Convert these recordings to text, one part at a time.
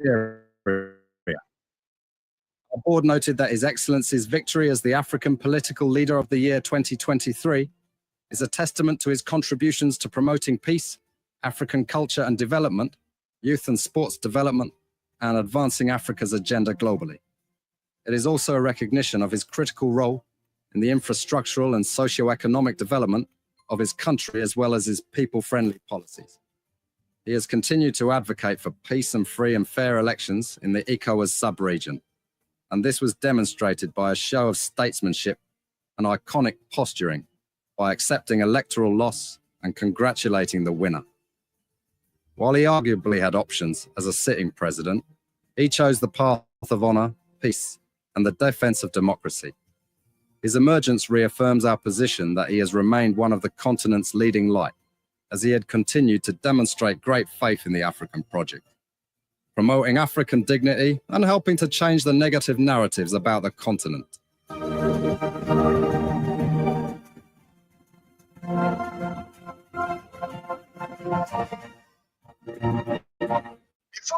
Our board noted that His Excellency's victory as the African Political Leader of the Year 2023 is a testament to his contributions to promoting peace, African culture and development, youth and sports development, and advancing Africa's agenda globally. It is also a recognition of his critical role in the infrastructural and socio-economic development of his country, as well as his people-friendly policies. He has continued to advocate for peace and free and fair elections in the ECOWAS sub-region, and this was demonstrated by a show of statesmanship and iconic posturing by accepting electoral loss and congratulating the winner. While he arguably had options as a sitting president, he chose the path of honor, peace, and the defense of democracy. His emergence reaffirms our position that he has remained one of the continent's leading light, as he had continued to demonstrate great faith in the African project, promoting African dignity and helping to change the negative narratives about the continent. Before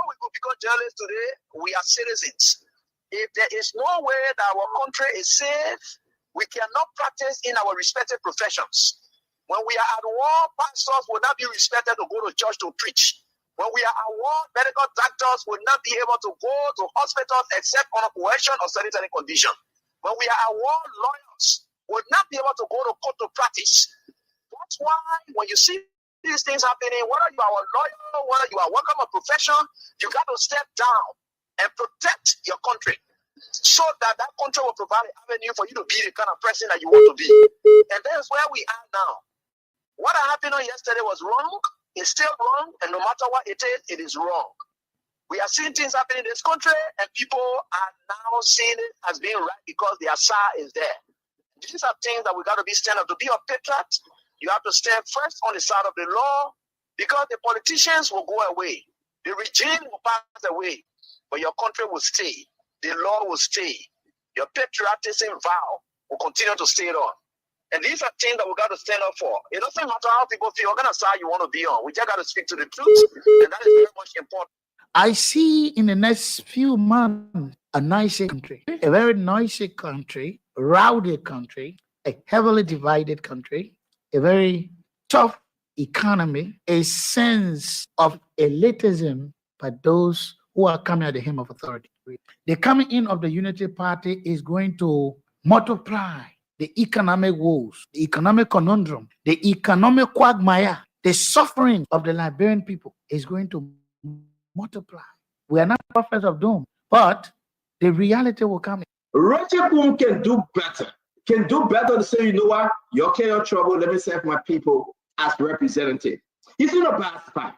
we could become journalists today, we are citizens. If there is no way that our country is safe, we cannot practice in our respective professions. When we are at war, pastors will not be respected to go to church to preach. When we are at war, medical doctors will not be able to go to hospitals except on a coercion or sanitary condition. When we are at war, lawyers will not be able to go to court to practice. That's why when you see these things happening, whether you are a lawyer, whether you are working a profession, you got to step down and protect your country so that that country will provide an avenue for you to be the kind of person that you want to be. And that's where we are now. What happened yesterday was wrong. It's still wrong. And no matter what it is wrong. We are seeing things happening in this country, and people are now seeing it as being right because their SAR is there. These are things that we got to be stand up. To be a patriot, you have to stand first on the side of the law, because the politicians will go away. The regime will pass away, but your country will stay. The law will stay. Your patriotism vow will continue to stay on. And these are things that we got to stand up for. It doesn't matter how people feel, what kind of side you want to be on. We just got to speak to the truth, and that is very much important. I see in the next few months a noisy country, a very noisy country, rowdy country, a heavily divided country, a very tough economy, a sense of elitism by those who are coming at the hem of authority. The coming in of the Unity Party is going to multiply the economic woes, the economic conundrum, the economic quagmire, the suffering of the Liberian people is going to multiply. We are not prophets of doom, but the reality will come. Roger Boom can do better. Can do better to say, you know what, you're okay, you're trouble, let me serve my people as representative. He's in a bad spot.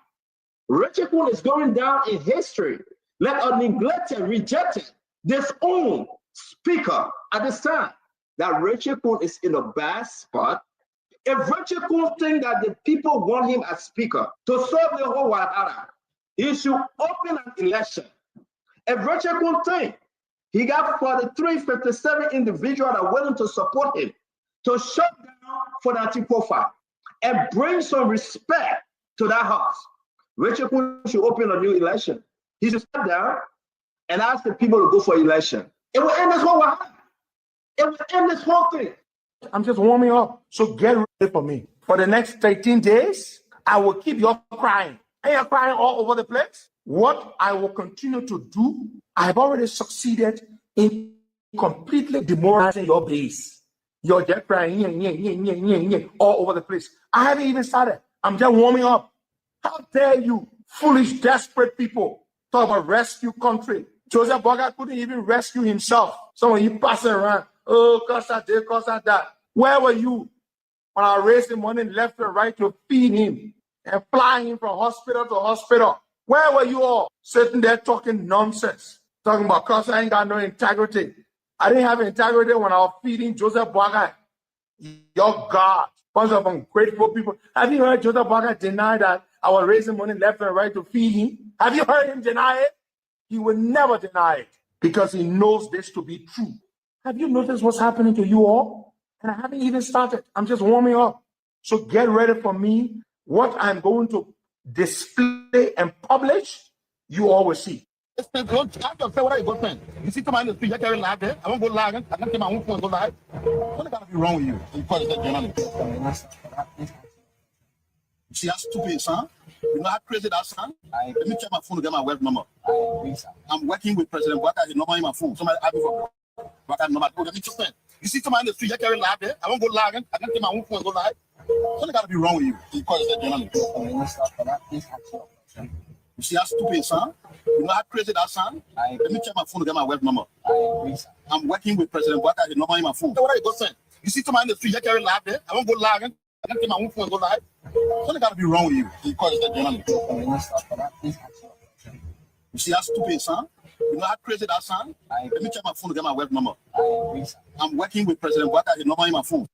Roger Boom is going down in history. Let a neglected, rejected, disowned speaker understand that Richard Kuhn is in a bad spot. If Richard Kuhn thinks that the people want him as speaker to serve the whole Wahara, he should open an election. If Richard Kuhn thinks he got 43, 57 individuals that are willing to support him to shut down for that profile and bring some respect to that house, Richard Kuhn should open a new election. He should step down and ask the people to go for election. It will end this whole Wahara. It will end this whole thing. I'm just warming up. So get ready for me. For the next 13 days, I will keep you crying. And you're crying all over the place. What I will continue to do, I've already succeeded in completely demoralizing your base. You're just crying all over the place. I haven't even started. I'm just warming up. How dare you, foolish, desperate people, talk about rescue country. Joseph Boga couldn't even rescue himself. Some of you passing around, oh, cause that, cause that. Where were you when I raised the money left and right to feed him and fly him from hospital to hospital? Where were you all sitting there talking nonsense? Talking about cause I ain't got no integrity. I didn't have integrity when I was feeding Joseph Boga. Your God, bunch of ungrateful people. Have you heard Joseph Boga deny that I was raising money left and right to feed him? Have you heard him deny it? He will never deny it because he knows this to be true. Have you noticed what's happening to you all? And I haven't even started. I'm just warming up. So get ready for me. What I'm going to display and publish, you all will see. Don't ask yourself whether you're girlfriend. You see somebody in the street, you carry live there. I won't go live. I can't take my own phone and go live. What's gonna be wrong with you? You call yourself journalist. You see how stupid it sounds? You know how crazy that sounds? Let me check my phone to get my web number. I'm working with President Baka. He's not on my phone. Somebody ask me for Baka number. Let me check. You see somebody in the street, you carry live there. I won't go live. I can't take my own phone and go live. What's gonna be wrong with you? You call yourself journalist. You see how stupid it sounds? You know how crazy that sounds? Let me check my phone to get my web number. I'm working with President Baka. He's not on my phone. What are you going to say? You see somebody in the street, you carry live there. I won't go live. I can't take my own phone and go live. What's gonna be wrong with you? You call yourself journalist. You see how stupid it sounds? You know how crazy that sounds? Let me check my phone to get my web number. I'm working with President Baka. He's not on my phone.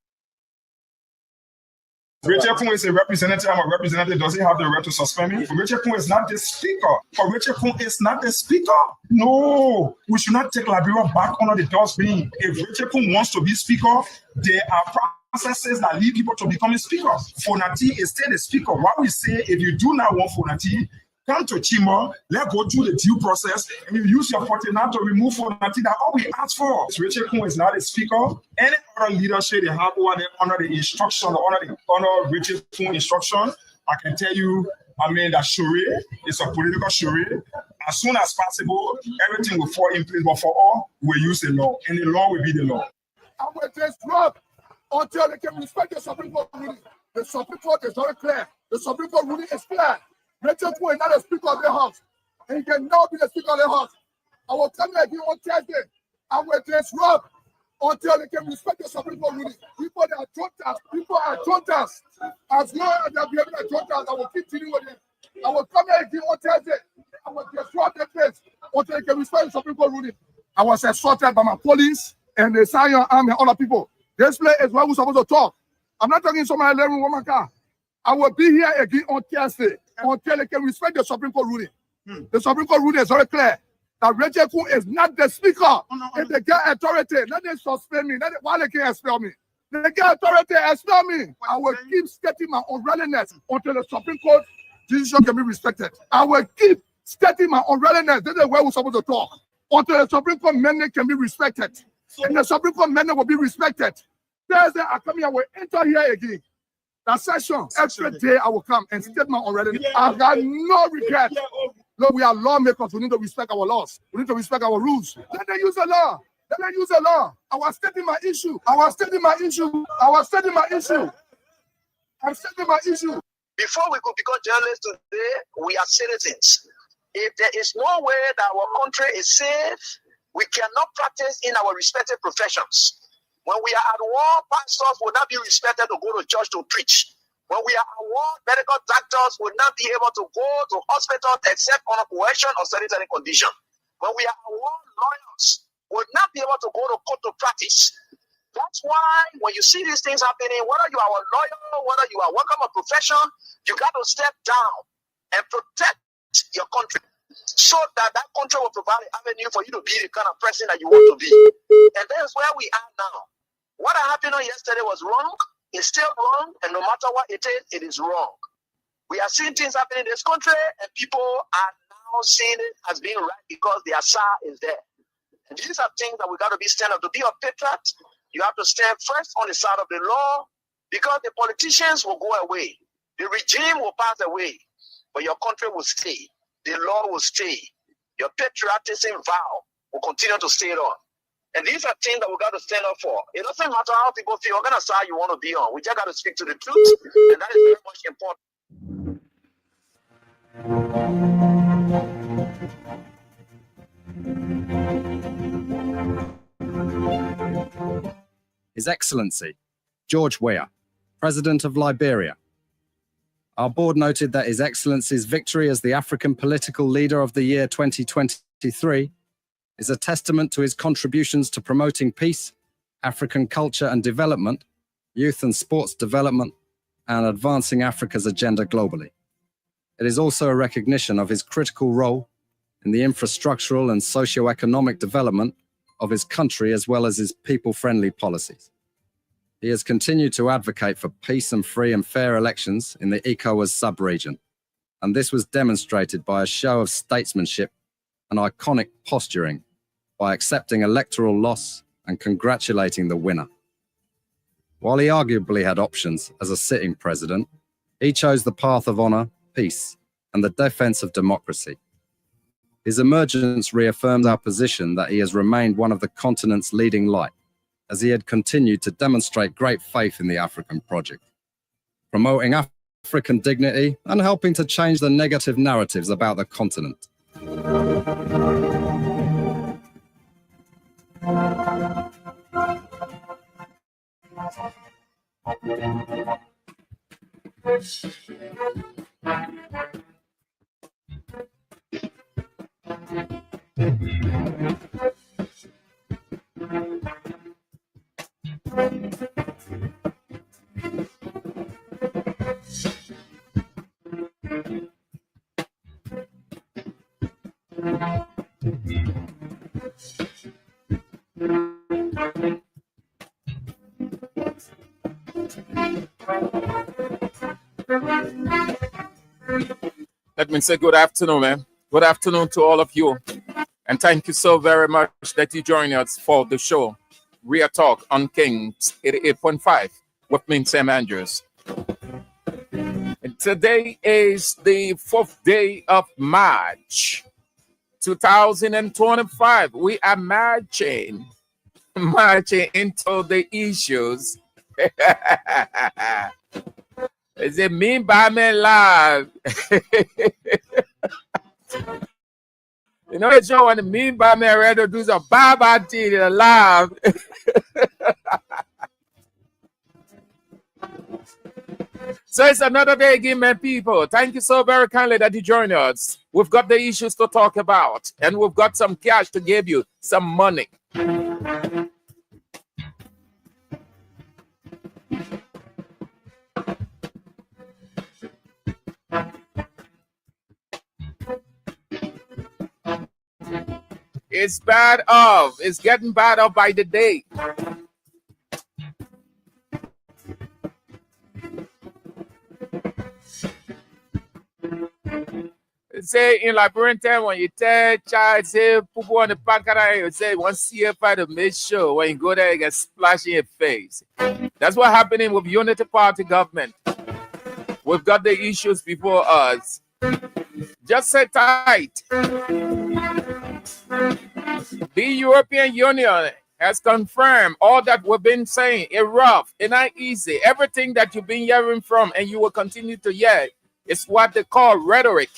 Richard Kun is a representative. I'm a representative. Does he have the right to suspend me? Richard Kun is not the speaker. Richard Kun is not the speaker. No, we should not take Liberia back under the dustbin. If Richard Kun wants to be speaker, there are processes that lead people to becoming speakers. Fonati is still the speaker. What we say, if you do not want Fonati, come to Chimo, let's go through the due process, and you use your 49 to remove Fonati. That's all we ask for. Richard Kun is not a speaker. Any other leadership they have over there under the instruction, under Richard Kun instruction, I can tell you, that charade is a political charade. As soon as possible, everything will fall in place. But for all, we'll use the law, and the law will be the law. I will just drop until they can respect the Supreme Court ruling. The Supreme Court is very clear. The Supreme Court ruling is clear. Richard Kun is not the speaker of the house, and he cannot be the speaker of the house. I will come here on Thursday. I will disrupt until they can respect the Supreme Court ruling. People that are trunters, people are trunters. As long as they are behaving as trunters, I will keep dealing with them. I will come here again on Thursday. I will disrupt the place until they can respect the Supreme Court ruling. I was assaulted by my police and the Zion Army and other people. This place is where we're supposed to talk. I'm not talking somebody living with my car. I will be here again on Thursday until they can respect the Supreme Court ruling. The Supreme Court ruling is very clear that Richard Kun is not the speaker. If they get authority, let them suspend me. Why they can't expel me? They get authority, expel me. I will keep stating my unreadiness until the Supreme Court decision can be respected. I will keep stating my unreadiness. This is where we're supposed to talk. Until the Supreme Court mandate can be respected. And the Supreme Court mandate will be respected. Thursday, I come here, I will enter here again. That session, every day I will come and state my unreadiness. I got no regret. Look, we are lawmakers. We need to respect our laws. We need to respect our rules. Let them use the law. Let them use the law. I was stating my issue. I'm stating my issue. Before we could become journalists today, we are citizens. If there is no way that our country is safe, we cannot practice in our respective professions. When we are at war, pastors will not be respected to go to church to preach. When we are at war, medical doctors will not be able to go to hospitals except on a coercion or sanitary condition. When we are at war, lawyers will not be able to go to court to practice. That's why when you see these things happening, whether you are a lawyer, whether you are working a profession, you got to step down and protect your country so that that country will provide an avenue for you to be the kind of person that you want to be. And that's where we are now. What happened on yesterday was wrong. It's still wrong. And no matter what it is wrong. We are seeing things happening in this country, and people are now seeing it as being right because their SAR is there. And these are things that we got to be stand up. To be a patriot, you have to stand first on the side of the law, because the politicians will go away. The regime will pass away, but your country will stay. The law will stay. Your patriotism vow will continue to stay on. And these are things that we got to stand up for. It doesn't matter how people feel, what kind of side you want to be on. We just got to speak to the truth, and that is very much important. His Excellency, George Weah, President of Liberia. Our board noted that His Excellency's victory as the African Political Leader of the Year 2023 is a testament to his contributions to promoting peace, African culture and development, youth and sports development, and advancing Africa's agenda globally. It is also a recognition of his critical role in the infrastructural and socio-economic development of his country, as well as his people-friendly policies. He has continued to advocate for peace and free and fair elections in the ECOWAS sub-region, and this was demonstrated by a show of statesmanship and iconic posturing by accepting electoral loss and congratulating the winner. While he arguably had options as a sitting president, he chose the path of honor, peace, and the defense of democracy. His emergence reaffirmed our position that he has remained one of the continent's leading light, as he had continued to demonstrate great faith in the African project, promoting African dignity and helping to change the negative narratives about the continent. Let me say good afternoon, man. Good afternoon to all of you. And thank you so very much that you joined us for the show, Real Talk on Kings 88.5 with me, Sam Andrews. And today is the 4th day of March, 2025. We are marching into the issues. Is it me by me live? You know, it's showing the me by me ready to do some bye-bye tea live. So it's another day again, my people. Thank you so very kindly that you joined us. We've got the issues to talk about, and we've got some cash to give you, some money. It's bad off. It's getting bad off by the day. Say in Liberian time, when you tell child, say, poo on the pancreas, you say, one CFI to make sure when you go there, you get splash in your face. That's what's happening with Unity Party government. We've got the issues before us. Just sit tight. The European Union has confirmed all that we've been saying. It's rough, it's not easy. Everything that you've been hearing from and you will continue to hear is what they call rhetoric.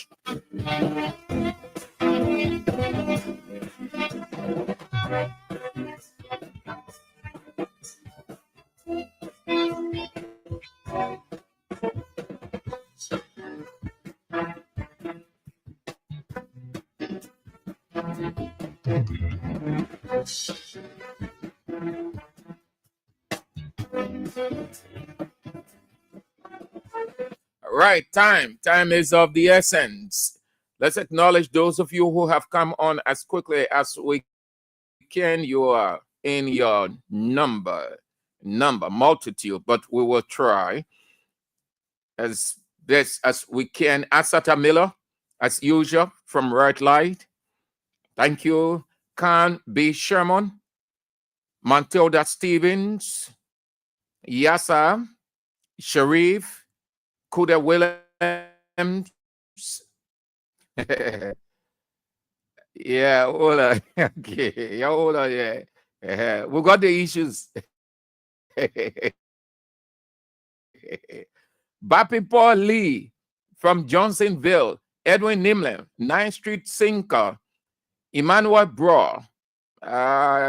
Right, time is of the essence. Let's acknowledge those of you who have come on as quickly as we can. You are in your multitude, but we will try as best as we can. Asata Miller, as usual, from Right Light. Thank you. Khan B. Sherman, Matilda Stevens, Yasa, Sharif, Kuda Williams. Yeah, hola. Okay, yeah, hola, yeah. We got the issues. Bappy Paul Lee from Johnsonville, Edwin Nimlin, 9th Street Sinker, Emmanuel Bro.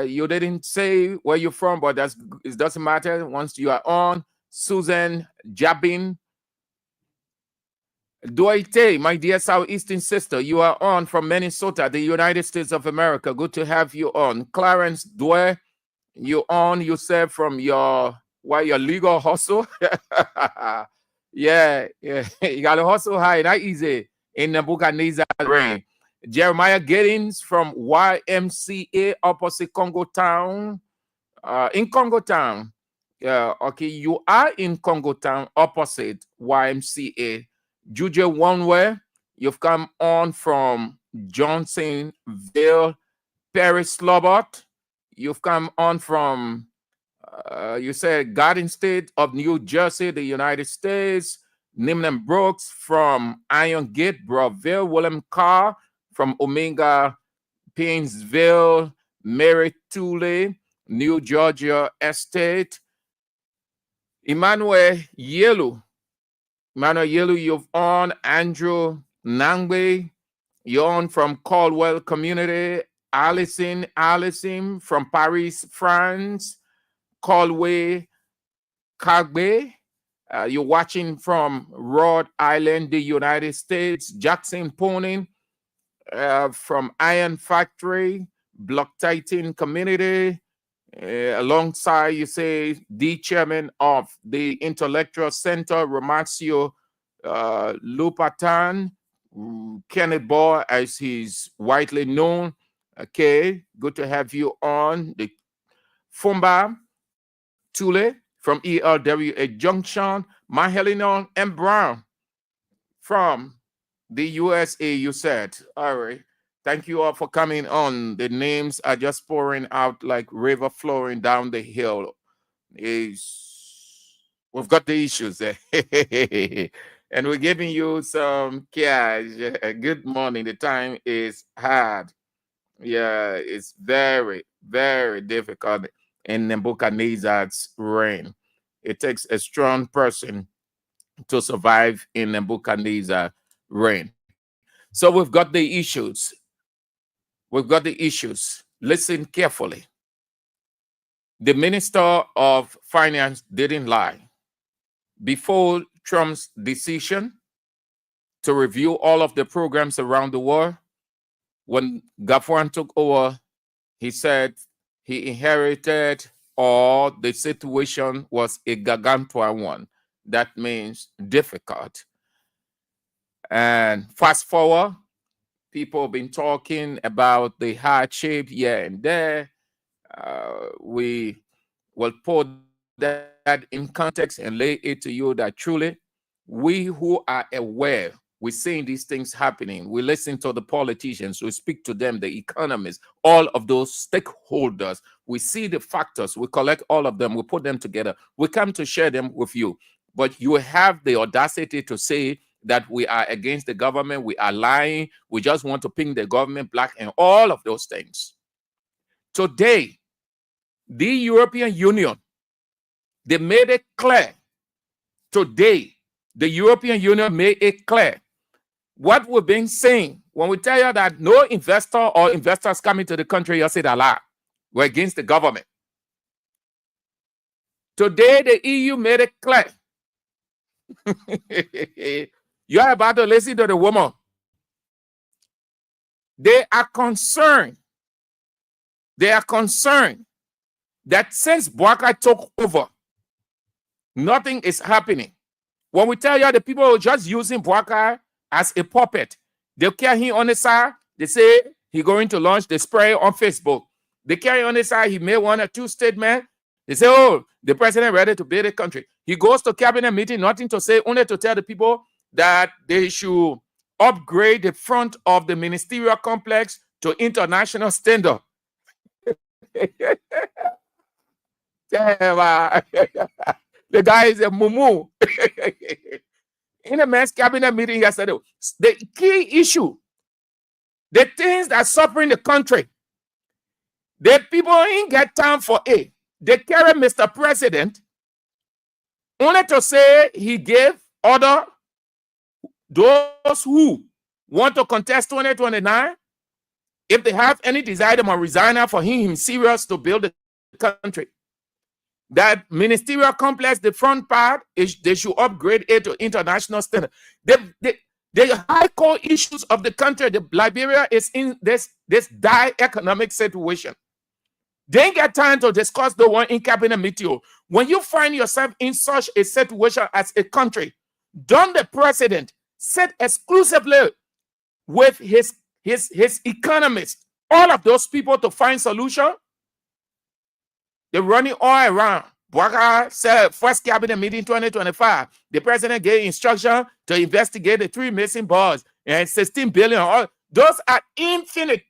You didn't say where you're from, but it doesn't matter. Once you are on, Susan Jabin, Doite, my dear Southeastern sister, you are on from Minnesota, the United States of America. Good to have you on. Clarence Dwyer, you on, you said from your legal hustle. yeah, you got to hustle high, not easy in Nebuchadnezzar rain. Jeremiah Giddings from YMCA opposite Congo Town. In Congo Town. Okay, you are in Congo Town opposite YMCA. Juju Onwe, you've come on from Johnsonville, Paris Lobot. You've come on from, you said Garden State of New Jersey, the United States. Nimnan Brooks from Iron Gate, Broadville. William Carr from Omega, Painesville. Mary Tooley, New Georgia Estate. Emmanuel Yelu, you've on. Andrew Nangbe, you're on from Caldwell Community. Allison from Paris, France. Caldway Kagbe, you're watching from Rhode Island, the United States. Jackson Poning from Iron Factory, Block Titan Community. Alongside, you say, the chairman of the Intellectual Center, Romacio Lupatan, Kenneth Boy, as he's widely known. Okay, good to have you on. The Fumba Tule from ELWA Junction, Mahelinon M. Brown from the USA, you said. All right. Thank you all for coming on. The names are just pouring out like river flowing down the hill. We've got the issues there. And we're giving you some cash. Good morning. The time is hard. Yeah, it's very, very difficult in Nebuchadnezzar's reign. It takes a strong person to survive in Nebuchadnezzar's reign. So we've got the issues. Listen carefully. The Minister of Finance didn't lie. Before Trump's decision to review all of the programs around the world, when Gafwan took over, he said he inherited, or the situation was a gargantuan one. That means difficult. And fast forward, people have been talking about the hardship here and there. We will put that in context and lay it to you that truly, we who are aware, we're seeing these things happening. We listen to the politicians, we speak to them, the economists, all of those stakeholders. We see the factors, we collect all of them, we put them together. We come to share them with you. But you have the audacity to say that we are against the government, we are lying, we just want to ping the government black, and all of those things. Today, the European Union, they made it clear. Today, the European Union made it clear. What we've been saying, when we tell you that no investor or investors coming to the country, you say that lie. We're against the government. Today, the EU made it clear. You're about to listen to the woman. They are concerned. They are concerned that since Bouaka took over, nothing is happening. When we tell you the people are just using Bouaka as a puppet, they carry him on the side. They say he's going to launch the spray on Facebook. They carry on the side. He made 1 or 2 statements. They say, oh, the president ready to build a country. He goes to cabinet meeting, nothing to say, only to tell the people that they should upgrade the front of the ministerial complex to international standard. The guy is a mumu. In a men's cabinet meeting yesterday, the key issue, the things that are suffering the country, the people ain't get time for it. They carry Mr. President only to say he gave order those who want to contest 2029, if they have any desire, they must resign for him. He's serious to build the country. That ministerial complex, the front part, they should upgrade it to international standard. The high core issues of the country, the Liberia is in this dire economic situation. They ain't get time to discuss the one in cabinet meeting. When you find yourself in such a situation as a country, don't the president sit exclusively with his economists, all of those people to find solution? They're running all around. Bouaka said first cabinet meeting 2025. The president gave instruction to investigate the 3 missing boys and 16 billion. Those are infinite.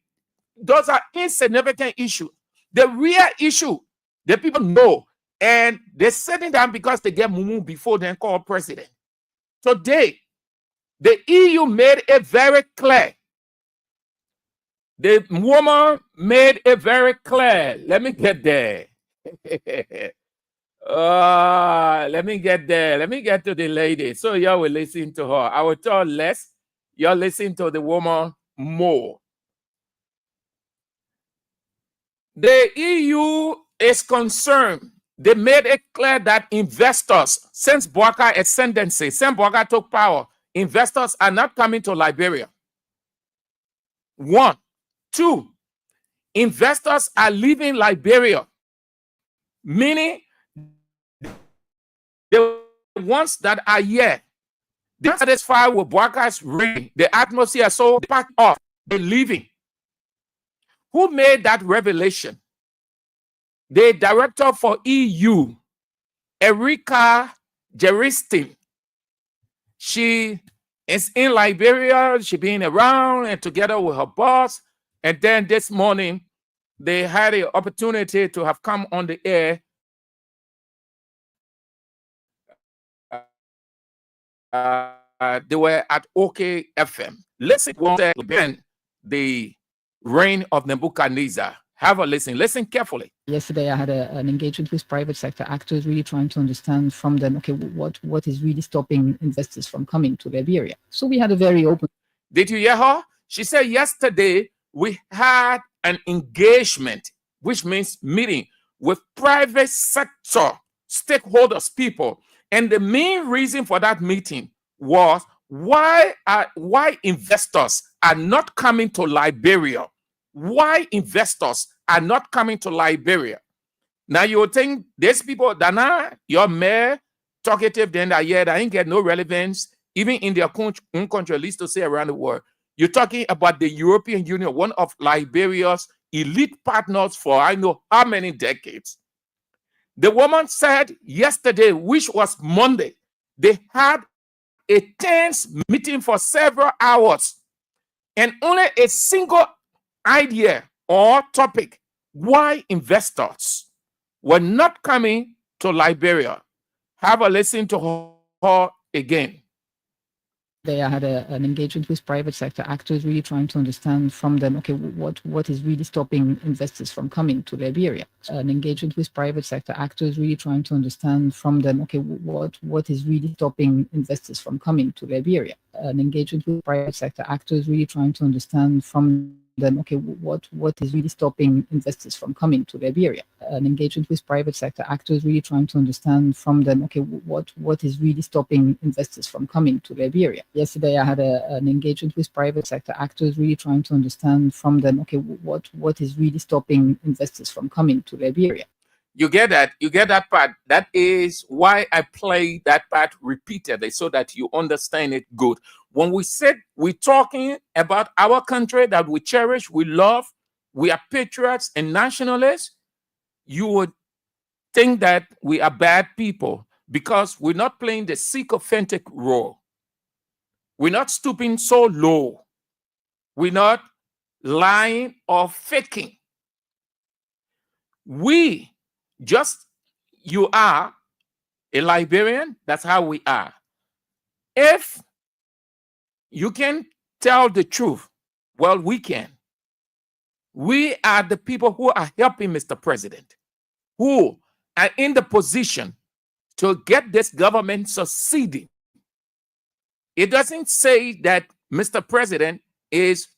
Those are insignificant issues. The real issue, the people know, and they're sitting down because they get mumu before they call president. Today, the EU made it very clear. The woman made it very clear. Let me get there. Let me get there. Let me get to the lady. So y'all will listen to her. I will tell less. Y'all listen to the woman more. The EU is concerned. They made it clear that investors, since Bouaka ascendancy, since Bouaka took power, investors are not coming to Liberia. 1. 2. Investors are leaving Liberia, meaning the ones that are here, they're satisfied with Bouaka's reign. The atmosphere is so packed off, they're leaving. Who made that revelation? The director for EU, Erika Geristin. She is in Liberia. She's been around and together with her boss. And then this morning, they had an opportunity to have come on the air. They were at OK FM. Listen to the reign of Nebuchadnezzar. Have a listen. Listen carefully. Yesterday, I had an engagement with private sector actors, really trying to understand from them, okay, what is really stopping investors from coming to Liberia? So we had a very open. Did you hear her? She said yesterday we had an engagement, which means meeting with private sector stakeholders, people. And the main reason for that meeting was why investors are not coming to Liberia. Why investors are not coming to Liberia. Now you would think these people, Dana, your mayor, talkative, then that yeah, that ain't get no relevance, even in their own country, at least to say around the world. You're talking about the European Union, one of Liberia's elite partners for I know how many decades. The woman said yesterday, which was Monday, they had a tense meeting for several hours and only a single idea or topic why investors were not coming to Liberia. Have a listen to her again. I had an engagement with private sector actors, really trying to understand from them, okay, what is really stopping investors from coming to Liberia? An engagement with private sector actors, really trying to understand from them, okay, what is really stopping investors from coming to Liberia? An engagement with private sector actors, really trying to understand from them, okay, what is really stopping investors from coming to Liberia? An engagement with private sector actors, really trying to understand from them, okay, what is really stopping investors from coming to Liberia? Yesterday, I had an engagement with private sector actors, really trying to understand from them, okay, what is really stopping investors from coming to Liberia? You get that? You get that part? That is why I play that part repeatedly, so that you understand it good. When we said we're talking about our country that we cherish, we love, we are patriots and nationalists, you would think that we are bad people because we're not playing the sycophantic role. We're not stooping so low. We're not lying or faking. We just, you are a Liberian, that's how we are. If you can tell the truth, well, we can. We are the people who are helping Mr. President, who are in the position to get this government succeeding. It doesn't say that Mr. President is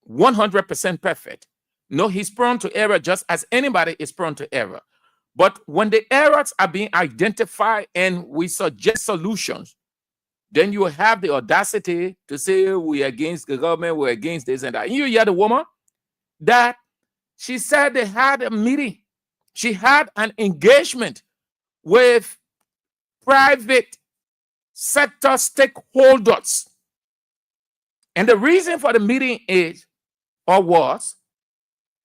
100% perfect. No, he's prone to error just as anybody is prone to error. But when the errors are being identified and we suggest solutions, then you have the audacity to say we're against the government, we're against this and that. And you hear the woman that she said they had a meeting. She had an engagement with private sector stakeholders. And the reason for the meeting is, or was,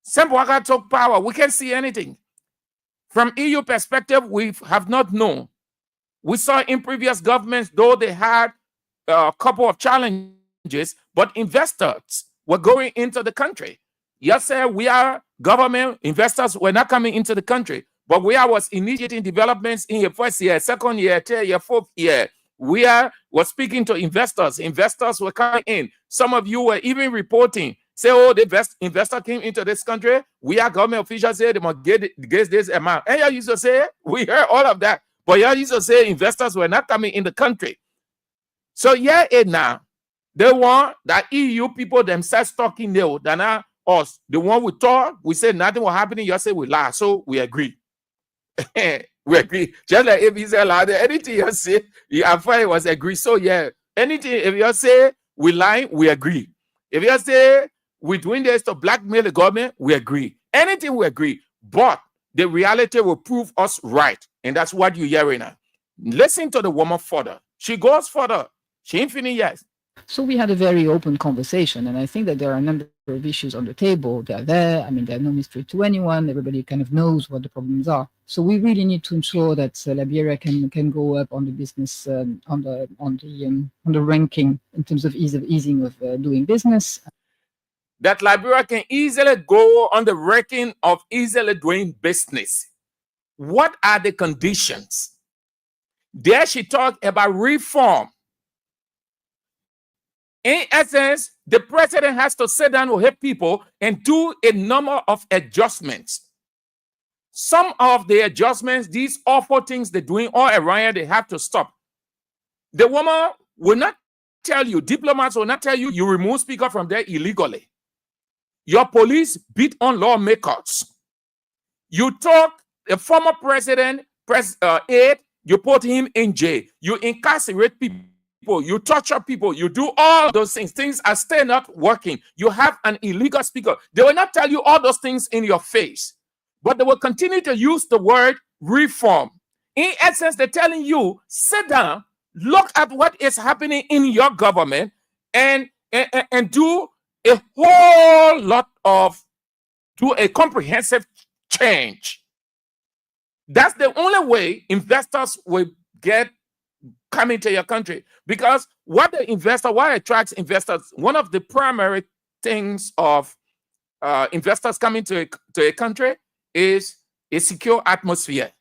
Sembwaka took power. We can't see anything. From EU perspective, we have not known. We saw in previous governments, though they had a couple of challenges, but investors were going into the country. Yes, sir, we are government investors were not coming into the country, but we was initiating developments in your first year, second year, third year, fourth year. We was speaking to investors. Investors were coming in. Some of you were even reporting, say, oh, the investor came into this country. We are government officials here, they must get this amount. And y'all used to say, we heard all of that. But y'all used to say investors were not coming in the country. So yeah, now, they want that EU people themselves talking there than us. The one we thought, we said nothing was happening, you say we lie. So we agree. We agree. Just like if you say anything you say, I find it was agree. So yeah, anything, if you say we lie, we agree. If you say we're doing this to blackmail the government, we agree. Anything we agree. But the reality will prove us right. And that's what you're hearing now. Listen to the woman further. She goes further. She ain't finished yet. So we had a very open conversation, and I think that there are a number of issues on the table. They're there. I mean, they're no mystery to anyone. Everybody kind of knows what the problems are. So we really need to ensure that Liberia can go up on the business on the ranking in terms of easing of doing business. That Liberia can easily go on the ranking of easily doing business. What are the conditions? There she talked about reform. In essence, the president has to sit down with his people and do a number of adjustments. Some of the adjustments, these awful things they're doing all around here, they have to stop. The woman will not tell you, diplomats will not tell you, you remove speaker from there illegally. Your police beat on lawmakers. You talk a former president, aide, you put him in jail. You incarcerate people. You torture people, you do all those things. Things are still not working. You have an illegal speaker. They will not tell you all those things in your face, but they will continue to use the word reform. In essence, they're telling you, sit down, look at what is happening in your government, and do a whole lot of, do a comprehensive change. That's the only way investors will come into your country. Because what attracts investors, one of the primary things of investors coming to a country is a secure atmosphere.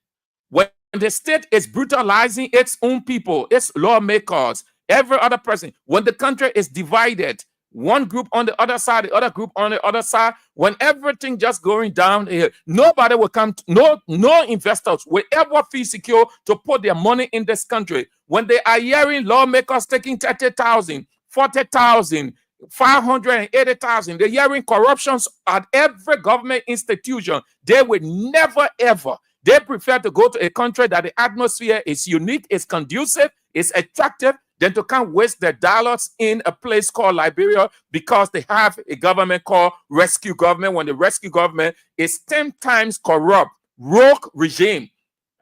When the state is brutalizing its own people, its lawmakers, every other person, when the country is divided, one group on the other side, the other group on the other side, when everything just going down here, nobody will come, no investors will ever feel secure to put their money in this country. When they are hearing lawmakers taking 30,000, 40,000, 580,000, they're hearing corruptions at every government institution, they will never ever, they prefer to go to a country that the atmosphere is unique, is conducive, is attractive, than to come waste their dollars in a place called Liberia because they have a government called rescue government, when the rescue government is 10 times corrupt, rogue regime,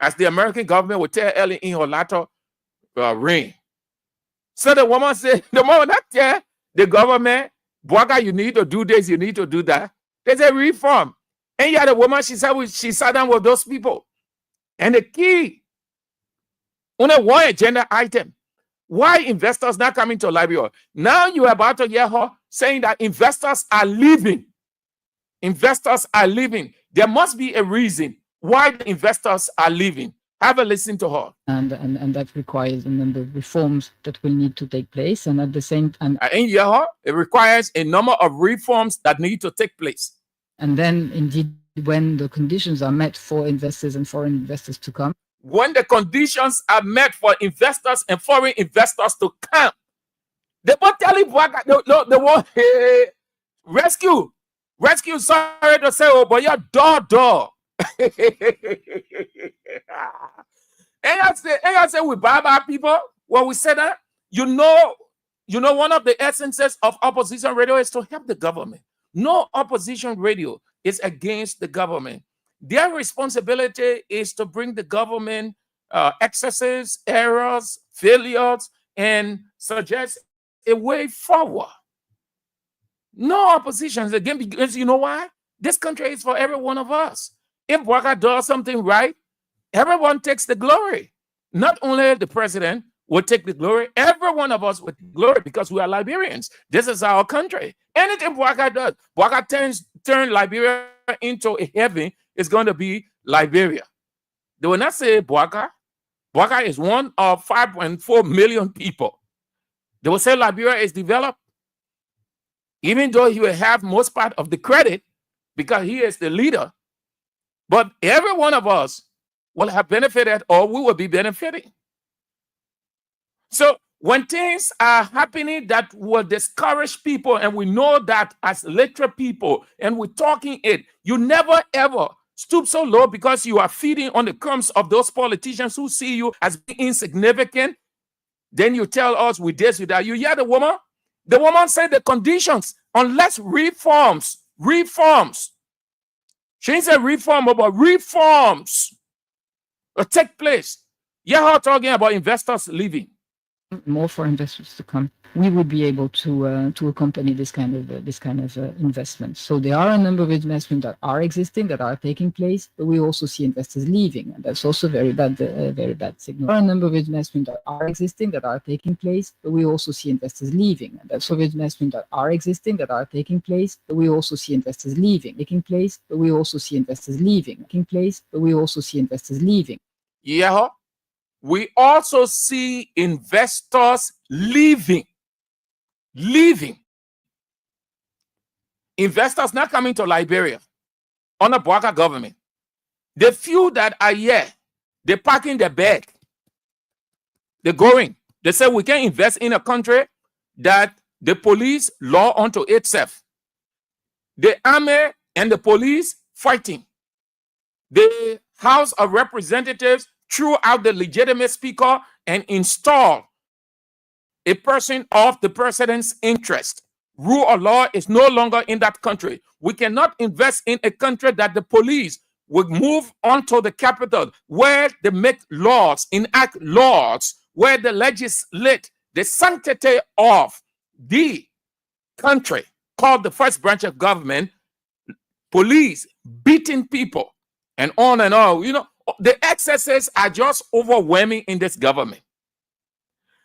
as the American government would tell Ellie in her latter reign. So the woman said, the moment that tell the government, Bwaga, you need to do this, you need to do that. There's a reform. And yet the woman, she sat down with those people. And the key, only one agenda item, why investors not coming to Liberia? Now you're about to hear her saying that investors are leaving. Investors are leaving. There must be a reason why the investors are leaving. Have a listen to her. And that requires a number of reforms that will need to take place. And at the same time, and yeah, it requires a number of reforms that need to take place. And then indeed, when the conditions are met for investors and foreign investors to come, when the conditions are met for investors and foreign investors to come, they won't tell you what they want. Rescue, sorry to say, oh, but you're door. And I say we buy people. When we say that, you know, one of the essences of opposition radio is to help the government. No opposition radio is against the government. Their responsibility is to bring the government excesses, errors, failures, and suggest a way forward. No oppositions again, because you know why? This country is for every one of us. If Bwaga does something right, everyone takes the glory. Not only the president, will take the glory. Every one of us will take glory because we are Liberians. This is our country. Anything Bouaka does, Bouaka turn Liberia into a heaven, is going to be Liberia. They will not say Bouaka. Bouaka is one of 5.4 million people. They will say Liberia is developed, even though he will have most part of the credit because he is the leader. But every one of us will have benefited, or we will be benefiting. So when things are happening that will discourage people, and we know that as literate people, and we're talking it, you never ever stoop so low because you are feeding on the crumbs of those politicians who see you as being insignificant. Then you tell us with this, with that. You hear the woman? The woman said the conditions, unless reforms. She didn't say reform, but reforms will take place. You're her talking about investors leaving. More for investors to come, we would be able to accompany this kind of investment. So there are a number of investments that are existing, that are taking place, but we also see investors leaving, and that's also very bad signal. There are a number of investments that are existing, that are taking place, but we also see investors leaving, and that's investments that are existing, that are taking place, but we also see investors leaving, Yeah. We also see investors leaving. Investors not coming to Liberia under Bouaka government. The few that are here, they're packing their bag. They're going. They say we can invest in a country that the police law unto itself. The army and the police fighting. The House of Representatives threw out the legitimate speaker and installed a person of the president's interest. Rule of law is no longer in that country. We cannot invest in a country that the police would move onto the capital, where they make laws, enact laws, where they legislate the sanctity of the country called the first branch of government, police beating people, and on and on. You know, the excesses are just overwhelming in this government.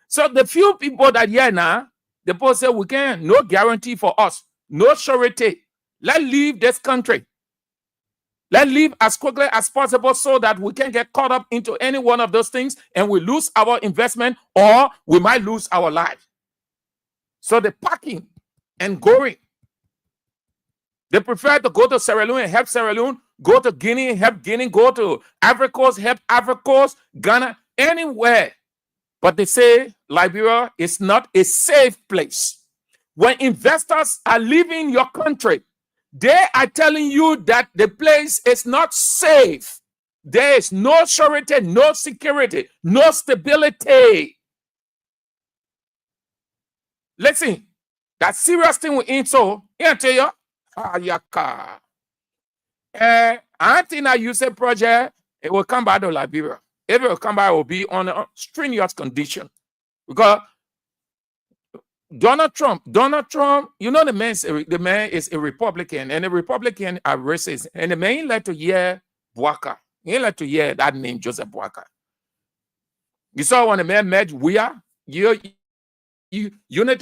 So the few people that here now, the people say we can, no guarantee for us, no surety. Let's leave this country. Let's leave as quickly as possible so that we can get caught up into any one of those things and we lose our investment, or we might lose our life. So the packing and going. They prefer to go to Sierra Leone and help Sierra Leone, go to Guinea and help Guinea, go to Ivory Coast, help Ivory Coast, Ghana, anywhere. But they say Liberia is not a safe place. When investors are leaving your country, they are telling you that the place is not safe. There is no surety, no security, no stability. Listen, that serious thing we in, so here I tell you, Antina USAID project, it will come back to Liberia. If it will come back, it will be on a strenuous condition. Because Donald Trump, you know, the man is a Republican, and the Republican are racist. And the man like to hear Bouaka. He like to hear that name, Joseph Bouaka. You saw when the man met Weah, Unity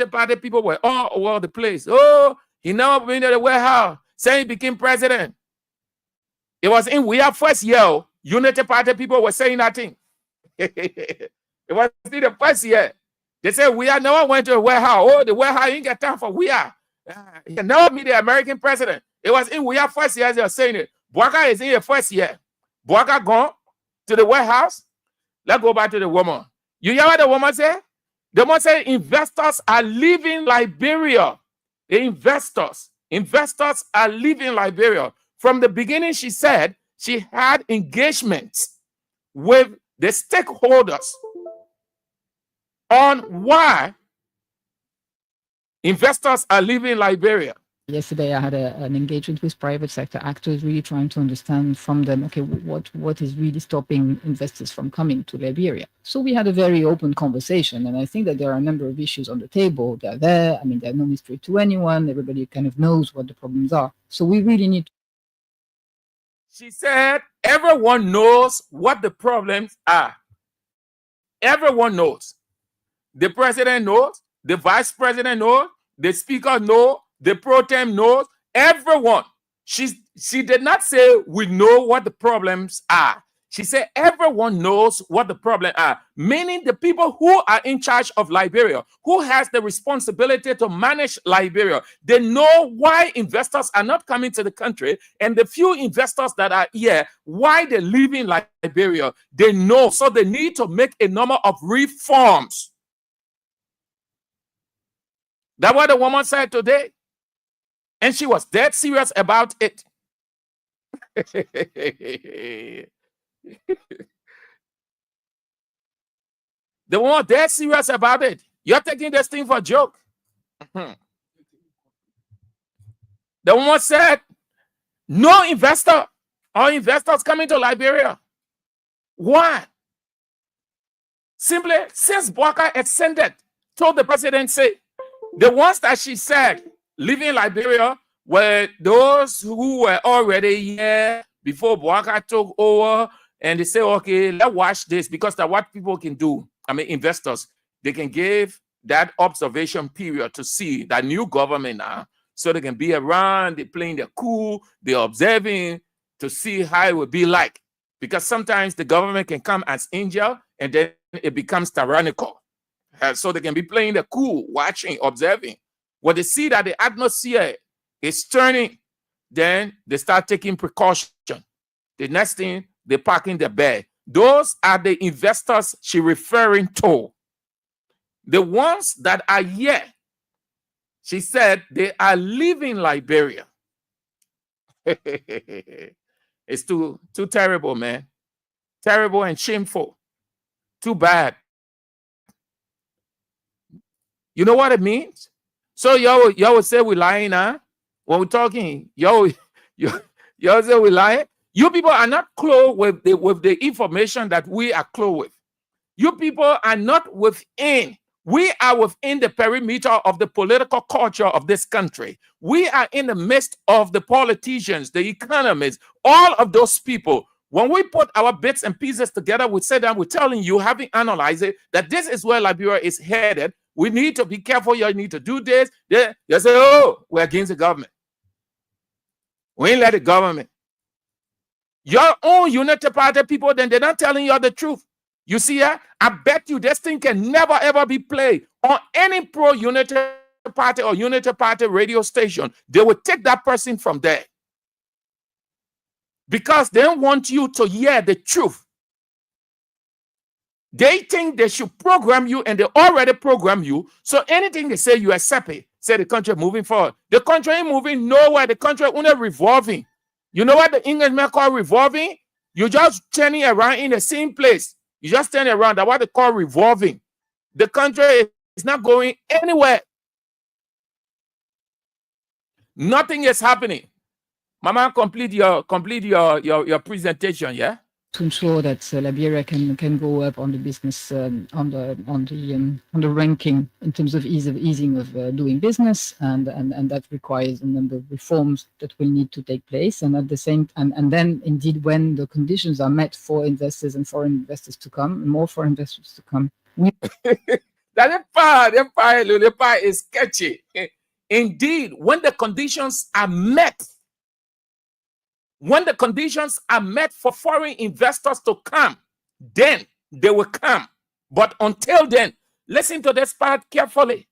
Party people were all over the place. Oh, he never been to the White House, saying he became president. It was in Weah first year, Unity Party people were saying that thing. It was in the first year. They said Weah never went to the White House. Oh, the White House ain't got time for Weah. He never meet the American president. It was in Weah first year they were saying it. Bouaka is in the first year. Bouaka gone to the White House. Let's go back to the woman. You hear what the woman said? The woman said investors are leaving Liberia. Investors are leaving Liberia. From the beginning, she said she had engagements with the stakeholders on why investors are leaving Liberia. Yesterday, I had an engagement with private sector actors, really trying to understand from them, okay, what is really stopping investors from coming to Liberia? So we had a very open conversation, and I think that there are a number of issues on the table. They're there. I mean, they're no mystery to anyone. Everybody kind of knows what the problems are. So we really need to. She said, everyone knows what the problems are. Everyone knows. the president knows, the vice president knows, the speaker knows, the pro tem knows, everyone. She did not say we know what the problems are. She said everyone knows what the problems are, meaning the people who are in charge of Liberia, who has the responsibility to manage Liberia, they know why investors are not coming to the country, and the few investors that are here, why they're leaving Liberia, they know. So they need to make a number of reforms. That's what the woman said today. And she was dead serious about it. They weren't dead serious about it. You're taking this thing for a joke. The woman said, no investor or investors coming to Liberia. Why? Simply, since Bwaka ascended, told the presidency, the ones that she said living in Liberia were those who were already here before Bwaka took over, and they say, okay, let's watch this, because that's what people can do. I mean, investors, they can give that observation period to see that new government now, so they can be around, they're playing their cool, they're observing to see how it would be like. Because sometimes the government can come as angel and then it becomes tyrannical. So they can be playing the cool, watching, observing. When they see that the atmosphere is turning, then they start taking precaution. The next thing, they're parking the bed. Those are the investors she's referring to. The ones that are here, she said they are leaving Liberia. It's too terrible, man. Terrible and shameful. Too bad. You know what it means? So y'all would say we're lying, huh? When we're talking, y'all say we're lying. You people are not close with the information that we are close with. You people are not within. We are within the perimeter of the political culture of this country. We are in the midst of the politicians, the economists, all of those people. When we put our bits and pieces together, we say that we're telling you, having analyzed it, that this is where Liberia is headed. We need to be careful. You need to do this. They say, oh, we're against the government. We ain't let the government. Your own Unity Party people, then they're not telling you the truth. You see, I bet you this thing can never, ever be played on any pro-Unity Party or Unity Party radio station. They will take that person from there. Because they want you to hear the truth. They think they should program you, and they already program you. So anything they say, you accept it. Say the country moving forward. The country ain't moving nowhere. The country only revolving. You know what the Englishmen call revolving? You're just turning around in the same place. You just turn around. That's what they call revolving. The country is not going anywhere. Nothing is happening. Mama, complete your presentation, yeah? To ensure that Liberia can go up on the business on the ranking in terms of easing of doing business, and that requires a number of reforms that will need to take place, and at the same and then indeed when the conditions are met for investors and foreign investors to come, more foreign investors to come. That part is sketchy. Indeed, when the conditions are met. When the conditions are met for foreign investors to come, then they will come. But until then, listen to this part carefully.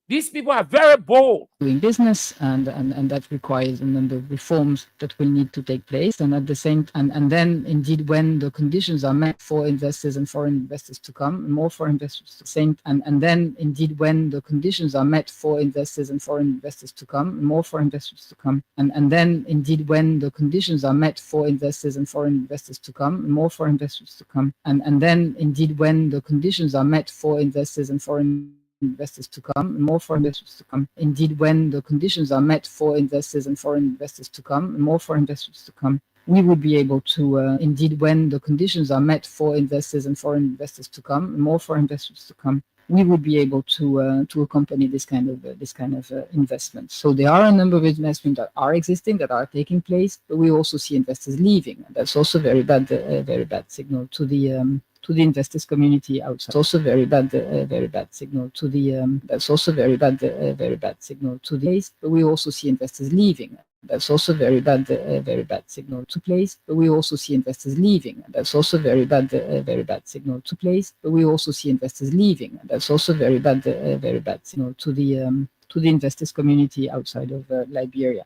These people are very bold. Doing business, and that requires a number of reforms that will need to take place, and at the same and then indeed when the conditions are met for investors and foreign investors to come, more foreign investors to same and then indeed when the conditions are met for investors and foreign investors to come, more foreign investors to come, and then indeed when the conditions are met for investors and foreign investors to come, more foreign investors to come, and then indeed when the conditions are met for investors and foreign investors to come, more foreign investors to come. Indeed, when the conditions are met for investors and foreign investors to come, more foreign investors to come, we would be able to, indeed, when the conditions are met for investors and foreign investors to come, more foreign investors to come, we would be able to accompany this kind of investment. So there are a number of investments that are existing, that are taking place, but we also see investors leaving. And that's also very bad signal to the investors community outside. It's also very bad signal to the. That's also very bad signal to the place. But we also see investors leaving. That's also very bad signal to place. But we also see investors leaving. That's also very bad signal to place. But we also see investors leaving. That's also very bad signal to the investors community outside of Liberia.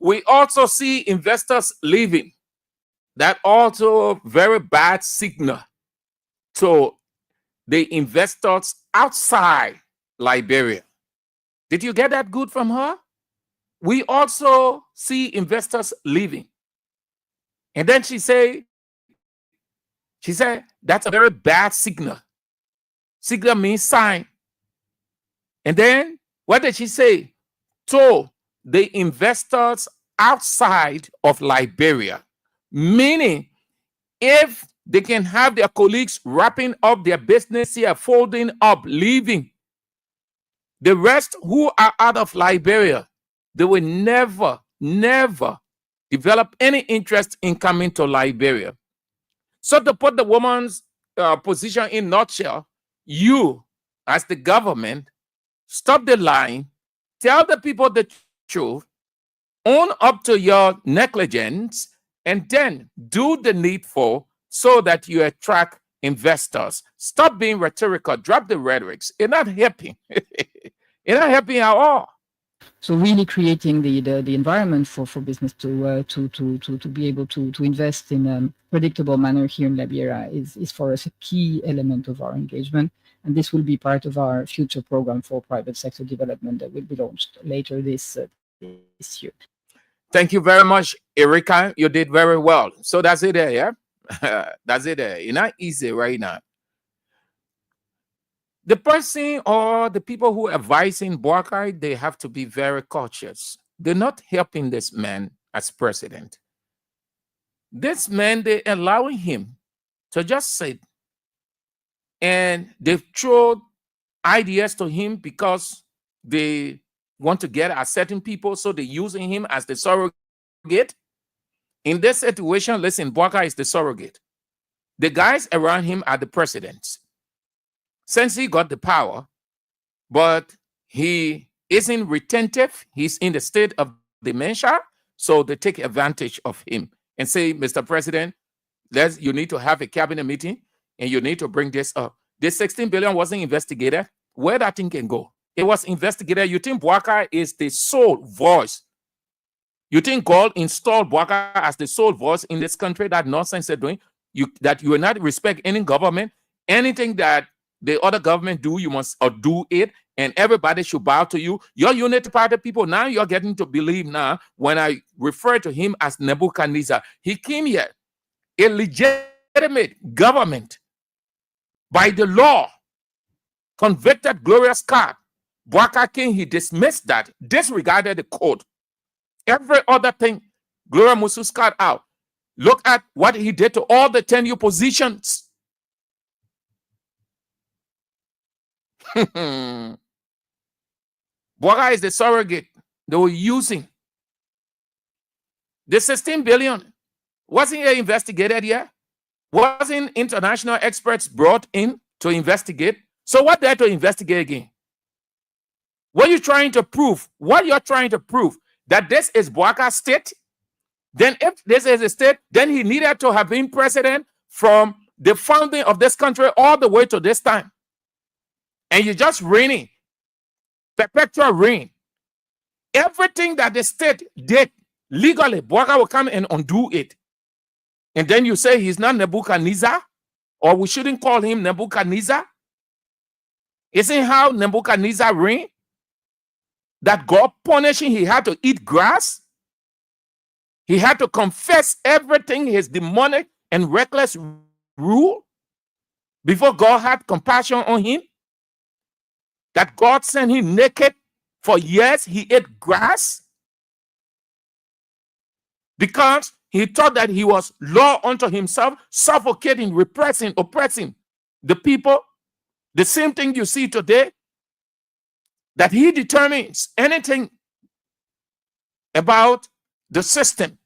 We also see investors leaving. That also very bad signal to the investors outside Liberia. Did you get that good from her? We also see investors leaving. And then she said, that's a very bad signal. Signal means sign. And then what did she say? To the investors outside of Liberia. Meaning, if they can have their colleagues wrapping up their business here, folding up, leaving, the rest who are out of Liberia, they will never develop any interest in coming to Liberia. So to put the woman's position in nutshell, you, as the government, stop the lying, tell the people the truth, own up to your negligence, and then do the needful so that you attract investors. Stop being rhetorical. Drop the rhetorics. You're not helping. You're not helping at all. So really creating the environment for business to be able to invest in a predictable manner here in Liberia is for us a key element of our engagement. And this will be part of our future program for private sector development that will be launched later this year. Thank you very much, Erica. You did very well. So that's it there, yeah? That's it there. It's not easy right now. The person or the people who are advising Boakai, they have to be very cautious. They're not helping this man as president. This man, they're allowing him to just sit, and they've thrown ideas to him because they want to get at certain people, so they're using him as the surrogate. In this situation, listen, Boakai is the surrogate. The guys around him are the presidents. Since he got the power, but he isn't retentive, he's in the state of dementia, so they take advantage of him and say, Mr. President, you need to have a cabinet meeting and you need to bring this up. This 16 billion wasn't investigated. Where that thing can go? It was investigated. You think Boakai is the sole voice? You think God installed Boakai as the sole voice in this country? That nonsense they're doing? That you will not respect any government? Anything that the other government do, you must do it, and everybody should bow to you. Your unity party people, now you're getting to believe now when I refer to him as Nebuchadnezzar. He came here, a legitimate government by the law, convicted Glorious Card. Boakai King, he dismissed that, disregarded the code. Every other thing, Gloria Musu's card out. Look at what he did to all the tenure positions. Boakai is the surrogate they were using. The 16 billion wasn't investigated yet. Wasn't international experts brought in to investigate? So what there to investigate again? What are you trying to prove? What you're trying to prove? That this is Boakai's state? Then if this is a state, then he needed to have been president from the founding of this country all the way to this time. And you're just reigning, perpetual reign. Everything that the state did legally, Boakai will come and undo it. And then you say he's not Nebuchadnezzar, or we shouldn't call him Nebuchadnezzar. Isn't how Nebuchadnezzar reigned? That God punishing, he had to eat grass. He had to confess everything, his demonic and reckless rule, before God had compassion on him. That God sent him naked for years. He ate grass because he thought that he was law unto himself, suffocating, repressing, oppressing the people. The same thing you see today, that he determines anything about the system,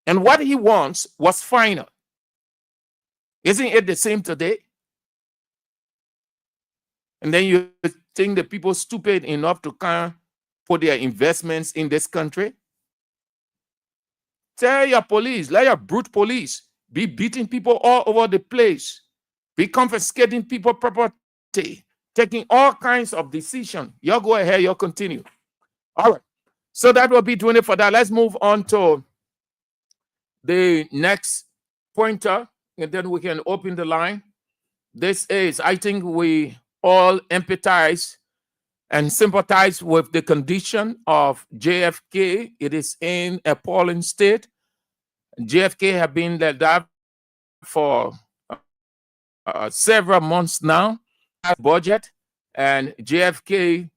and what he wants was final. Isn't it the same today? And then you think the people stupid enough to come put their investments in this country? Tell your police, let your brute police be beating people all over the place, be confiscating people property, taking all kinds of decisions. Y'all go ahead, y'all continue. All right. So that will be doing it for that. Let's move on to the next pointer, and then we can open the line. This is, I think we all empathize and sympathize with the condition of JFK. It is in a appalling state. JFK have been let up for several months now. Budget, and JFK,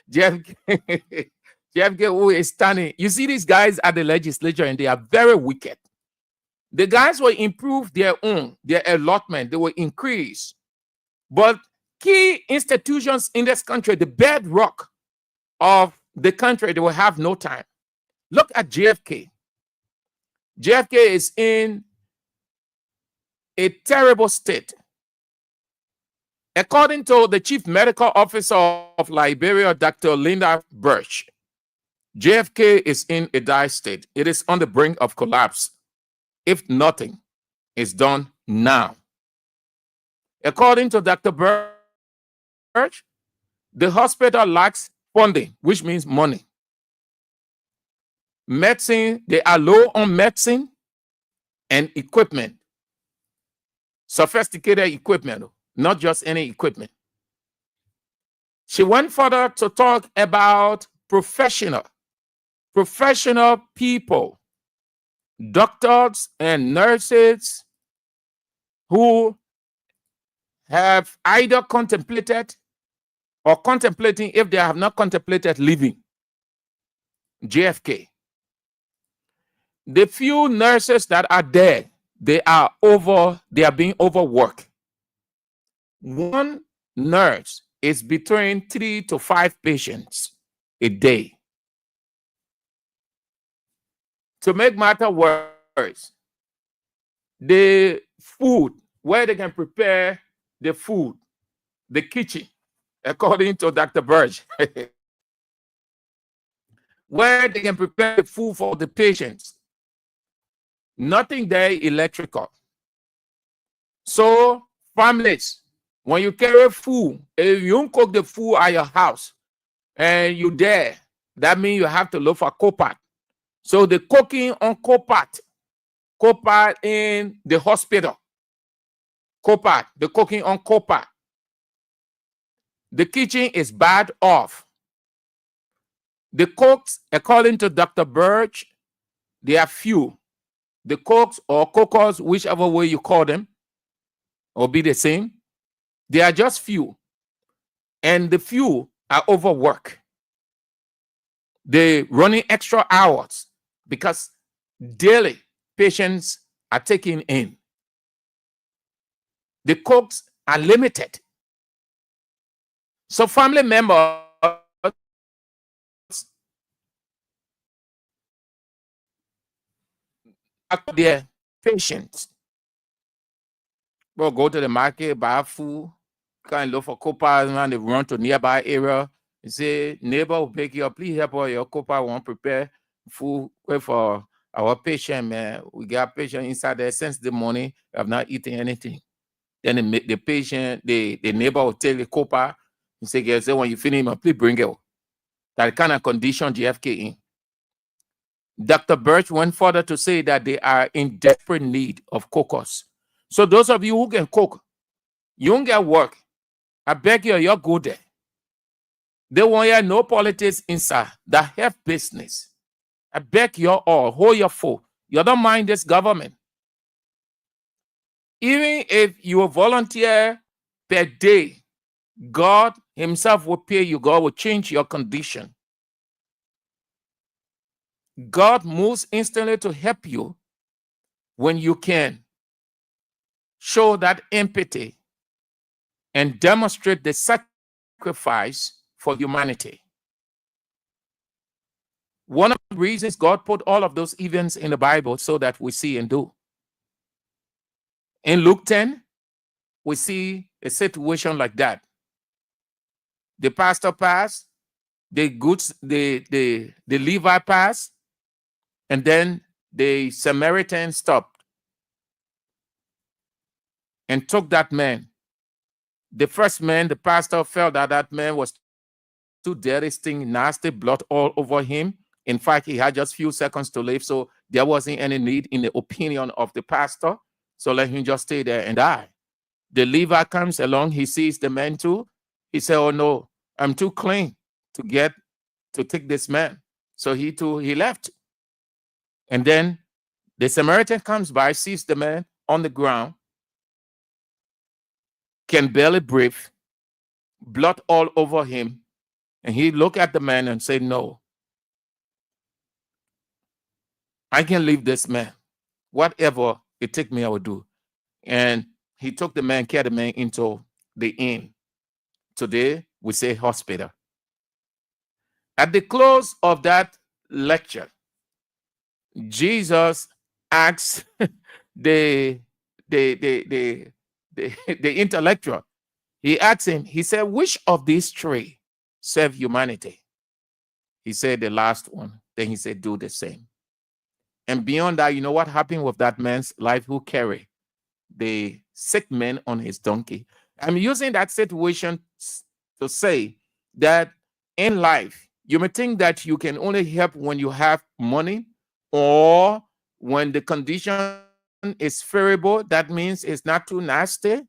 JFK who is standing. You see these guys at the legislature, and they are very wicked. The guys will improve their allotment, they will increase. But key institutions in this country, the bedrock of the country, they will have no time. Look at JFK. JFK is in a terrible state. According to the chief medical officer of Liberia, Dr. Linda Birch, JFK is in a dire state. It is on the brink of collapse if nothing is done now. According to Dr. Birch, the hospital lacks funding, which means money. Medicine, they are low on medicine and equipment. Sophisticated equipment, not just any equipment. She went further to talk about professional people, doctors and nurses who have either contemplated or contemplating, if they have not contemplated, leaving JFK. The few nurses that are there, they are being overworked. One nurse is between 3 to 5 patients a day. To make matter worse, the food, where they can prepare the food, the kitchen, according to Dr. Birch, where they can prepare the food for the patients, nothing there electrical. So families, when you carry food, if you don't cook the food at your house and you're there, that means you have to look for copart. So the cooking on copart in the hospital, the cooking on copart. The kitchen is bad off. The cooks, according to Dr. Birch, they are few. The cooks or cookers, whichever way you call them, will be the same. They are just few. And the few are overworked. They're running extra hours because daily patients are taken in. The cooks are limited. So family members their patients will go to the market, buy food, kind of look for copas, man. They run to nearby area. They say, neighbor will pick you up, please help us. Your copa won't prepare food for our patient, man. We got patient inside there since the morning, have not eaten anything. Then the patient, the neighbor will take the copa and say, when you finish, please bring it. That kind of condition JFK in. Dr. Birch went further to say that they are in desperate need of cookers. So those of you who can cook, you don't get work. I beg you, you're good there. They want you no politics inside. The health business. I beg you all, hold your foot. You don't mind this government. Even if you volunteer per day, God himself will pay you. God will change your condition. God moves instantly to help you when you can show that empathy and demonstrate the sacrifice for humanity. One of the reasons God put all of those events in the Bible so that we see and do. In Luke 10, we see a situation like that. The pastor passed, the Levi passed, and then the Samaritan stopped and took that man. The first man, the pastor felt that that man was too dirty, stinking, nasty, blood all over him. In fact, he had just few seconds to live, so there wasn't any need in the opinion of the pastor. So let him just stay there and die. The Levi comes along, he sees the man too. He said, oh no, I'm too clean to take this man. So he too, he left. And then the Samaritan comes by, sees the man on the ground, can barely breathe, blood all over him. And he looked at the man and said, no, I can leave this man. Whatever it takes me, I will do. And he took the man, carried the man into the inn. Today, we say hospital. At the close of that lecture, Jesus asks the intellectual, he asked him, he said, which of these three serve humanity? He said, the last one. Then he said, do the same. And beyond that, you know what happened with that man's life who carried the sick man on his donkey? I'm using that situation to say that in life, you may think that you can only help when you have money or when the condition is favorable. That means it's not too nasty.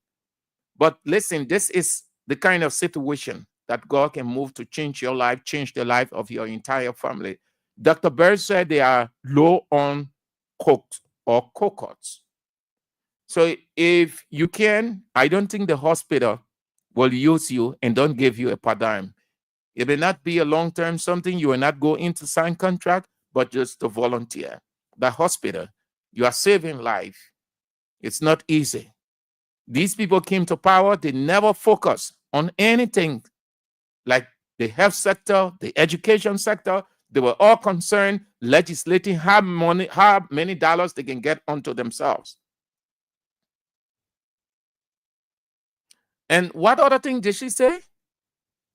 But listen, this is the kind of situation that God can move to change your life, change the life of your entire family. Dr. Bird said they are low on cooked or coconuts. So if you can, I don't think the hospital will use you and don't give you a per dime. It may not be a long-term something. You will not go into sign contract, but just to volunteer. The hospital, you are saving life. It's not easy. These people came to power. They never focus on anything like the health sector, the education sector. They were all concerned legislating how many dollars they can get onto themselves. And what other thing did she say?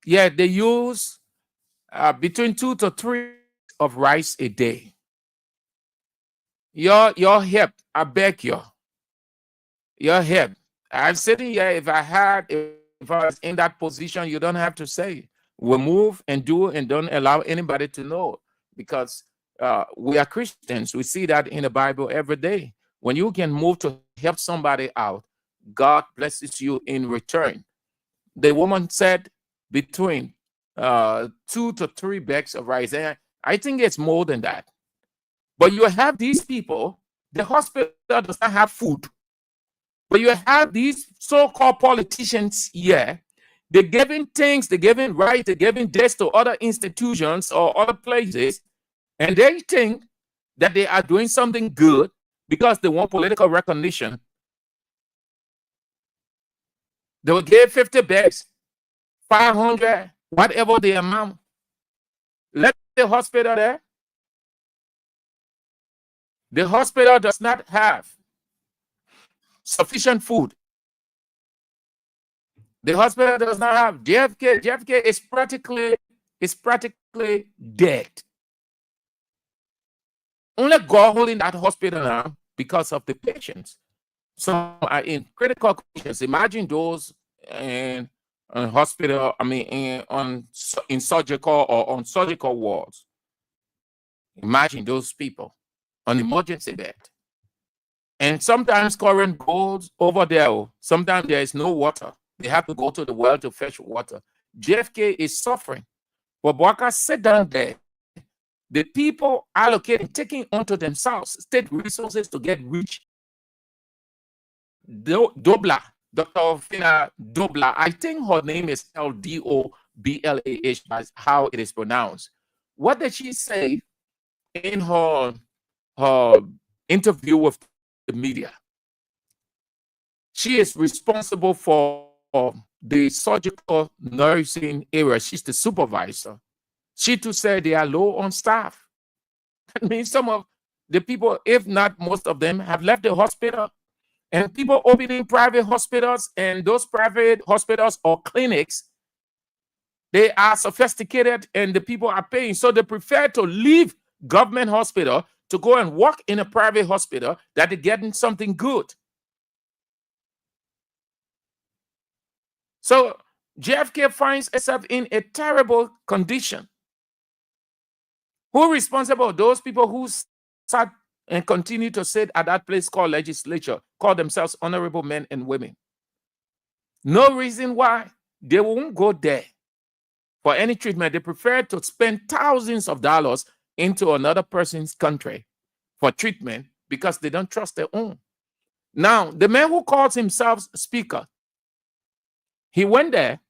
Yeah, they use between 2 to 3 of rice a day. Your help, I beg you. Your help. I'm sitting here, if I was in that position, you don't have to say. We'll move and do and don't allow anybody to know, because we are Christians. We see that in the Bible every day. When you can move to help somebody out, God blesses you in return. The woman said between 2 to 3 bags of rice. And I think it's more than that. But you have these people, the hospital does not have food. But you have these so-called politicians here. They're giving things, they're giving rights, they're giving this to other institutions or other places. And they think that they are doing something good because they want political recognition. They will give 50 bags, 500, whatever the amount. Let the hospital there. The hospital does not have sufficient food. The hospital does not have JFK. JFK is practically dead. Only God holding that hospital now because of the patients. Some are in critical conditions. Imagine those in hospital, in surgical or on surgical wards. Imagine those people on emergency bed. And sometimes current goes over there. Sometimes there is no water. They have to go to the well to fetch water. JFK is suffering. But Bwaka sit down there. The people allocating, taking onto themselves state resources to get rich. Dobla, Dr. Fina Dobla, I think her name is Doblah, that's how it is pronounced. What did she say in her interview with the media? She is responsible for the surgical nursing area, she's the supervisor. She too said they are low on staff. That means some of the people, if not most of them, have left the hospital. And people opening private hospitals, and those private hospitals or clinics, they are sophisticated and the people are paying. So they prefer to leave government hospital to go and work in a private hospital that they're getting something good. So JFK finds itself in a terrible condition. Who responsible? Those people who sat and continue to sit at that place called legislature, call themselves honorable men and women. No reason why they won't go there for any treatment. They prefer to spend thousands of dollars into another person's country for treatment because they don't trust their own. Now, the man who calls himself speaker, he went there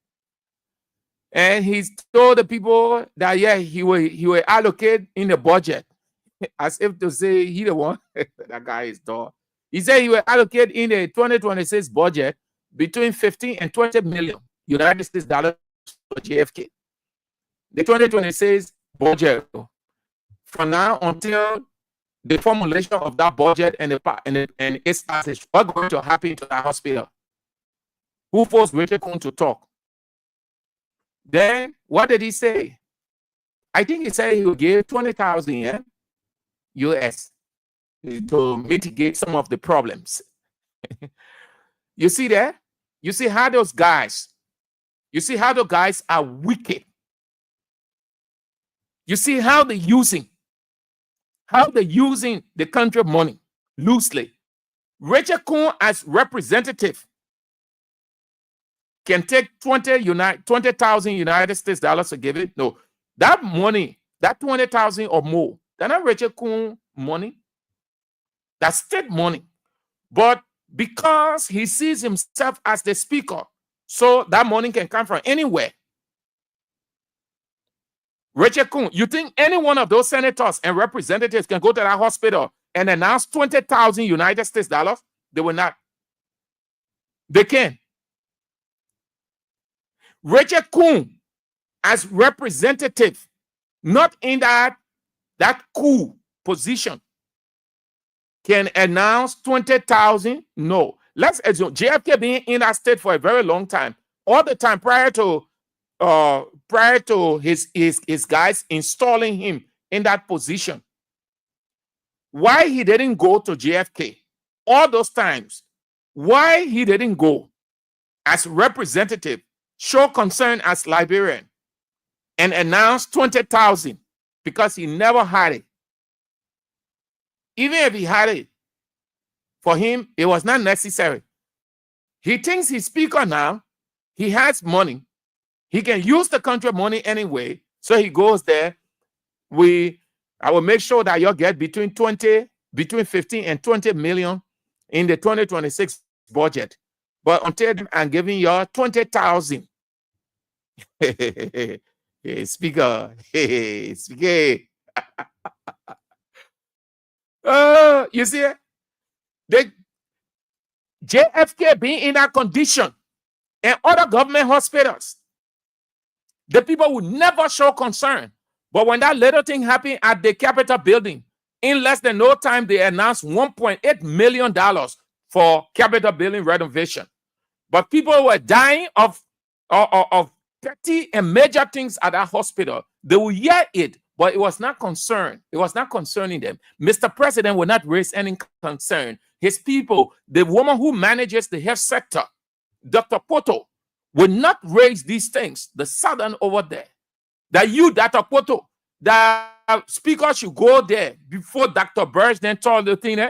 and he told the people that, yeah, he will allocate in the budget, as if to say he the one. That guy is dull. He said he will allocate in the 2026 budget between 15 and 20 million United States dollars for JFK. The 2026 budget, from now until the formulation of that budget and its passage, what's going to happen to that hospital? Who forced Richard Kuhn to talk? Then what did he say? I think he said he would give 20,000 US to mitigate some of the problems. You see that? You see how those guys, you see how the guys are wicked. You see how they're using the country money loosely. Richard Kuhn as representative can take 20,000 United States dollars to give it. No, that money, that 20,000 or more, that's not Richard Kuhn money. That's state money. But because he sees himself as the speaker, so that money can come from anywhere. Richard Kuhn, you think any one of those senators and representatives can go to that hospital and announce 20,000 United States dollars? They will not. They can. Richard Kuhn, as representative, not in that cool position, can announce 20,000. No. Let's assume JFK being in that state for a very long time, all the time prior to his guys installing him in that position. Why he didn't go to JFK all those times? Why he didn't go as representative, show concern as Liberian, and announce 20,000? Because he never had it. Even if he had it, for him, it was not necessary. He thinks he's speaker now. He has money. He can use the country money anyway. So he goes there. I will make sure that you'll get between 15 and 20 million in the 2026 budget. But until then, I'm giving you 20,000. Hey, speaker. Hey, speaker. You see, the JFK being in that condition and other government hospitals, the people would never show concern. But when that little thing happened at the Capitol building, in less than no time, they announced $1.8 million for Capitol building renovation. But people were dying of petty and major things at that hospital. They will hear it, but it was not concerned. It was not concerning them. Mr. President will not raise any concern. His people, the woman who manages the health sector, Dr. Poto, will not raise these things. The Southern over there. That you, Dr. Poto, the speaker should go there before Dr. Burge then told the thing.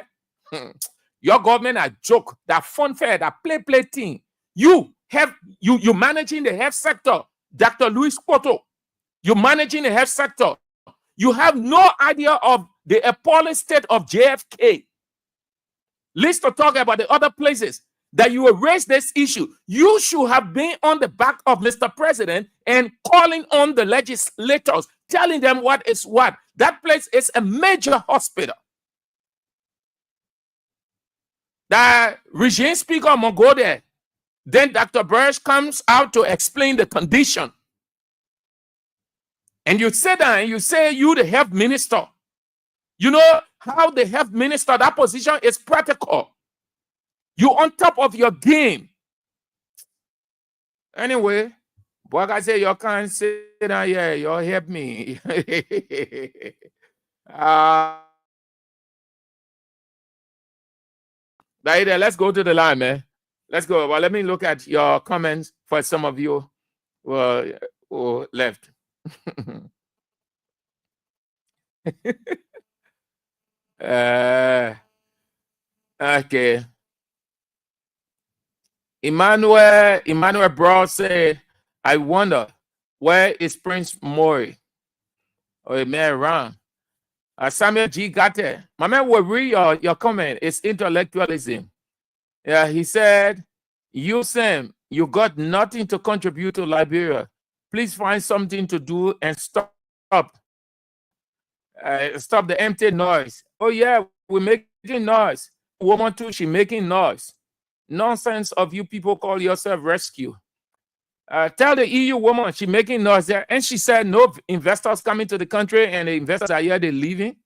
Your government a joke, that fun fair, that play thing. You managing the health sector, Dr. Louis Poto. You managing the health sector. You have no idea of the appalling state of JFK. Let's to talk about the other places that you will raise this issue. You should have been on the back of Mr. President and calling on the legislators, telling them what is what. That place is a major hospital. The regime speaker must go there Then Dr. Burch comes out to explain the condition. And you sit down and you say, you the health minister. You know how the health minister, that position is practical. You on top of your game. Anyway, boy, I say you can't sit down here. You help me. Let's go to the line, man. Let's go. Well, let me look at your comments for some of you who left. Okay. Emmanuel Broad said, I wonder, where is Prince Mori? Oh, it may run. Samuel G. Gate. My man will read your comment. It's intellectualism. Yeah, he said, you, Sam, you got nothing to contribute to Liberia. Please find something to do and stop the empty noise. Oh, yeah, we're making noise. Woman, too, she making noise. Nonsense of you people call yourself rescue. Tell the EU woman she making noise there. And she said no investors coming to the country and the investors are here, they're leaving.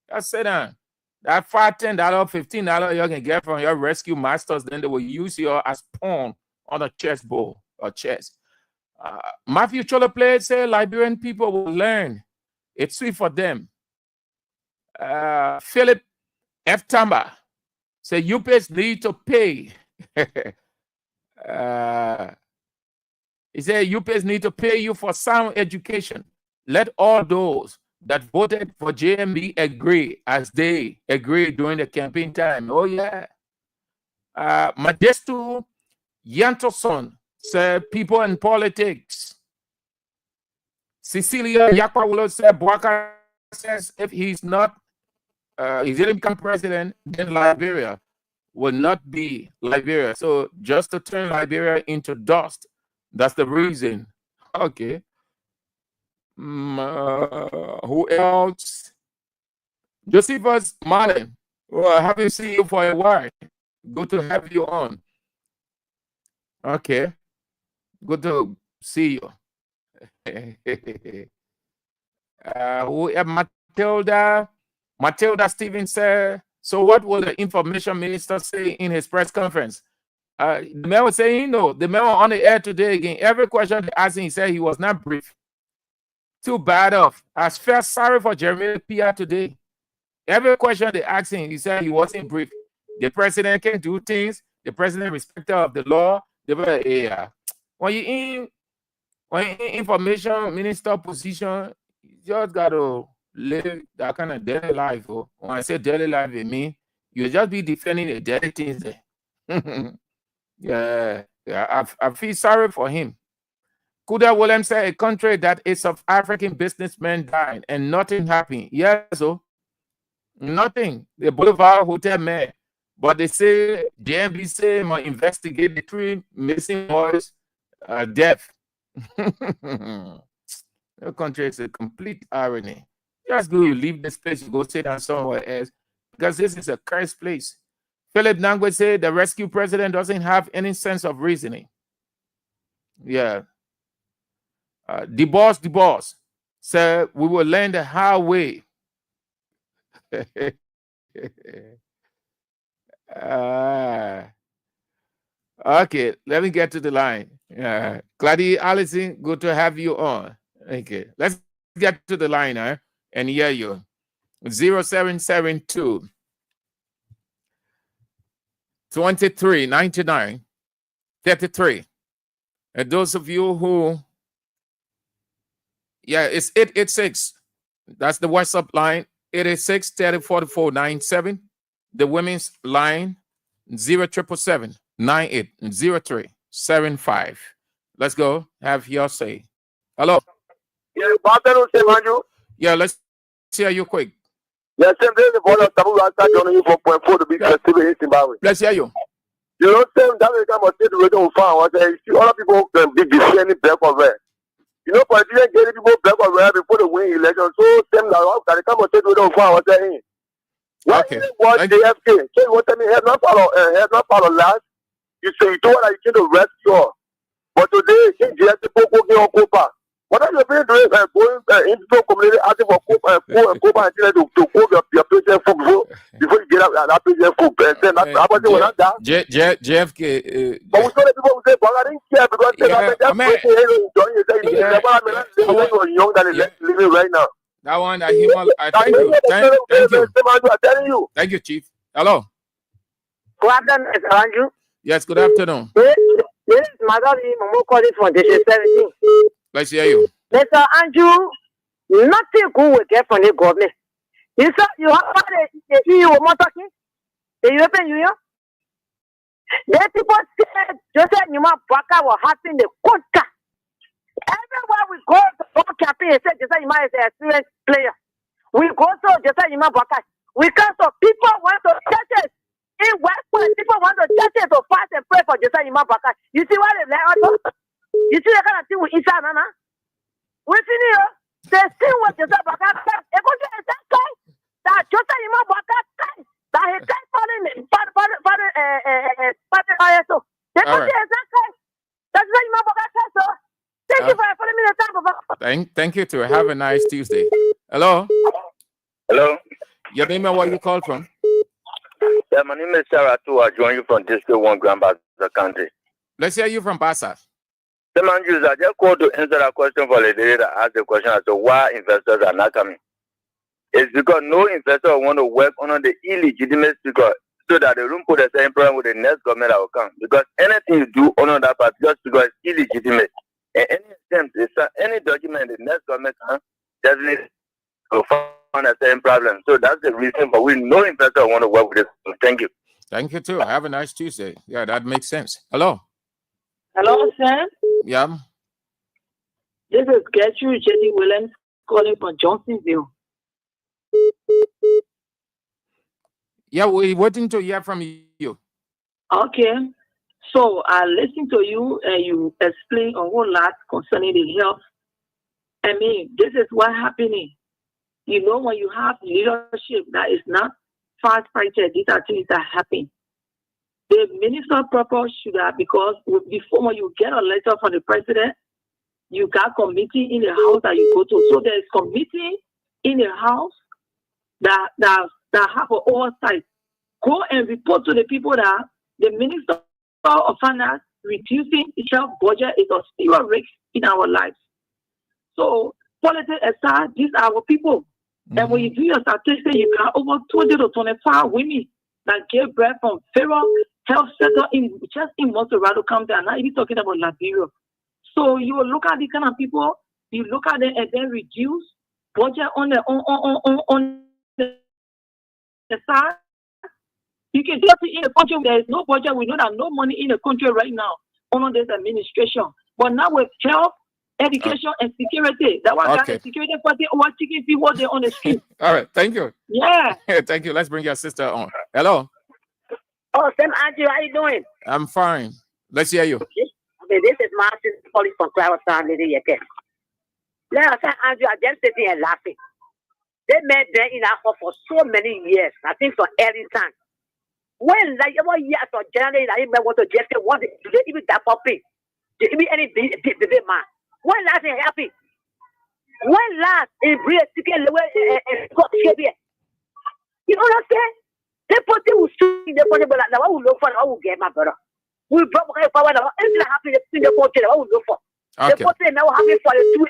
Just sit down. That $5, $10, $15 you can get from your rescue masters, then they will use you as pawn on a chessboard or chess. Matthew Cholo played say Liberian people will learn. It's sweet for them. Philip F. Tamba say UPS need to pay. He said UPS need to pay you for sound education. Let all those that voted for JMB agree as they agreed during the campaign time. Oh, yeah. Modesto Yantoson said people in politics. Cecilia Yakwaulo said Bwaka says if he's not, he didn't become president, then Liberia will not be Liberia. So just to turn Liberia into dust, that's the reason. Okay. Who else? Josephus Martin. Well, I haven't seen you for a while. Good to have you on. Okay. Good to see you. Matilda Stevens said, so what will the information minister say in his press conference? The man was saying, no, the man on the air today again. Every question they asked him, he said he was not brief. Too bad off. I felt sorry for Jeremy Pia today. Every question they asked him, he said he wasn't brief. The president can do things. The president respecter of the law. Yeah. When you in information minister position, you just gotta live that kind of daily life. Oh. When I say daily life, it means you just be defending the daily things there. Yeah. I feel sorry for him. Kuda Williams said a country that is of African businessmen died and nothing happened. Yes, so nothing. The Boulevard Hotel man. But they say JMB say might investigate the 3 missing boys' death. The country is a complete irony. Just go, you leave this place, you go sit down somewhere else. Because this is a cursed place. Philip Nangwe said the rescue president doesn't have any sense of reasoning. Yeah. The boss said we will learn the hard way. Okay, let me get to the line. Gladys Allison, good to have you on. Okay, let's get to the line and hear you. 0772 23 99 33. And those of you who, it's 886. That's the WhatsApp line. 886 3044 97. The women's line 0777 9803 75. Let's go. Have your say. Hello. Yeah, good afternoon, Semanju. Yeah, let's hear you quick. Yes, I'm the board of Tabu Rasta joining you from Point 4 to be festival in Zimbabwe. Let's hear you. You know, that will come and say the way to find what you other people can be defending black or red. You know, politicians get people black or red before the win election. So, them now can come and say the way to find what they're in. Okay. What AFK? So, what I mean, have not followed last. You say you do what you came to rescue us. But today, in the people go on Copa. What are you doing? Going into the community asking for Copa and to go your patient food before you get up that patient food. And then that's what you want that. JFK. But we saw the people who say, but I didn't care because they are young that is living right now. That one, that human. Thank you. Thank you. I'm telling you. Thank you, Chief. Hello. Good afternoon, Mr. Andrew. Yes, good afternoon. This is Madam Momo calling from District 17. Let's hear you. Mr. Andrew, nothing good will get from the government. You saw you have the EU talking, the European Union. The people said Joseph Numa Baka was having the quota. Everywhere we go to all campaign, they said Joseph Numa is an experienced player. We go to Joseph Numa Baka. We come to people want to churches. In West Point, people want to churches to fast and pray for Joseph Numa Baka. You see what they let? You see the kind of thing with Isa Nana? We see here, they see what Joseph Baka said. It goes to that guy that Joseph Numa Baka said that he can't follow him. So they go to that guy. That's what Numa Baka said. So thank you for following me the time, Baba. Thank you too. Have a nice Tuesday. Hello. Hello. Your name and where you call from? Yeah, my name is Sarah too. I join you from District 1 Grand Bassa Country. Let's hear you from Bassa. The man I just called to answer that question for the day that asked the question as to why investors are not coming. It's because no investor want to work under the illegitimate speaker so that they don't put the same problem with the next government that will come. Because anything you do under that part just because it's illegitimate. And any attempt, any document the next government can definitely go find the same problem. So that's the reason for we no investor want to work with this. Thank you. Thank you too. Have a nice Tuesday. Yeah, that makes sense. Hello. Hello, sir. Yeah. This is Gertrude Jetty Williams calling from Johnsonville. Yeah, we're waiting to hear from you. Okay. So I listened to you and you explain a whole lot concerning the health. I mean, this is what's happening. You know, when you have leadership that is not fast fighter, these are things that happen. The minister proper should have, because before when you get a letter from the president, you got committee in the house that you go to. So there is committee in the house that have an oversight. Go and report to the people that the minister of finance reducing itself budget is a serious risk in our lives. So politics aside, these are our people. Mm-hmm. And when you do your statistics, you got over 20 to 25 women that gave birth from federal health center in Monterrey County. I'm not even talking about Liberia. So you will look at the kind of people, you look at them and then reduce budget on the side. You can just in a country where there is no budget. We know that no money in the country right now under this administration. But now with health, education, and security, that one got the security party over taking people there on the street. All right, thank you. Yeah. Thank you. Let's bring your sister on. Hello. Oh, Sam Andrew, how you doing? I'm fine. Let's hear you. Okay, this is Martin calling from Cloud Town, Lady Yeke. Now, Sam Andrew, I just sitting here laughing. They made them in our for so many years. I think for early time. When like every year for January, I even want to just what they even that puppy. They even any big man. When last they happy? When last in real ticket and got here? You know what I'm saying? They put it with the funny, but now I will look for. I will get my brother. We broke my power now. Everything happy in the country. I will look for. They put it now happy for 2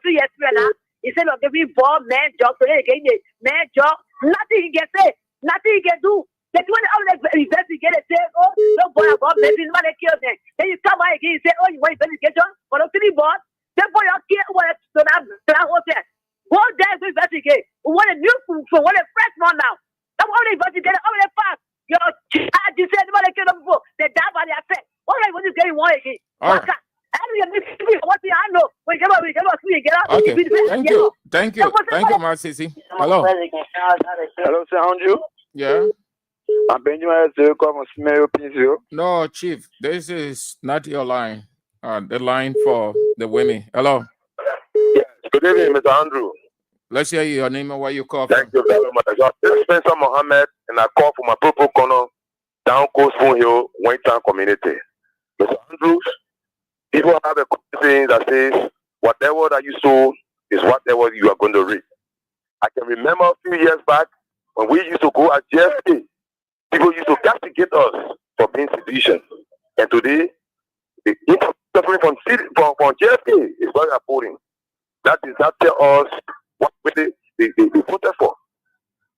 years now. He said, "Look, if we ball man job today again, man job, nothing he can say, nothing he can do." They do all that investigate and say, "Oh, no boy, about maybe not a kill them." Then you come out again and say, "Oh, you want investigation for the city boss?" Then boy, you kill what so now hotel. Go there to investigate. What a new food for what a fresh one now. That's what they investigate. All that fast. Your child, you said what they kill them before. They die by their set. All right, what is getting one again? What I know. We get up. Okay. Thank you, Marcisi. Hello. Hello, Sir Andrew. Yeah. No, Chief, this is not your line. The line for the women. Hello. Yes. Good evening, Mr. Andrew. Let's hear your name and where you call from. Thank you very much. This is Spencer Mohammed, and I call for my people corner down Coast Hill, Waytown community. community. Mr. Andrews, people have a saying that says, whatever that you sow is whatever you are going to reap. I can remember a few years back when we used to go at JFK, people used to castigate us for being sedition. And today, the income suffering from JFK is what we are putting. That does not tell us what they voted for.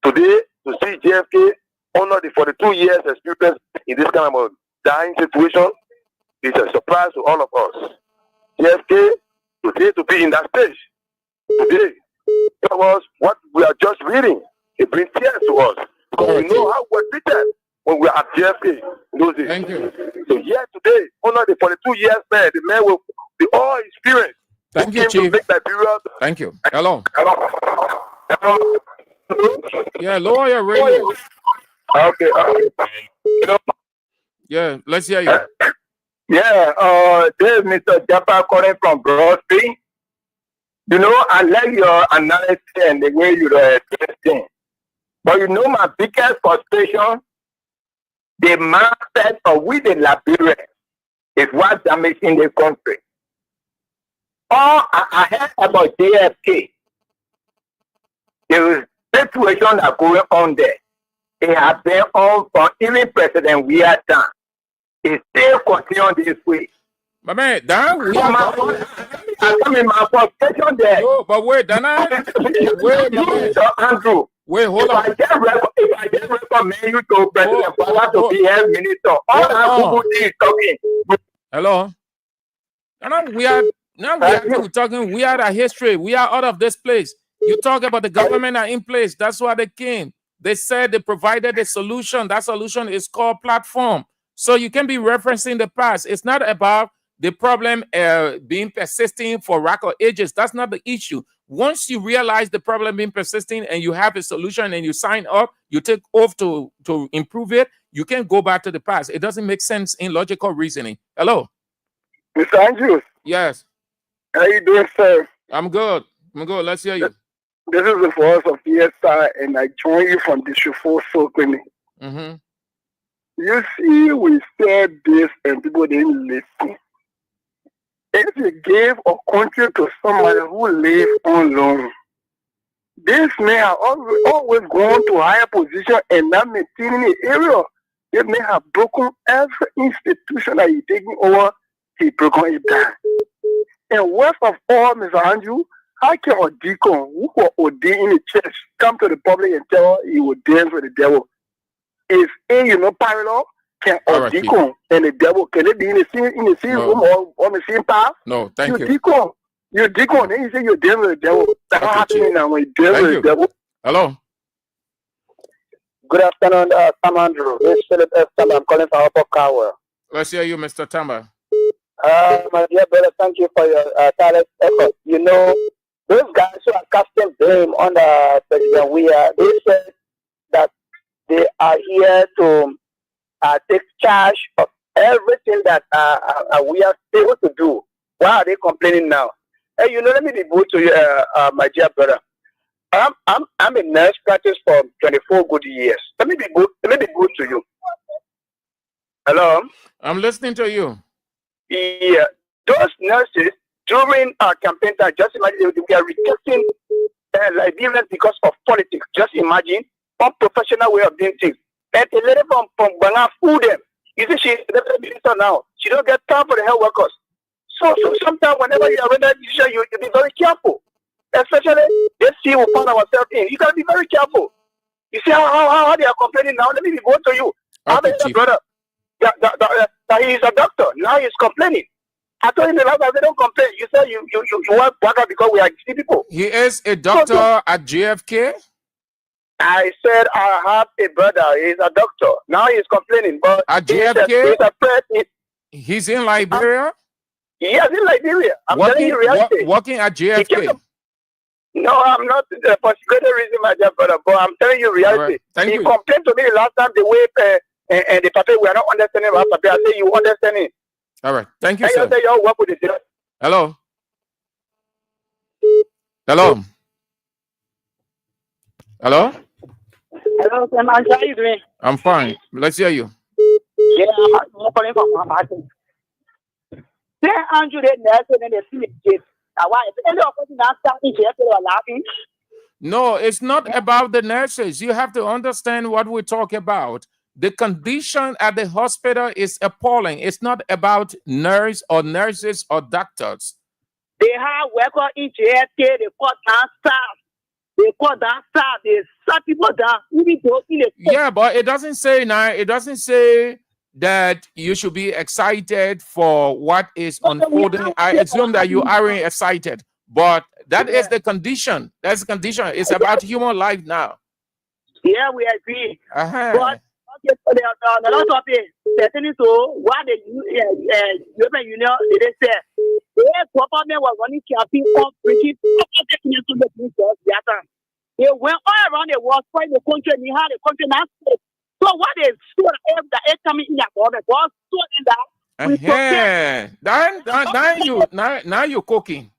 Today, to see JFK under the 42 years experience in this kind of dying situation is a surprise to all of us. JFK, today to be in that stage, today, that was what we are just reading. It brings tears to us because we know how we're treated when we're at JFK. Thank you. So here today, under the 42 years man, the man will be all experienced. Thank you, Chief. Thank you. Hello. Yeah, lower your radio. Okay. Yeah, let's hear you. This is Mr. Japa calling from Broad Street. You know, I like your analysis and the way you are addressing. But you know, my biggest frustration, the mindset of we the Liberians is what's damaging the country. All I heard about JFK, there is situation that going on there. It has been on from even President we are done. It still continues this way. But man, Dan, we I mean, my frustration there. No, but wait, Dana. Wait, Mr. Andrew. Wait, hold on. If I just recommend you to President Bola to be health minister, all that Google is talking. Hello. We are talking. We are a history. We are out of this place. You talk about the government are in place. That's why they came. They said they provided a solution. That solution is called platform. So you can be referencing the past. It's not about the problem being persisting for record ages. That's not the issue. Once you realize the problem being persisting and you have a solution and you sign up, you take off to improve it, you can go back to the past. It doesn't make sense in logical reasoning. Hello? Mr. Andrews. Yes. How you doing, sir? I'm good. Let's hear you. This is the voice of PSI, and I join you from District 4 Sokweni. Mm-hmm. You see, we said this and people didn't listen. If you gave a country to somebody who lives on loan, this may have always gone to a higher position and not maintaining the area. They may have broken every institution that he's taking over, he broken it down. And worst of all, Mr. Andrew, how can a deacon who was ordained in the church come to the public and tell he will dance with the devil? Is parallel? Can a deacon and the devil can they be in the same room or on the same path? No, thank you. You deacon, then you say you're dealing with the devil. That's not happening now when you're dealing with the devil. Hello. Good afternoon, Sam Andrew. This is Philip F. Tamba. I'm calling from Upper Cowell. Let's hear you, Mr. Tamba. My dear brother, thank you for your tireless effort. You know, those guys who are casting blame on the President they said that they are here to take charge of everything that we are able to do. Why are they complaining now? Hey, let me be good to you, my dear brother. I'm a nurse practice for 24 good years. Let me be good to you. Hello? I'm listening to you. Yeah, those nurses during our campaign time, just imagine we are rejecting Liberians because of politics. Just imagine unprofessional way of doing things. And a lady from Ghana fooled them. You see, she's the minister now. She don't get time for the health workers. So sometimes whenever you are rendering a decision, you be very careful. Especially this year we found ourselves in. You gotta be very careful. You see how they are complaining now. Let me go to you. I have a brother. He is a doctor. Now he's complaining. I told him the last time they don't complain. You said you want worker because we are see people. He is a doctor at JFK. I said I have a brother. He's a doctor. Now he's complaining. But at JFK, he's in Liberia. Yes, in Liberia. I'm telling you reality. Working at JFK. No, I'm not for security reason, my dear brother. But I'm telling you reality. Right. He complained to me the last time the way and the paper we are not understanding about paper. I say you understand it. All right. Thank you, sir. Say you work with it. Hello. Hello. Hello. Hello, Sam. How are you doing? I'm fine. Let's hear you. Yeah, I'm calling from Martin. Say Andrew, they never and they see it. Why? Any of us now starting to laughing. No, it's not about the nurses. You have to understand what we talk about. The condition at the hospital is appalling. It's not about nurse or nurses or doctors. They have worker in JFK, they cut down staff. They cut down staff. They shut people down. Yeah, but it doesn't say now. It doesn't say that you should be excited for what is unfolding. I assume that you aren't excited, but that is the condition. That's the condition. It's about human life now. Yeah, we agree. Uh-huh. But okay, so the last topic, certainly so what the European Union they say the government was running campaign for bringing property into the resource data. They went all around the world, find the country, and how the country now. So what they saw that is coming in that government was so in that. Now you're cooking.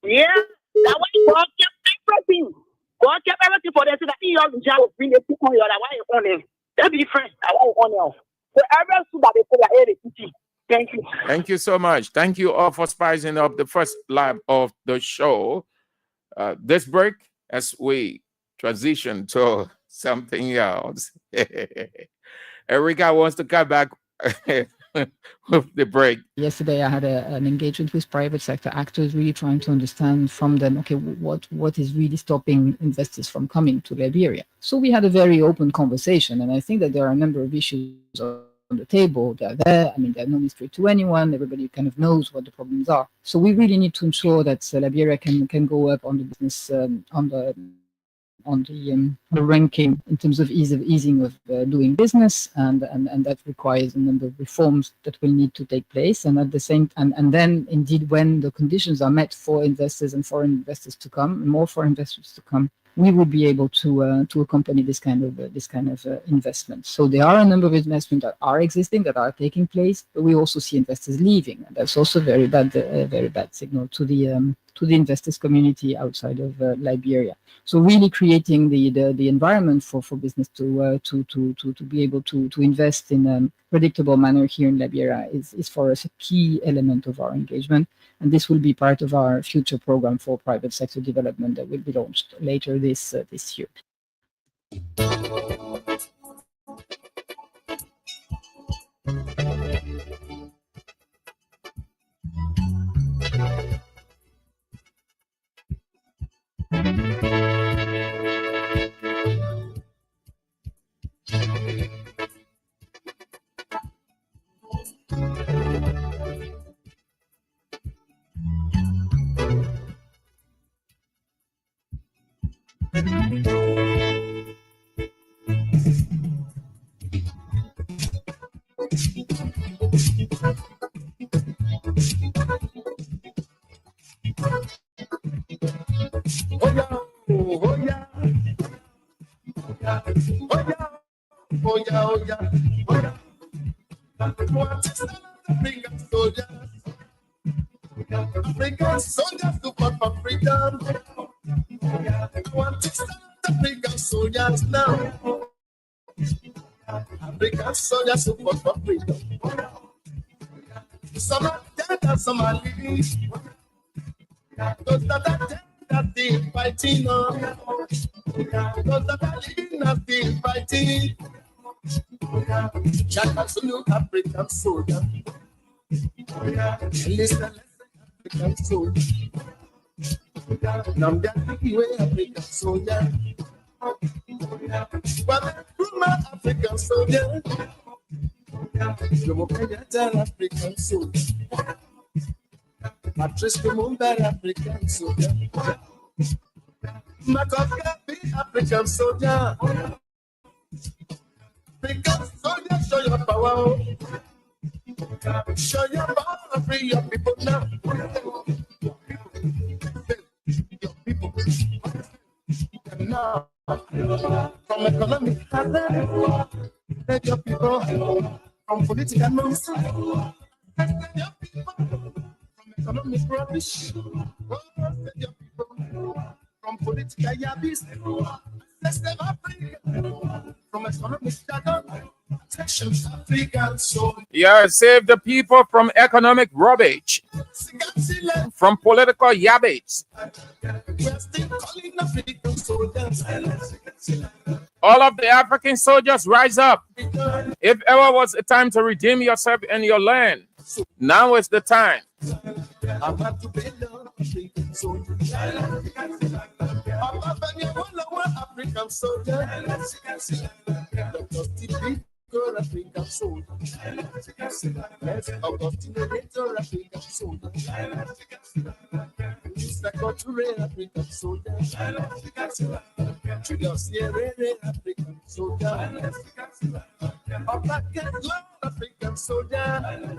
Yeah, that way God kept everything. God kept everything for them so that he also will bring the people on your way on him. That'd be different. I want on him. So every suit that they put air. Thank you. Thank you so much. Thank you all for spicing up the first lap of the show. This break as we transition to something else. Erica wants to come back with the break. Yesterday, I had an engagement with private sector actors, really trying to understand from them, okay, what is really stopping investors from coming to Liberia? So we had a very open conversation, and I think that there are a number of issues on the table. They're there. I mean, they're no mystery to anyone. Everybody kind of knows what the problems are. So we really need to ensure that Liberia can go up on the business on the ranking in terms of easing of doing business, and that requires a number of reforms that will need to take place. And at the same and then indeed when the conditions are met for investors and foreign investors to come, more foreign investors to come, we will be able to accompany this kind of investment. So there are a number of investments that are existing, that are taking place, but we also see investors leaving, and that's also very bad signal to the investors community outside of Liberia. So really creating the environment for business to be able to invest in a predictable manner here in Liberia is for us a key element of our engagement. And this will be part of our future program for private sector development that will be launched later this year. African soldiers to fight for freedom. Want to stand African soldiers now. African soldiers to fight for freedom. Some are dead and some are living. Those that are dead are still fighting on. Those that are living are still fighting. Jack Zulu, African soldier. Listen, African soldier. Now that way, African soldier. But from my African soldier. You tell African soldier. Patrice Lumumba, African soldier. Makoska be African soldier. African soldier, show your power. Show your power, free your people now. Your people. And now, from economic hazard, let your people. From political nonsense, let your people. From economic rubbish, let your people. From political yabbies, let them Africa. From economic jargon, African soul. Yeah, save the people from economic rubbish, from political yabbits. We're still calling African soldiers. All of the African soldiers rise up. If ever was a time to redeem yourself and your land, now is the time. About to build an African soldier. African soldier. Dr. Steve Biko, African soldier. Yes, Augustine Later, African soldier. Mr. Couture, African soldier. Julius Nyerere, African soldier. African Lord, African soldier.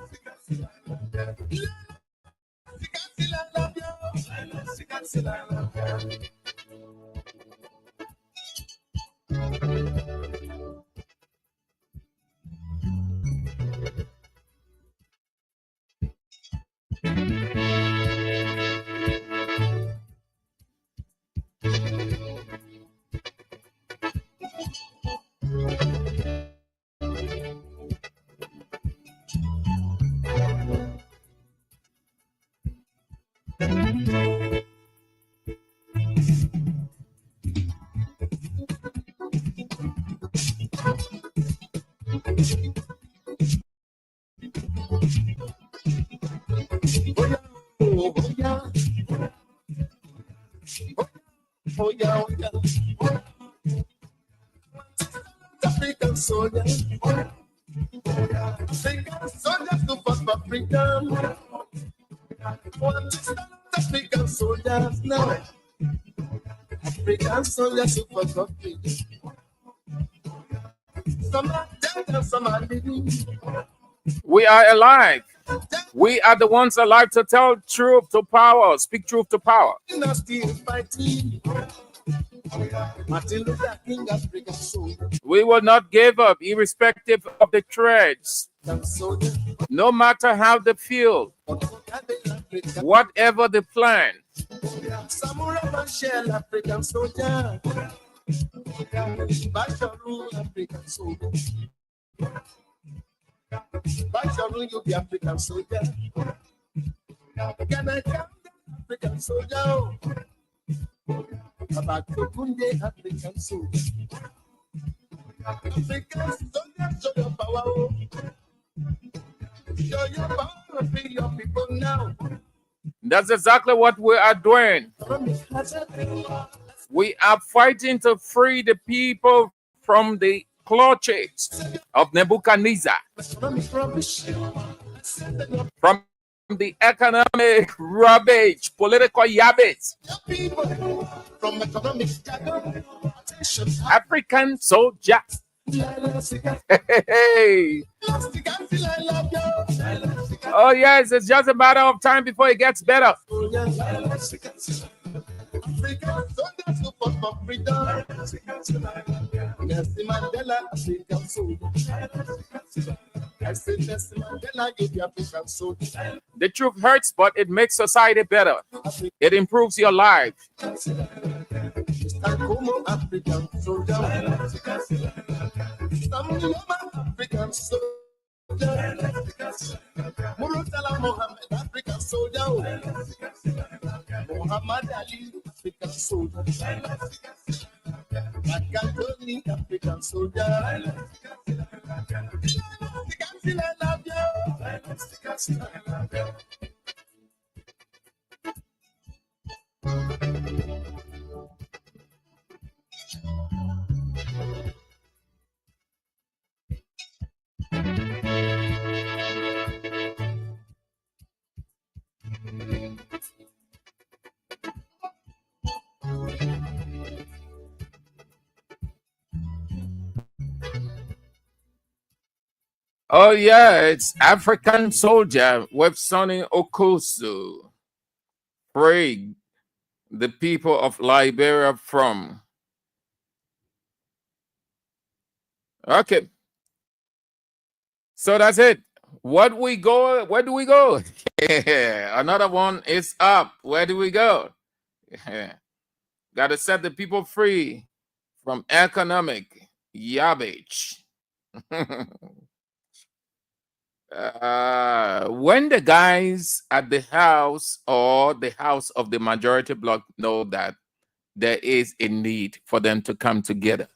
Oh yeah. African soldier. African soldiers to fight for freedom. African soldiers now. African soldiers to fight for freedom. Some are dead and some are living. We are alive. We are the ones alive to tell truth to power, speak truth to power. Still fighting. Martin Luther King, African soldier. We will not give up, irrespective of the threats. No matter how they feel, whatever the plan. Samurai Machel, African soldier. Basharu, African soldier. Basharu, you be African soldier. Can I come African soldier? About Kunde, African soldier. African soldier, show your power. Show your power, free your people now. That's exactly what we are doing. We are fighting to free the people from the clutches of Nebuchadnezzar, from the economic rubbish, political yabbits. African soldier. Hey. Oh yes, it's just a matter of time before it gets better. African soldiers who fought for freedom. Nelson Mandela, African soldier. I said Nelson Mandela, you be African soldier. The truth hurts, but it makes society better. It improves your life. African soldier. African soldier. Murutala Mohammed, African soldier. Muhammad Ali, African soldier. Makandoni, African soldier. Oh yeah, it's African soldier with Sonny Okusu. Free the people of Liberia from. Okay. So that's it. Where do we go? Another one is up. Where do we go? Got to set the people free from economic yabbage. When the guys at the house or the house of the majority bloc know that there is a need for them to come together,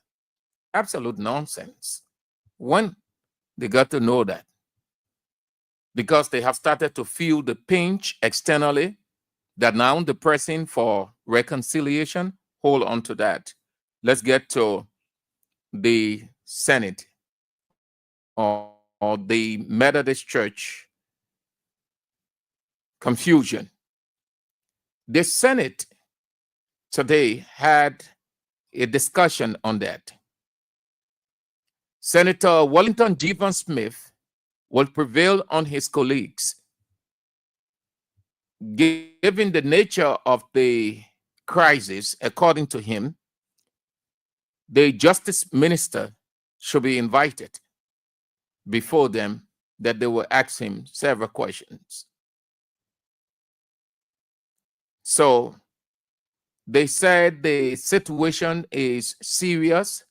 absolute nonsense. When they got to know that, because they have started to feel the pinch externally, that now the pressing for reconciliation, hold on to that. Let's get to the Senate or the Methodist Church confusion. The Senate today had a discussion on that. Senator Wellington Jeevan Smith will prevail on his colleagues, given the nature of the crisis. According to him, the justice minister should be invited before them, that they will ask him several questions. So they said the situation is serious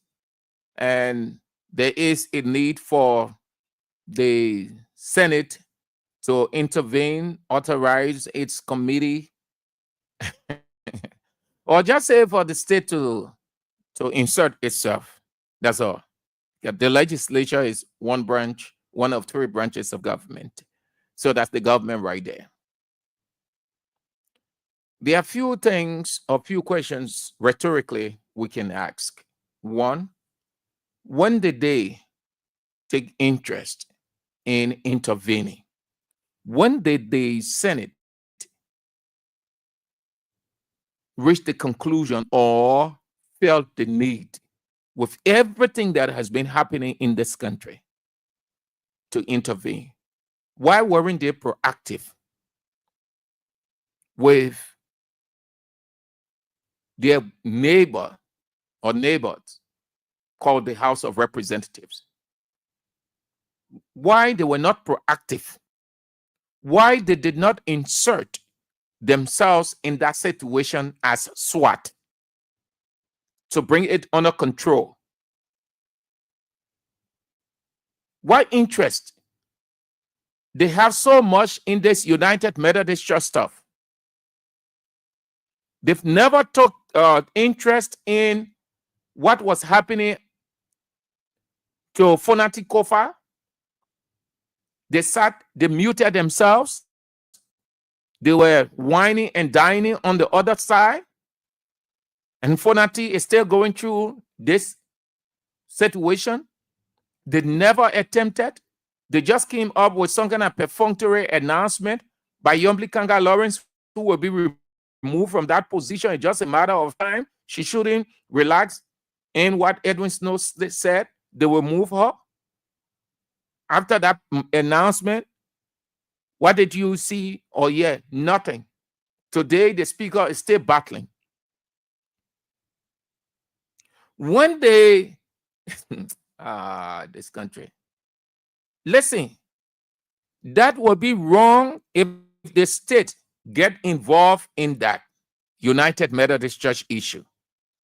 and there is a need for the Senate to intervene, authorize its committee, or just say for the state to insert itself. That's all. The legislature is one branch, one of three branches of government. So that's the government right there. There are few things or few questions rhetorically we can ask. One, when did they take interest in intervening? When did the Senate reach the conclusion or felt the need, with everything that has been happening in this country, to intervene? Why weren't they proactive with their neighbor or neighbors called the House of Representatives? Why they were not proactive? Why they did not insert themselves in that situation as SWAT to bring it under control? Why interest? They have so much in this United Methodist Church stuff. They've never took interest in what was happening to Fonati Kofa. They muted themselves. They were whining and dining on the other side. And Fonati is still going through this situation. They never attempted. They just came up with some kind of perfunctory announcement by Yombli Kanga Lawrence, who will be removed from that position in just a matter of time. She shouldn't relax in what Edwin Snow said. They will move her. After that announcement, what did you see or hear? Nothing. Today, the speaker is still battling. When they, this country, listen, that would be wrong if the state get involved in that United Methodist Church issue.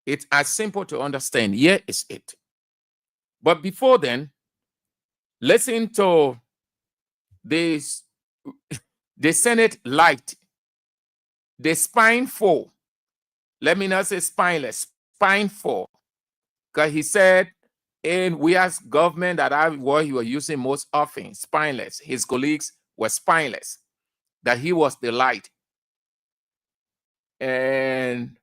It's as simple to understand. Here is it. But before then, listen to this. The Senate liked the spineful. Let me not say spineless, spineful. Because he said, and we as government, that what he was using most often, spineless. His colleagues were spineless. That he was the light. And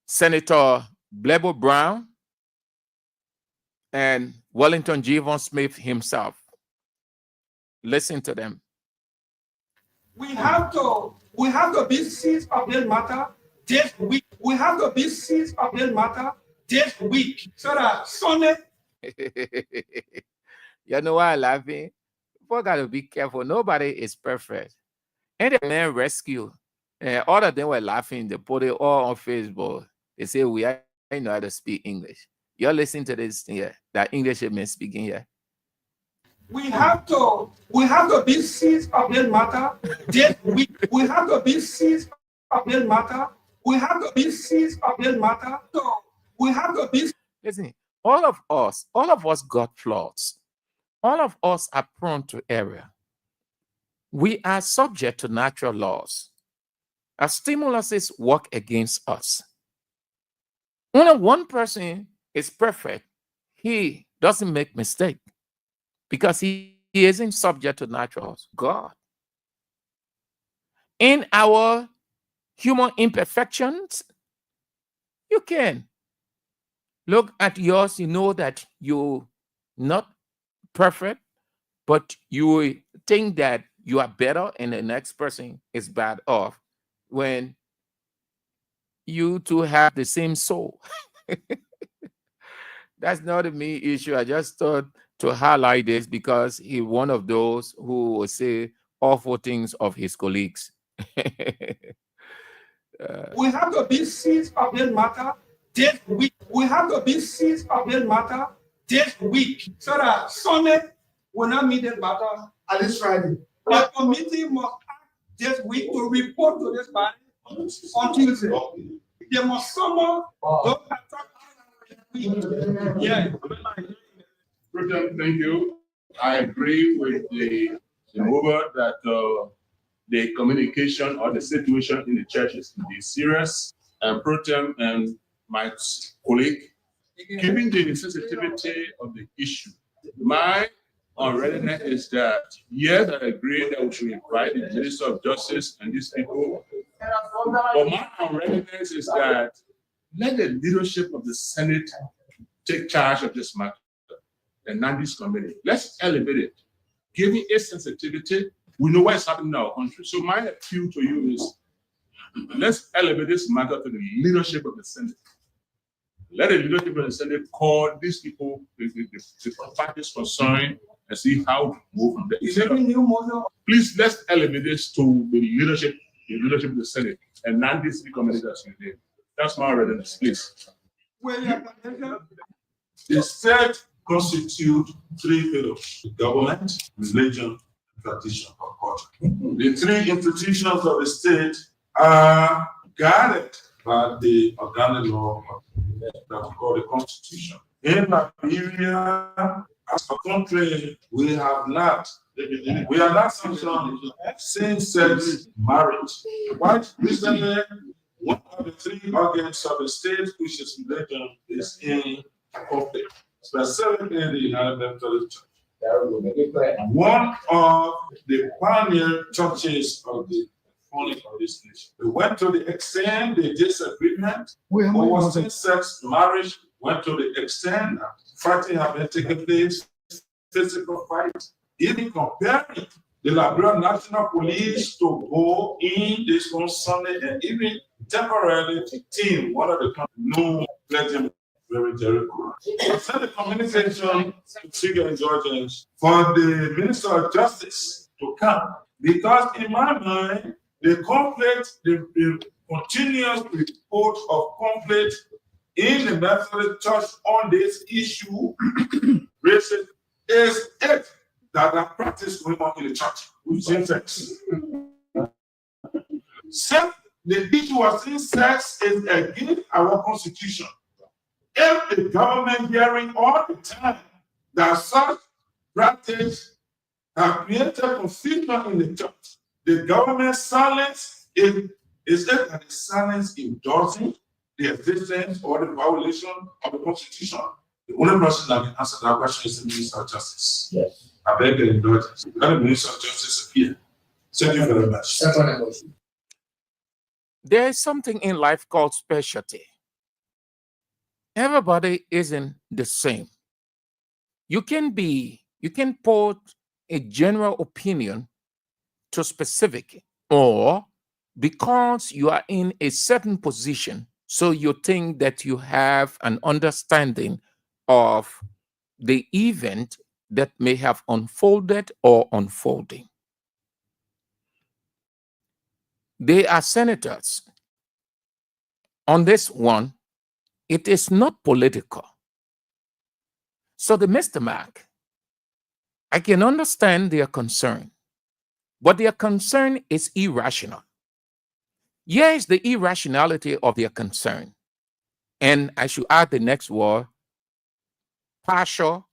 Senator Blebo Brown and Wellington Jeevan Smith himself. Listen to them. We have to be seized of this matter this week. We have to be seized of this matter this week. So that Sunday. You know why I'm laughing? People gotta be careful. Nobody is perfect. And the man rescue. All of them were laughing. They put it all on Facebook. They say, I know how to speak English. You're listening to this here, that English has been speaking here. We have to be seized of this matter this week. We have to be seized of this matter. We have to be seized of this matter. So we have to be. Listen, All of us got flaws. All of us are prone to error. We are subject to natural laws. As stimuluses work against us. When one person is perfect, he doesn't make mistake because he isn't subject to natural laws. God. In our human imperfections, you can look at yours, you know that you're not perfect, but you think that you are better and the next person is bad off when you two have the same soul. That's not a me issue. I just thought to highlight this because he's one of those who will say awful things of his colleagues. We have to be seeds of this matter this week. We have to be seeds of this matter this week so that Sunday will not meet this matter at this Friday. The committee must act this week to report to this body on Tuesday. They must summon those that talk. Yeah. President, thank you. I agree with the mover that the communication or the situation in the church is serious. And Protem and my colleague, given the sensitivity of the issue, my unreadiness is that, yes, I agree that we should invite the Minister of Justice and these people. But my unreadiness is that let the leadership of the Senate take charge of this matter and not this committee. Let's elevate it. Given its sensitivity, we know what's happening in our country. So my appeal to you is, let's elevate this matter to the leadership of the Senate. Let the leadership of the Senate call these people, the parties concerned, and see how to move from there. Is there any new model? Please, let's elevate this to the leadership of the Senate, and not this committee that's in there. That's my readiness, please. The state constitutes three pillars: government, religion, and tradition or culture. The three institutions of the state are guarded by the organic law that we call the Constitution. In Liberia, as a country, we are not sanctioned same-sex marriage. Quite recently, one of the three organs of the state, which is religion, is in conflict, specifically in the United Methodist Church. One of the pioneer churches of the founding of this nation. We went to the extent the disagreement over same-sex marriage, went to the extent that fighting have been taking place, physical fights, even comparing the Liberian National Police to go in this one Sunday and even temporarily detain one of the no pledging very Jericho. We sent a communication to Trigger and Georgians for the Minister of Justice to come, because in my mind, the conflict, the continuous report of conflict in the Methodist Church on this issue raises is it that are practiced going on in the church with same sex. Since the issue of same sex is against our constitution, if the government hearing all the time that such practice have created confusion in the church, the government silence is it that the silence endorsing the existence or the violation of the constitution? The only person that can answer that question is the Minister of Justice. Yes. I beg your indulgence. Let the Minister of Justice appear. Thank you very much. There is something in life called specialty. Everybody isn't the same. You can put a general opinion to specific, or because you are in a certain position, so you think that you have an understanding of the event that may have unfolded or unfolding. They are senators. On this one, it is not political. So the Mr. Mac, I can understand their concern, but their concern is irrational. Here is the irrationality of their concern. And I should add the next word, partial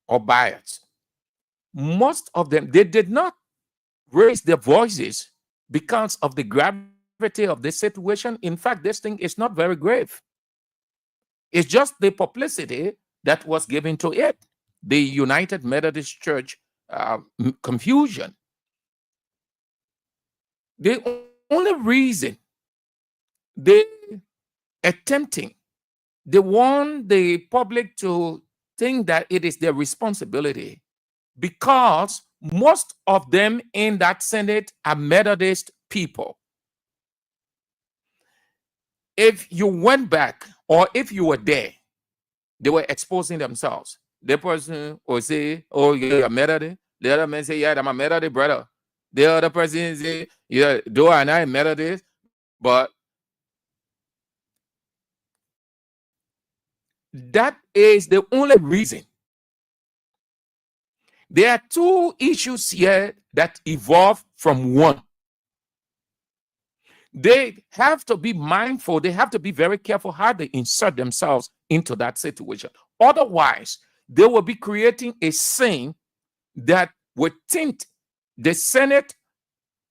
or biased. Most of them, they did not raise their voices because of the gravity of this situation. In fact, this thing is not very grave. It's just the publicity that was given to it. The United Methodist Church confusion. The only reason they attempting, they want the public to think that it is their responsibility, because most of them in that Senate are Methodist people. If you went back, or if you were there, they were exposing themselves. The person will say, oh, you're a Methodist. The other man say, yeah, I'm a Methodist brother. The other person say, yeah, though I'm not a Methodist, but that is the only reason. There are two issues here that evolve from one. They have to be mindful. They have to be very careful how they insert themselves into that situation. Otherwise, they will be creating a scene that would tint the Senate,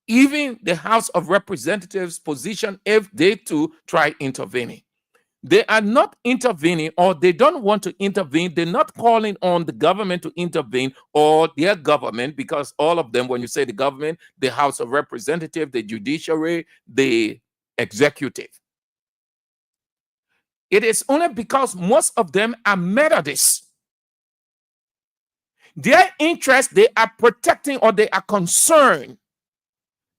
even the House of Representatives' position if they too try intervening. They are not intervening, or they don't want to intervene. They're not calling on the government to intervene, or their government, because all of them, when you say the government, the House of Representatives, the judiciary, the executive. It is only because most of them are Methodists. Their interest, they are protecting, or they are concerned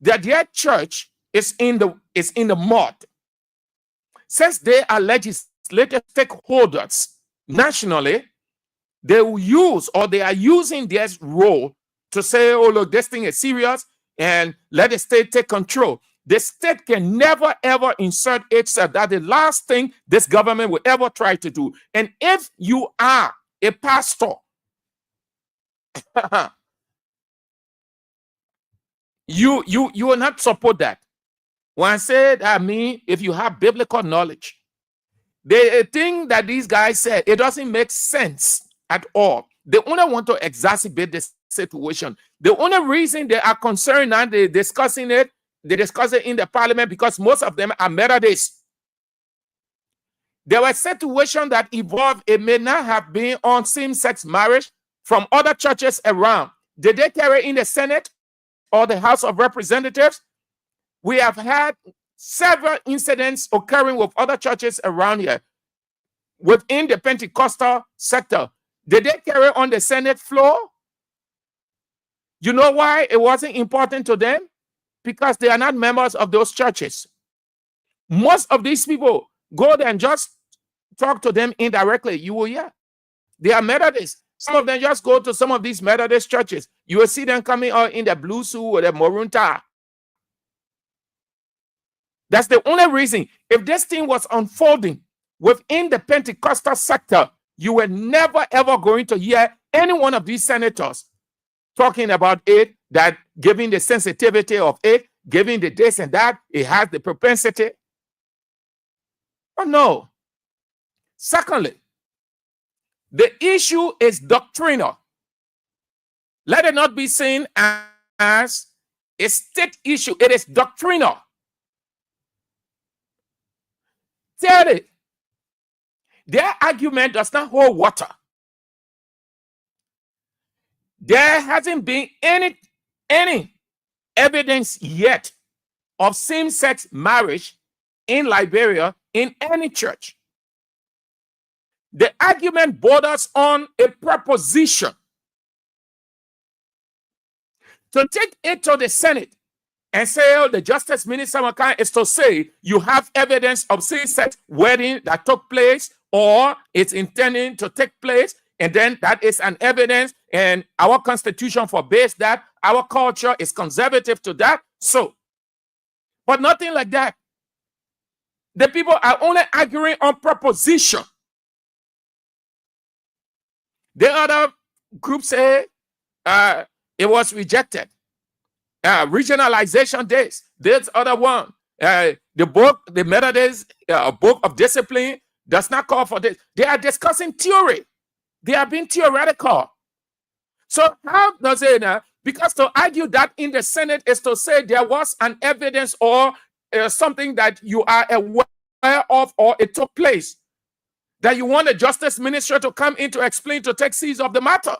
that their church is in the mud. Since they are legislative stakeholders nationally, they will use, or they are using their role to say, oh, look, this thing is serious, and let the state take control. The state can never, ever insert itself. That's the last thing this government will ever try to do. And if you are a pastor, you will not support that. When I said, I mean, if you have biblical knowledge, the thing that these guys said, it doesn't make sense at all. They only want to exacerbate the situation. The only reason they are concerned and they discuss it in the parliament, because most of them are Methodists. There were situations that evolved. It may not have been on same-sex marriage from other churches around. Did they carry in the Senate or the House of Representatives? We have had several incidents occurring with other churches around here within the Pentecostal sector. Did they carry on the Senate floor? You know why it wasn't important to them? Because they are not members of those churches. Most of these people go there and just talk to them indirectly. You will hear. They are Methodists. Some of them just go to some of these Methodist churches. You will see them coming out in the blue suit or the maroon tie. That's the only reason. If this thing was unfolding within the Pentecostal sector, you were never, ever going to hear any one of these senators talking about it, that giving the sensitivity of it, giving the this and that, it has the propensity. Oh, no. Secondly, the issue is doctrinal. Let it not be seen as a state issue. It is doctrinal. Thirdly, their argument does not hold water. There hasn't been any evidence yet of same-sex marriage in Liberia in any church. The argument borders on a proposition. To take it to the Senate and say, oh, the Justice Minister is to say you have evidence of same-sex wedding that took place or it's intending to take place, and then that is an evidence, and our constitution forbids that, our culture is conservative to that. So, but nothing like that. The people are only arguing on proposition. The other group say it was rejected. Regionalization days. This other one, the Methodist book of discipline does not call for this. They are discussing theory. They are being theoretical. So how does it? Because to argue that in the Senate is to say there was an evidence or something that you are aware of or it took place, that you want the justice minister to come in to explain, to take seize of the matter.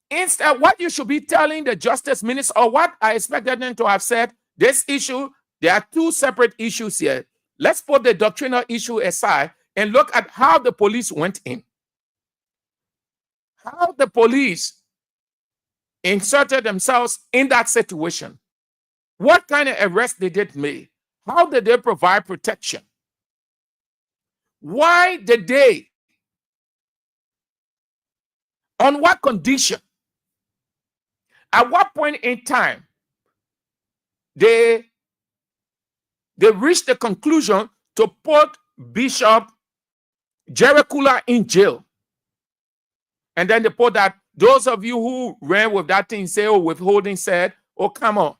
Instead, what you should be telling the justice minister, or what I expected them to have said, this issue, there are two separate issues here. Let's put the doctrinal issue aside and look at how the police went in. How the police inserted themselves in that situation. What kind of arrest they did make? How did they provide protection? Why did they? On what condition? At what point in time they reached the conclusion to put Bishop Jericula in jail? And then they put that, those of you who ran with that thing say, oh, withholding said, oh, come on.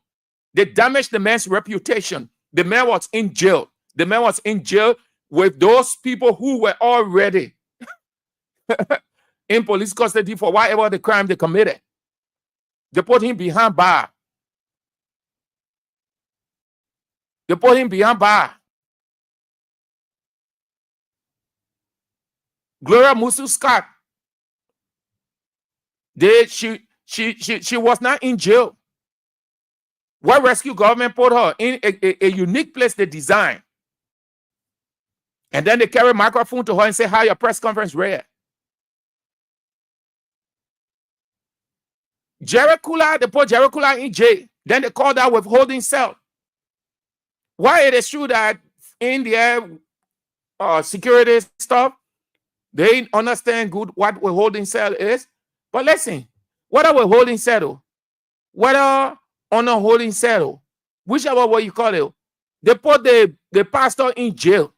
They damaged the man's reputation. The man was in jail. The man was in jail with those people who were already in police custody for whatever the crime they committed. They put him behind bar. They put him behind bar. Gloria Musu Scott, she was not in jail. What rescue government put her in a unique place they designed. And then they carry a microphone to her and say, how your press conference read. Jericula, they put Jericula in jail. Then they called that withholding cell. Why it is true that in their security stuff, they understand good what withholding cell is. But listen, what a withholding cell, what a on a holding cell, whichever way you call it, they put the pastor in jail.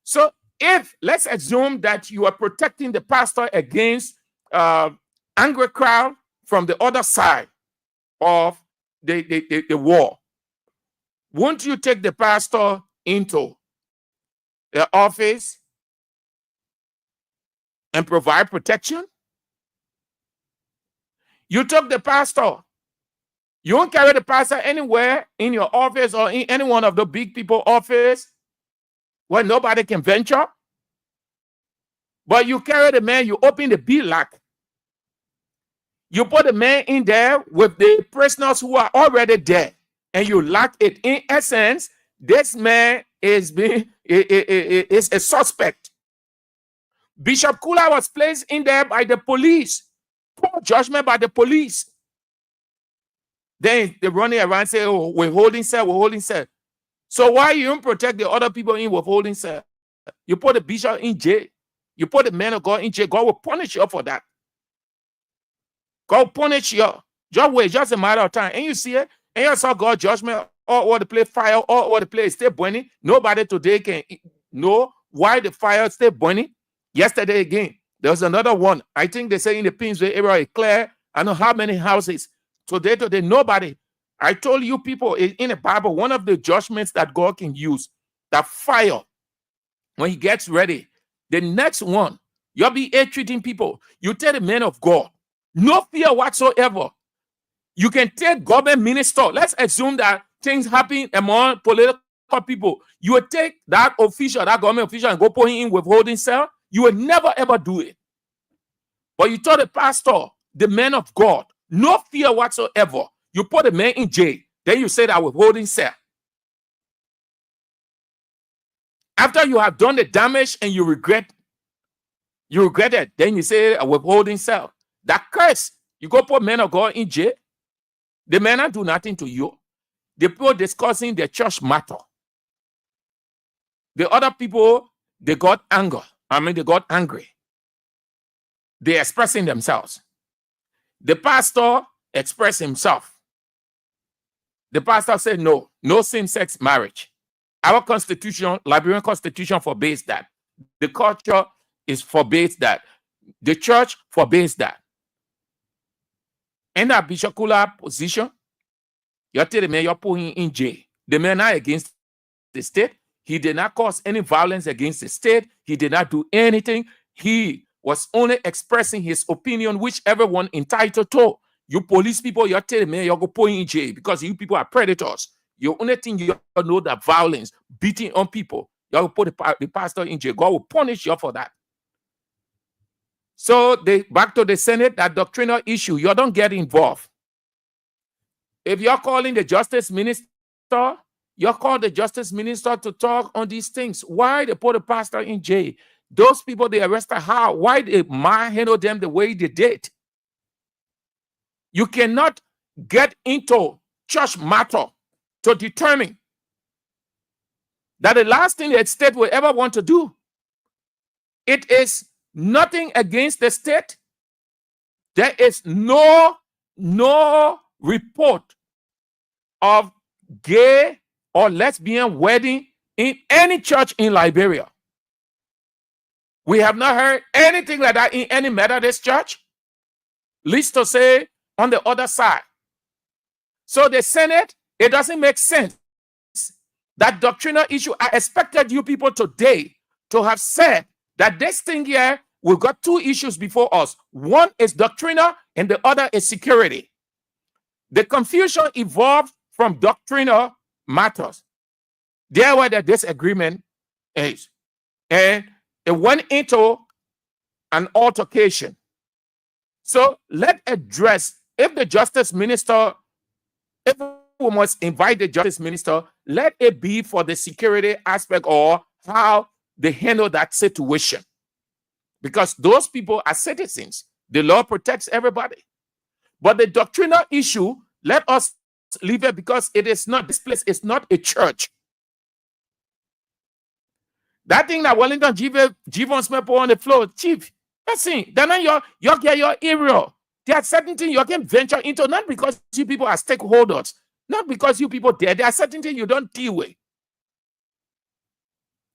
So if, let's assume that you are protecting the pastor against angry crowd from the other side of the war, won't you take the pastor into the office and provide protection? You took the pastor. You won't carry the pastor anywhere in your office or in any one of the big people office where nobody can venture. But you carry the man, you open the B lock. You put the man in there with the prisoners who are already there, and you lock it. In essence, this man is a suspect. Bishop Kula was placed in there by the police. Poor judgment by the police. Then they running around and say, oh, we're holding cell, we're holding cell. So why you don't protect the other people in withholding cell? You put the bishop in jail. You put the man of God in jail. God will punish you for that. God will punish you. Just wait, just a matter of time. And you see it, and you saw God's judgment all over the place, fire all over the place, stay burning. Nobody today can know why the fire stay burning. Yesterday again, there was another one. I think they say in the Pinsway area, clear. I know how many houses. Today, nobody. I told you people in the Bible, one of the judgments that God can use, that fire, when he gets ready, the next one, you'll be treating people. You tell the men of God, no fear whatsoever. You can take government minister. Let's assume that things happen among political people. You will take that official, that government official, and go put him in withholding cell. You will never ever do it. But you told the pastor, the man of God, no fear whatsoever. You put the man in jail. Then you say that withholding cell. After you have done the damage and you regret it, then you say a withholding cell. That curse, you go put men of God in jail. The men not do nothing to you. The people discussing the church matter. The other people, they got anger. They got angry. They expressing themselves. The pastor expressed himself. The pastor said, no same-sex marriage. Our constitution, Liberian constitution, forbids that. The culture forbids that. The church forbids that. In that Bishop Kula position, you tell the man you're putting in jail. The man are against the state. He did not cause any violence against the state. He did not do anything. He was only expressing his opinion, which everyone entitled to. You police people, you're telling me you're going to put in jail because you people are predators. You only thing you know that violence, beating on people, you'll put the pastor in jail. God will punish you for that. So back to the Senate, that doctrinal issue, you don't get involved. If you're calling the justice minister, you call the justice minister to talk on these things. Why they put the pastor in jail? Those people they arrested, how? Why they handle them the way they did? You cannot get into church matter to determine that the last thing the state will ever want to do. It is nothing against the state. There is no report of gay or lesbian wedding in any church in Liberia. We have not heard anything like that in any Methodist church. Least to say on the other side. So the Senate, it doesn't make sense. That doctrinal issue, I expected you people today to have said that this thing here, we've got two issues before us. One is doctrinal and the other is security. The confusion evolved from doctrinal matters. There where the disagreement is. And it went into an altercation. So let's address, if the justice minister, if we must invite the justice minister, let it be for the security aspect or how they handle that situation. Because those people are citizens. The law protects everybody. But the doctrinal issue, let us leave it because it is not, this place is not a church. That thing that Wellington Jivon Smith put on the floor, Chief, that's it. Then you get your area. There are certain things you can venture into, not because you people are stakeholders, not because you people there. There are certain things you don't deal with.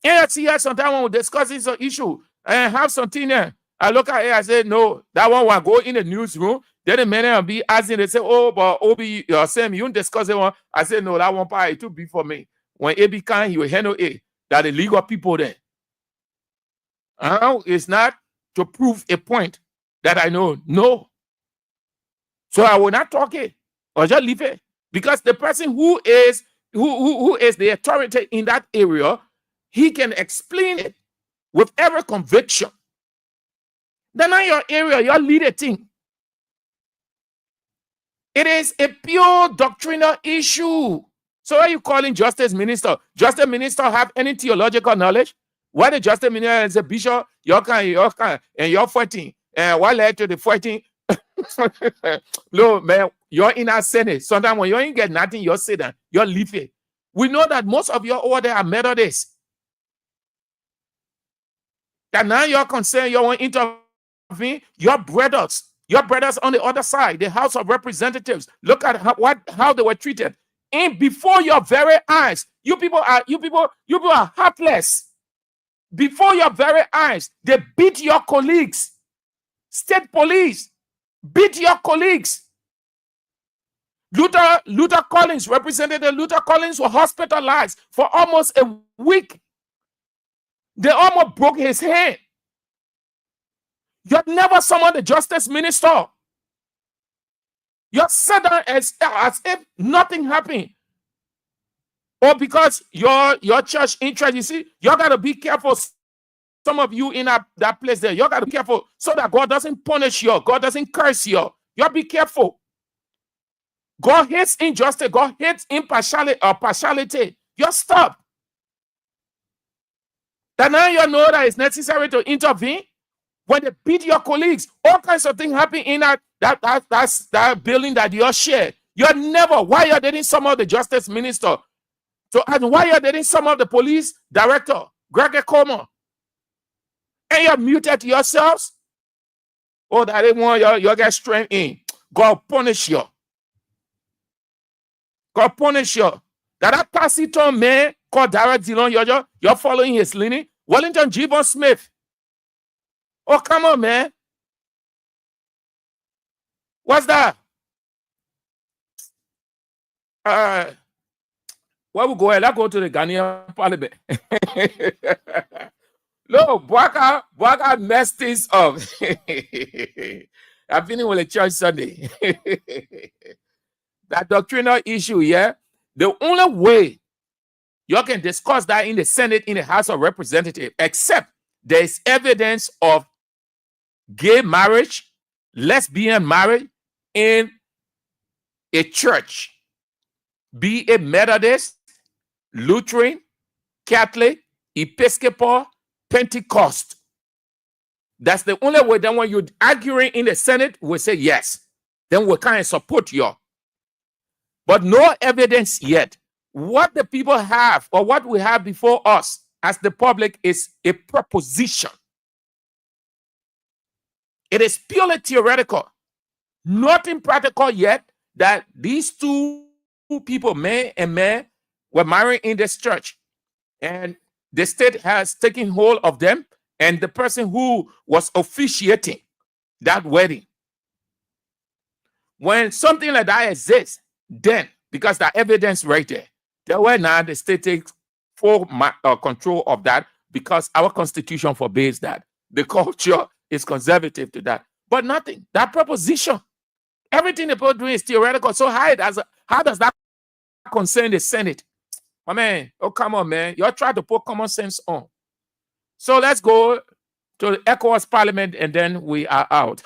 Yeah, see, sometimes when we discuss this issue and have something there, I look at it, I say, no, that one will go in the newsroom. Then the man will be asking, they say, oh, but Obi, Sam, you discuss it one. I say, no, that one part, it will be for me. When Abi can, he will handle it. That the legal people there. It's not to prove a point that I know. No. So I will not talk it or just leave it. Because the person who is the authority in that area, he can explain it with every conviction. Then in your area, your leader thing. It is a pure doctrinal issue. So are you calling justice minister? Justice minister have any theological knowledge? Why the justice minister is a bishop? You're and you're fighting. And what led to the fighting? No, man, you're in our Senate. Sometimes when you ain't get nothing, you're sitting, you're leaving. We know that most of your order are Methodists. That now you're concerned, you want to intervene. Your brothers on the other side, the House of Representatives, look at how they were treated. And before your very eyes, you people are heartless. Before your very eyes, they beat your colleagues. State police beat your colleagues. Luther Collins, Representative Luther Collins, was hospitalized for almost a week. They almost broke his hand. You had never summoned the justice minister. You sat down as if nothing happened. Or because your church interest, you see, you got to be careful. Some of you in that place there, you got to be careful so that God doesn't punish you. God doesn't curse you. You be careful. God hates injustice. God hates partiality. You stop. Then now you know that it's necessary to intervene. When they beat your colleagues, all kinds of things happen in that building that you share. You're never, why you didn't summon the justice minister? So, and why you didn't summon the police director, Greg Comer? And you muted yourselves? Oh, that they want you get strength in. God punish you. God punish you. That taciturn man called Derek Dillon, you're following his leaning. Wellington Jivon Smith. Oh, come on, man. What's that? Where we go? Let's go to the Ghanaian parliament. No, Bwaka messed this up. I've been with a church Sunday. That doctrinal issue, yeah. The only way you can discuss that in the Senate, in the House of Representatives, except there is evidence of gay marriage, lesbian marriage in a church, be it Methodist, Lutheran, Catholic, Episcopal, Pentecost. That's the only way. Then when you're arguing in the Senate, we say yes. Then we kind of support you. But no evidence yet. What the people have or what we have before us as the public is a proposition. It is purely theoretical. Nothing practical yet that these two people, man and man, were married in this church. And the state has taken hold of them, and the person who was officiating that wedding. When something like that exists, then, because the evidence right there, now the state takes full control of that because our constitution forbids that. The culture is conservative to that. But nothing. That proposition, everything the people doing is theoretical. So how does that concern the Senate? Oh, man, oh, come on, man. You're trying to put common sense on. So let's go to the ECOWAS Parliament and then we are out.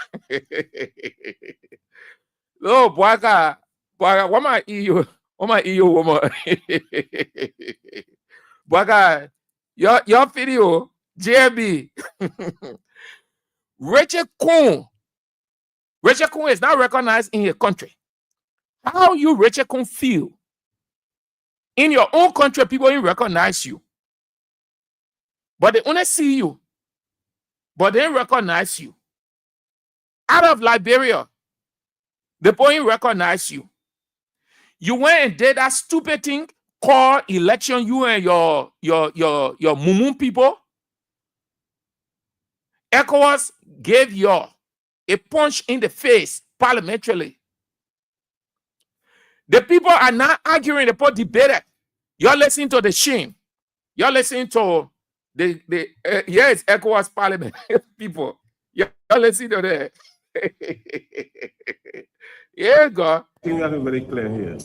Oh, Bwaka, what my EU woman? Bwaka, your video, JB. Rachel Kuhn is not recognized in your country. How you, Rachel Kuhn, feel? In your own country, people don't recognize you. But they only see you. But they don't recognize you. Out of Liberia, they don't recognize you. You went and did that stupid thing called election, you and your mumu people. ECOWAS gave you a punch in the face parliamentarily. The people are not arguing, the people debated. You're listening to the shame. You're listening to the yes, ECOWAS Parliament people. You're listening to that. Yeah, God. I think we have it very clear here.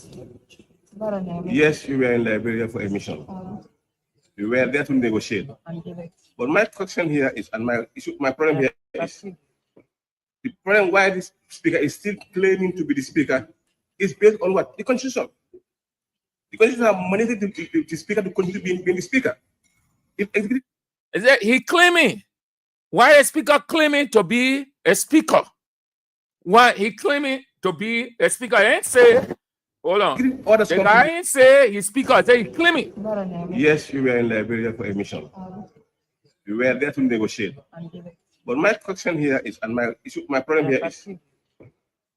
Yes, we were in Liberia for a mission. We were there to negotiate. But my question here is, and my problem here is, the problem why this speaker is still claiming to be the speaker is based on what? The Constitution. The Constitution has mandated the speaker to continue being the speaker. Is that he claiming? Why is speaker claiming to be a speaker? Why he claiming to be a speaker? I ain't say, hold on. The guy ain't say he's speaker. I say he's claiming. Yes, we were in Liberia for a mission. We were there to negotiate. But my question here is, and my problem here is,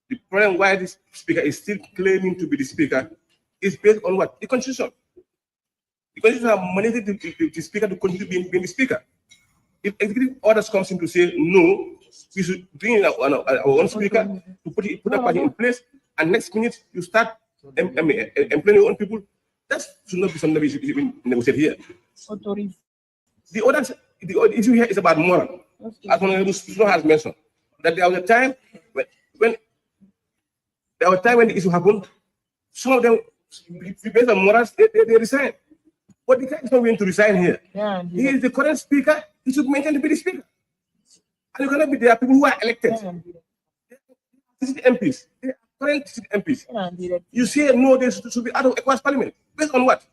the problem why this speaker is still claiming to be the speaker is based on what? The Constitution. The Constitution has mandated the speaker to continue being the speaker. If executive orders comes in to say no, we should bring in our own speaker to put that party in place, and next minute you start employing your own people. That should not be something that we should even negotiate here. The issue here is about moral. As Honorable Snow has mentioned, that there was a time when the issue happened, some of them, based on morals, they resigned. But the guy is not willing to resign here. Yeah, he is the current speaker. He should maintain to be the speaker. And you cannot be there. People who are elected. MPs. They are current MPs. You say no, they should be out of ECOWAS Parliament. Based on what?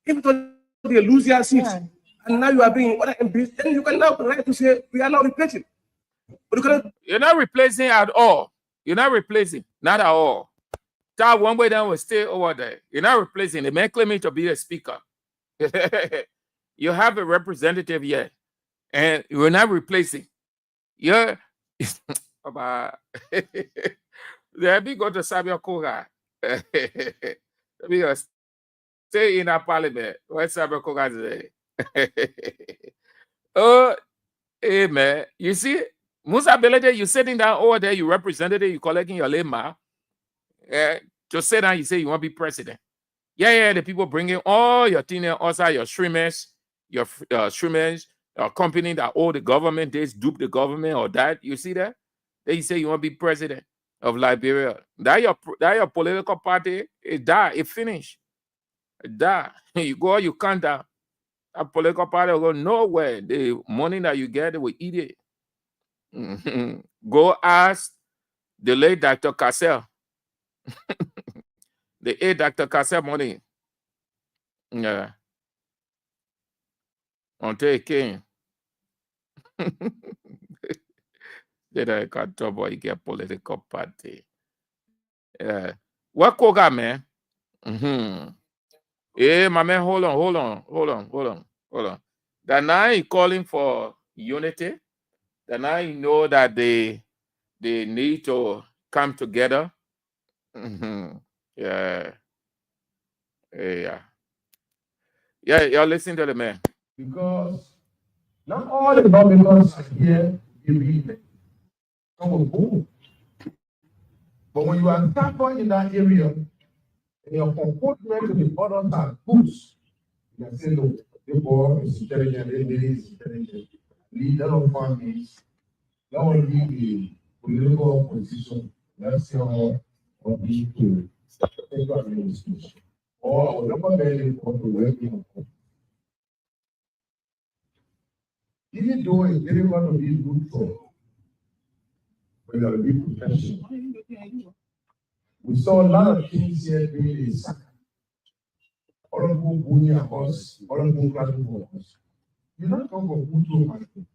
If they lose their seats, and now you are bringing other MPs, then you can now right to say we are now replacing. But you're not replacing at all. You're not replacing. Not at all. That one way down will stay over there. You're not replacing. The man claiming to be a speaker. You have a representative here, and you're not replacing. You're about let me go to Samuel Koga. Let me stay in our parliament. What's Samuel Koga say? Oh, hey man. You see, Musa Belede, you sitting down over there, you represented it, you collecting your lema. To sit down, you say you want to be president. Yeah, the people bringing all your things outside, your streamers, company that owe the government, they dupe the government or that. You see that? Then you say you want to be president of Liberia. That your political party, it die, it finish. It die. You go, you can't die. A political party will go nowhere. The money that you get, they will eat it. Go ask the late Dr. Cassell. They ate Dr. Cassell money. Yeah. Until it came. They don't got trouble, you get political party. Yeah. What Koga, man? Hey, my man, hold on. That now he calling for unity. That now you know that they need to come together. Yeah. Yeah, you're listening to the man. Because not all the lawmakers are here believe it. Some will go. But when you are stubborn in that area, and your comportment to the others are good, you can say, no, the boy is intelligent, the lady is intelligent, leader of families, that will be the political position, let's say, or be to central administration. Or I will never be able to work in. Even though it's very one of these good for when you are a big professional. We saw a lot of things here doing a sack. All of them going a horse, all of them clapping for us. You don't come for good to market.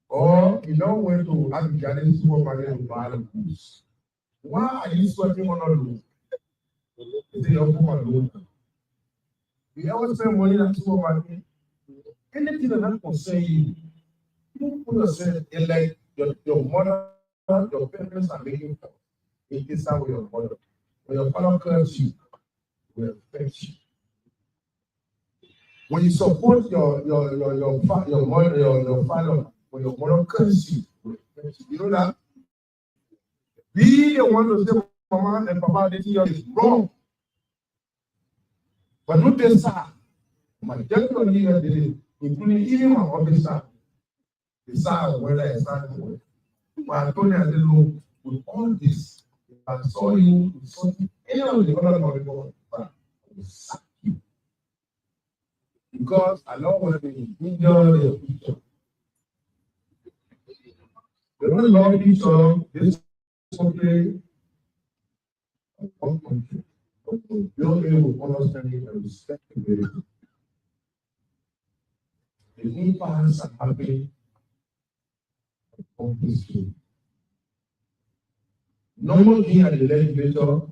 Or you don't went to Abidjan supermarket and buy the goods. Why are you sweating on a loan? They don't come alone. We always spend money at supermarket. Anything that not concern you, you put yourself in like your mother, your parents are making for. It is how your mother. When your father curses you, will affect you. When you support your mother, your father, when your mother curses you, will affect you. You know that? Be the one to say, Mama and Papa, this is wrong. But not this sir. My gentleman here did it, including even my officer, the sir, whether I started. But Antonio didn't know with all this. I saw you, anyone the other people, but I will sack you. Because I know what they enjoy their future. They don't love each other, this country, one country. But we build it with understanding and respectability. The impacts are happening on this field. Normal thing at the legislature,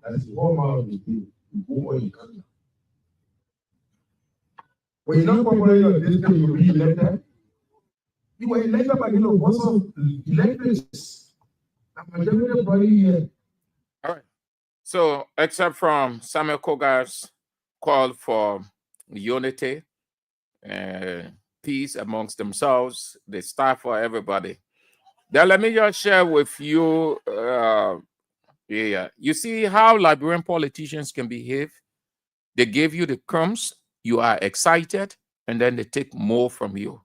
that's the whole amount of the deal. You go where you can. When you're not popular in your district, you'll be elected. You were elected by the votes of electors. The majority of body here. All right. So, except from Samuel Kogar's call for unity and peace amongst themselves, they start for everybody. Then let me just share with you. You see how Liberian politicians can behave? They give you the crumbs, you are excited, and then they take more from you.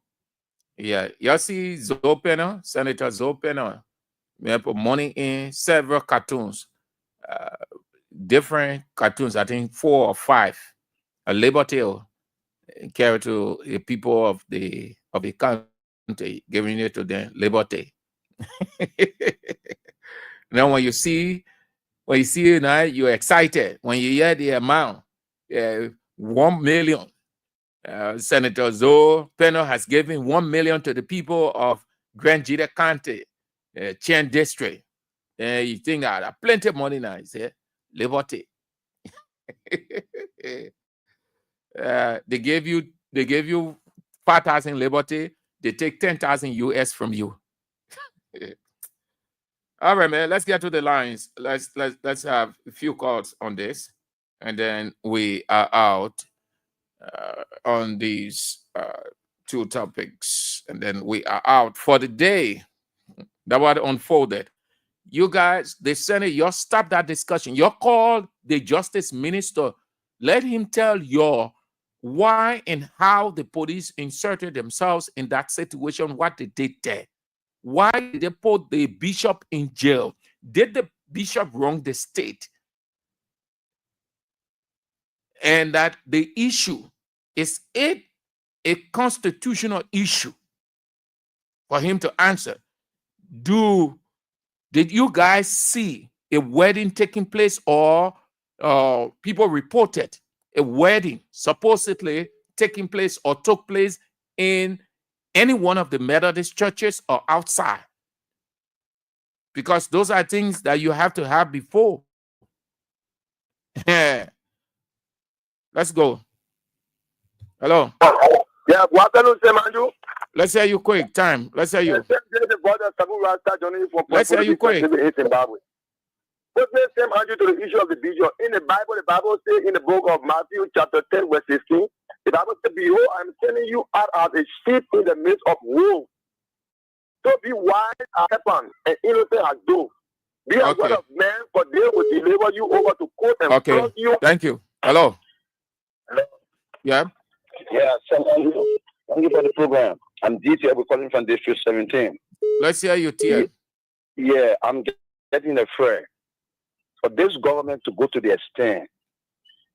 Yeah, you see Zopena, Senator Zopena, we put money in several cartoons, different cartoons, I think 4 or 5, a Labor Tale, carry to the people of the country, giving it to them, Labor Day. Now, when you see it now, you're excited. When you hear the amount, 1 million. Senator Zoe Penno has given 1 million to the people of Grand Jita County, Chen District. You think that plenty of money now, is it? Liberty. They gave you 5,000 Liberty. They take 10,000 US from you. All right, man. Let's get to the lines. Let's have a few calls on this, and then we are out on these 2 topics, and then we are out for the day. That what unfolded. You guys, the Senate, you stop that discussion. You call the Justice Minister. Let him tell you why and how the police inserted themselves in that situation, what they did there. Why did they put the bishop in jail? Did the bishop wrong the state? And that the issue is it a constitutional issue for him to answer. Did you guys see a wedding taking place, or people reported a wedding supposedly taking place or took place in any one of the Methodist churches or outside? Because those are things that you have to have before. Let's go. Hello. Yeah, good afternoon, Semanju. Let's hear you quick. Time. Let's hear you. Let's hear you quick. Put the same answer to the issue of the vision. In the Bible says in the book of Matthew, chapter 10, verse 16, the Bible says, behold, I'm sending you out as a sheep in the midst of wolves. So be wise as serpent and innocent as dove. Be a word of man, for they will deliver you over to court and flog you. Thank you. Hello. Hello. Yeah. Yeah, thank you for the program. I'm DT. We're calling from District 17. Let's hear you, Tia. Yeah, I'm getting afraid for this government to go to the extent,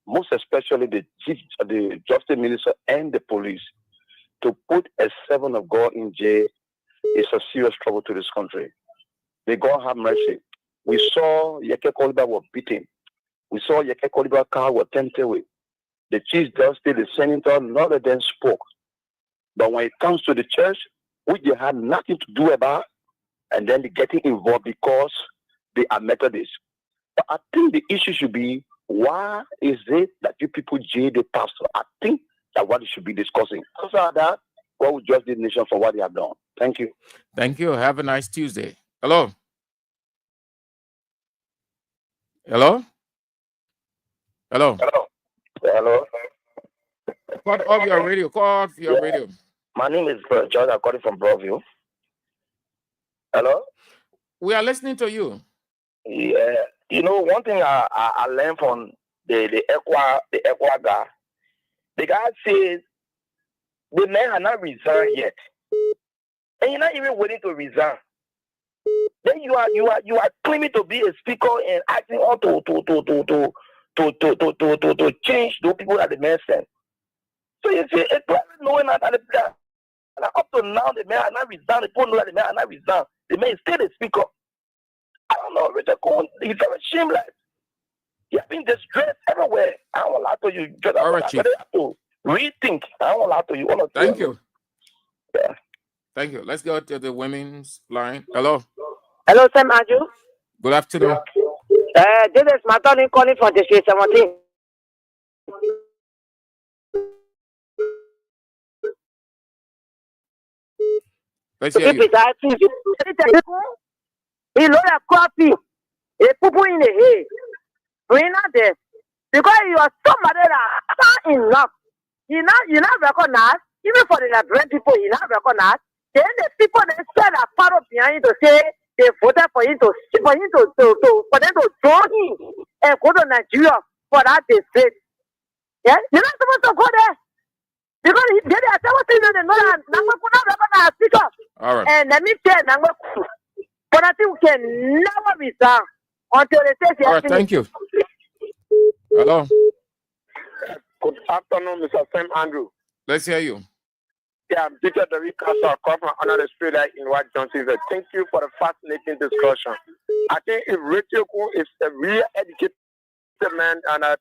most especially the justice minister and the police, to put a servant of God in jail is a serious trouble to this country. May God have mercy. We saw Yeke Koliba was beaten. We saw Yeke Koliba car was tempted away. The chief justice, the senator, none of them spoke. But when it comes to the church, which they had nothing to do about, and then they getting involved because they are Methodists. But I think the issue should be, why is it that you people jail the pastor? I think that what it should be discussing. After that, God will judge the nation for what they have done. Thank you. Thank you. Have a nice Tuesday. Hello. Hello. Hello. Hello. Hello. Cut off your radio. Cut off your radio. My name is George. I'm calling from Broadview. Hello. We are listening to you. Yeah. You know, one thing I learned from the Equa guy. The guy says the man has not resigned yet, and you're not even willing to resign. Then you are claiming to be a speaker and acting on to change those people that the man sent. So you see, it's probably knowing that up to now the man has not resigned. The people know that the man has not resigned. The man is still a speaker. I don't know, Richard Cohen, he's very shameless. He has been distressed everywhere. I don't lie to you. Just all right, Chief. Have to rethink. I don't lie to you. Thank you. Yeah. Thank you. Let's go to the women's line. Hello. Hello, Sam Aju. Good afternoon. This is Matoni calling from District 17. Let's hear you. He load of coffee. He put in the hay. Bring out there. Because you are somebody that not enough. You not recognize, even for the Liberian people, you not recognize. Then the people that said that part of behind to say they voted for him for them to draw him and go to Nigeria for that disgrace. Yeah, you're not supposed to go there. Because they are telling you they know that Nangwa could not recognize speaker. All right. And let me tell Nangwa, but I think we can never resign until they say all right, thank you. Hello. Good afternoon, Mr. Sam Andrew. Let's hear you. Yeah, I'm Peter David Castle. I come from another street in White Johnson. Thank you for the fascinating discussion. I think if Rachel is a real educated man, and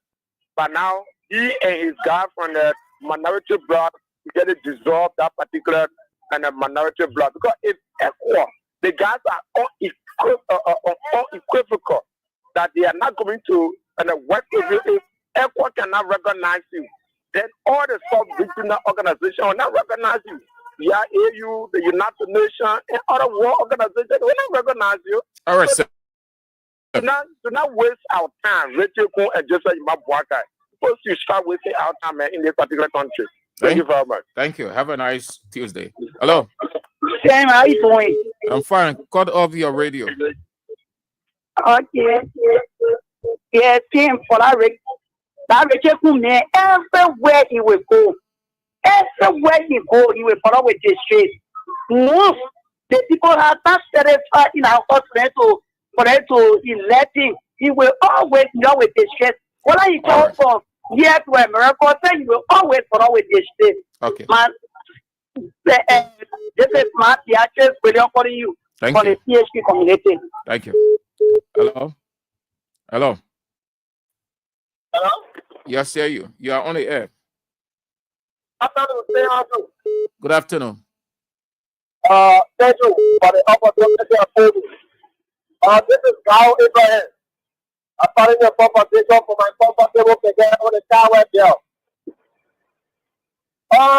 by now he and his guy from the minority blood get to dissolve that particular and the minority blood, because it's equal. The guys are unequivocal that they are not going to work with you if equal cannot recognize you. Then all the sub-regional organizations will not recognize you. The AU, the United Nations, and other world organizations will not recognize you. All right, sir. Do not waste our time. Rachel Kuhn and Joseph Imabwaka. Suppose you start wasting our time in this particular country. Thank you very much. Thank you. Have a nice Tuesday. Hello. Sam, how you doing? I'm fine. Cut off your radio. Okay. Yes, him for that Richard man, everywhere he will go. Everywhere he go, he will follow with his street. Most the people have not satisfied in our house for them to elect him. He will always know with his street. Whether he goes from here to America, he will always follow with his street. Okay. Man, this is my theater for you. Thank For you. the PHP community. Thank you. Hello. Hello. Hello? Yes, hear you. You are on the air. Good afternoon. Thank you for the opportunity of food. This is Kyle Abraham. I'm calling the compensation for my comfortable again on the car web here. I'm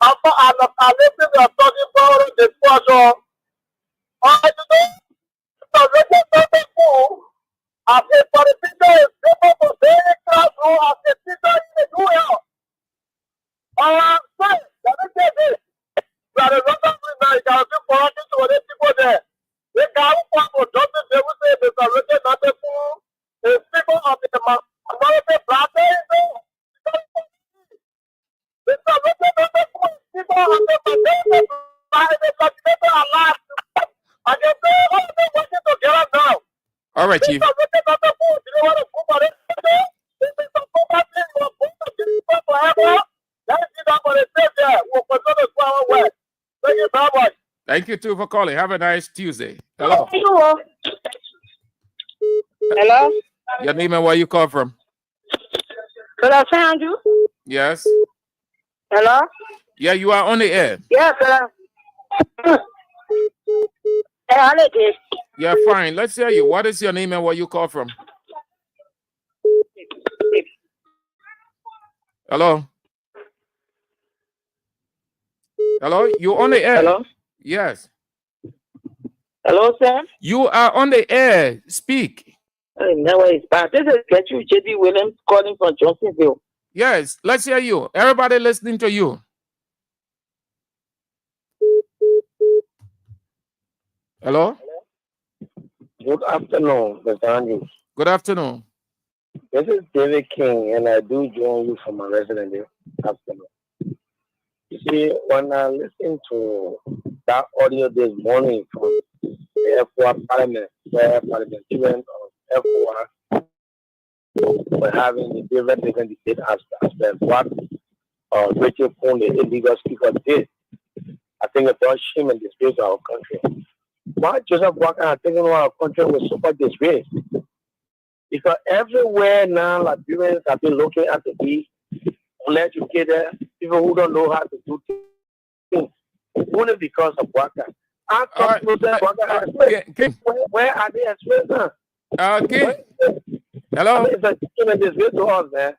listening to a talking about the discussion. I as a politician is able to say classroom as a teacher in the New York. Let me say this. That is not something that you can do for us to the people there. They can't come for justice. They will say Mr. Richard Natefu is people of the minority black people. Mr. Richard Natefu is people of the minority black people alive. And they say, oh, they're working together now. All right, Chief. Thank you too for calling. Have a nice Tuesday. Hello. Hello. Your name and where you call from? Could I sound you? Yes. Hello. Yeah, you are on the air. Yes, sir. Hey, Yeah, fine. Let's hear you. What is your name and where you call from? Hello. Hello. You on the air? Hello. Yes. Hello, sir. You are on the air. Speak. No, it's bad. This is Gertrude J.D. Williams calling from Johnsonville. Yes. Let's hear you. Everybody listening to you. Hello. Good afternoon, Mr. Andrews. Good afternoon. This is David King, and I do join you from my resident this afternoon. You see, when I listened to that audio this morning from the ECOWAS Parliament, where parliamentarians of ECOWAS were having the different debate aspect what Rachel Kuhn, the illegal speaker, did, I think it brought shame and disgrace to our country. Why Joseph Walker has taken over our country with super disgrace? Because everywhere now, Liberians have been looking at the be uneducated, people who don't know how to do things, only because of Walker. Where are they expressed now? Okay. Hello. It's a shame and disgrace to us, man.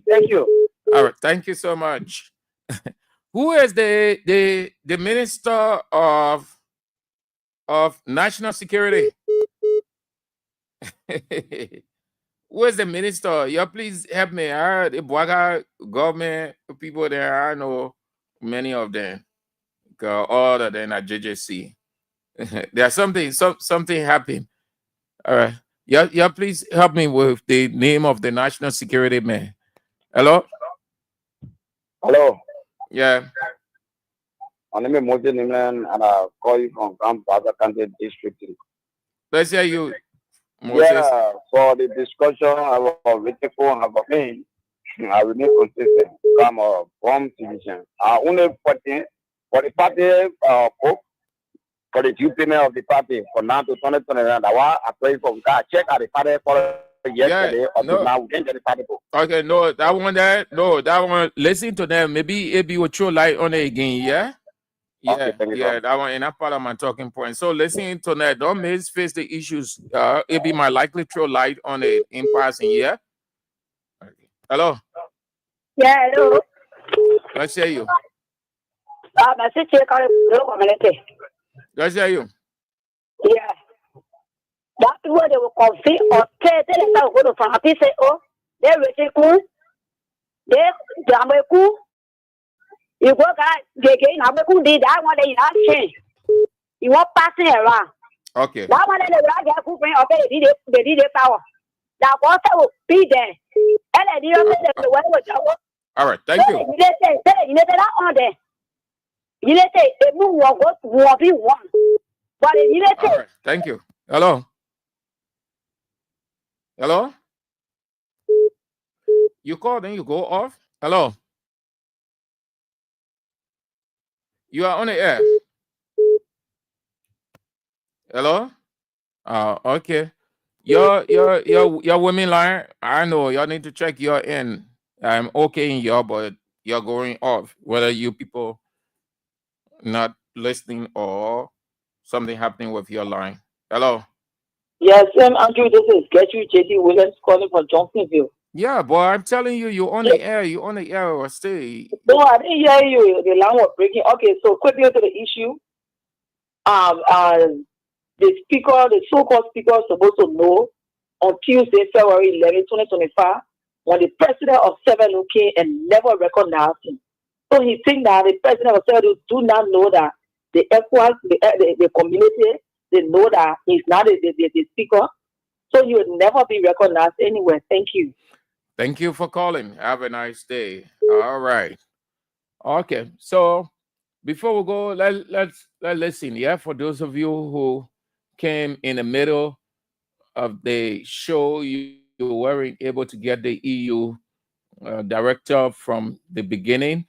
Thank you. All right. Thank you so much. Who is the Minister of National Security? Who is the minister? Yeah, please help me. I heard the Bwaga government people there. I know many of them. All of them at JJC. There's something happened. All right. Yeah, please help me with the name of the national security man. Hello? Hello. Yeah. My name is Moses Nimlan, and I call you from Camp Baza County District. Let's hear you, Moses. Yeah, for the discussion about Richiko about me, I remain consistent. I'm a bomb division. I only put in for the party, for the due payment of the party for now to 2029. I pray for God. Check out the party for yesterday or now. We can't get the party book. Okay, no, that one. Listen to them. Maybe it be will throw light on it again. Yeah. Yeah, okay, that one in that part of my talking point. So listen to that. Don't misface the issues. It be my likely throw light on it in passing. Yeah. Okay. Hello. Yeah, hello. Let's hear you. Let's hear you. Yeah. That's where they will conflict or say they will go to France. Say, oh, they're really cool. They're cool. You go, guys, they get in. I'm going to do that one. They not change. You want passing around. Okay. That one, I get who bring up the power. That water will be there. And I didn't say the one was our. All right. Thank you. You say that on there. You say the moon will be one. But you say, All right. Thank you. Hello. Hello. You call, then you go off. Hello. You are on the air. Hello. Okay. Your women line. I know y'all need to check your in. I'm okay in your, but you're going off. Whether you people not listening or something happening with your line. Hello. Yes, Andrew, this is Gertrude J.D. Williams calling from Johnsonville. Yeah, boy, I'm telling you, you're on the air. You're on the air or stay. No, I didn't hear you. The line was breaking. Okay, so quickly to the issue. The speaker, the so-called speaker, is supposed to know on Tuesday, February 11, 2025, when the president of Seven came and never recognized him. So he thinks that the president of Seven do not know that the ECOWAS, the community, they know that he's not the speaker. So he will never be recognized anywhere. Thank you. Thank you for calling. Have a nice day. All right. Okay. So before we go, let's listen. Yeah, for those of you who came in the middle of the show, you weren't able to get the EU director from the beginning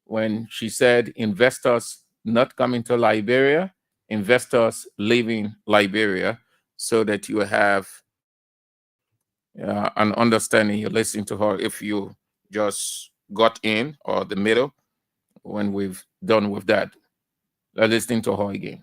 when she said investors not coming to Liberia, investors leaving Liberia, so that you have an understanding. You listen to her if you just got in or the middle when we've done with that. Let's listen to her again.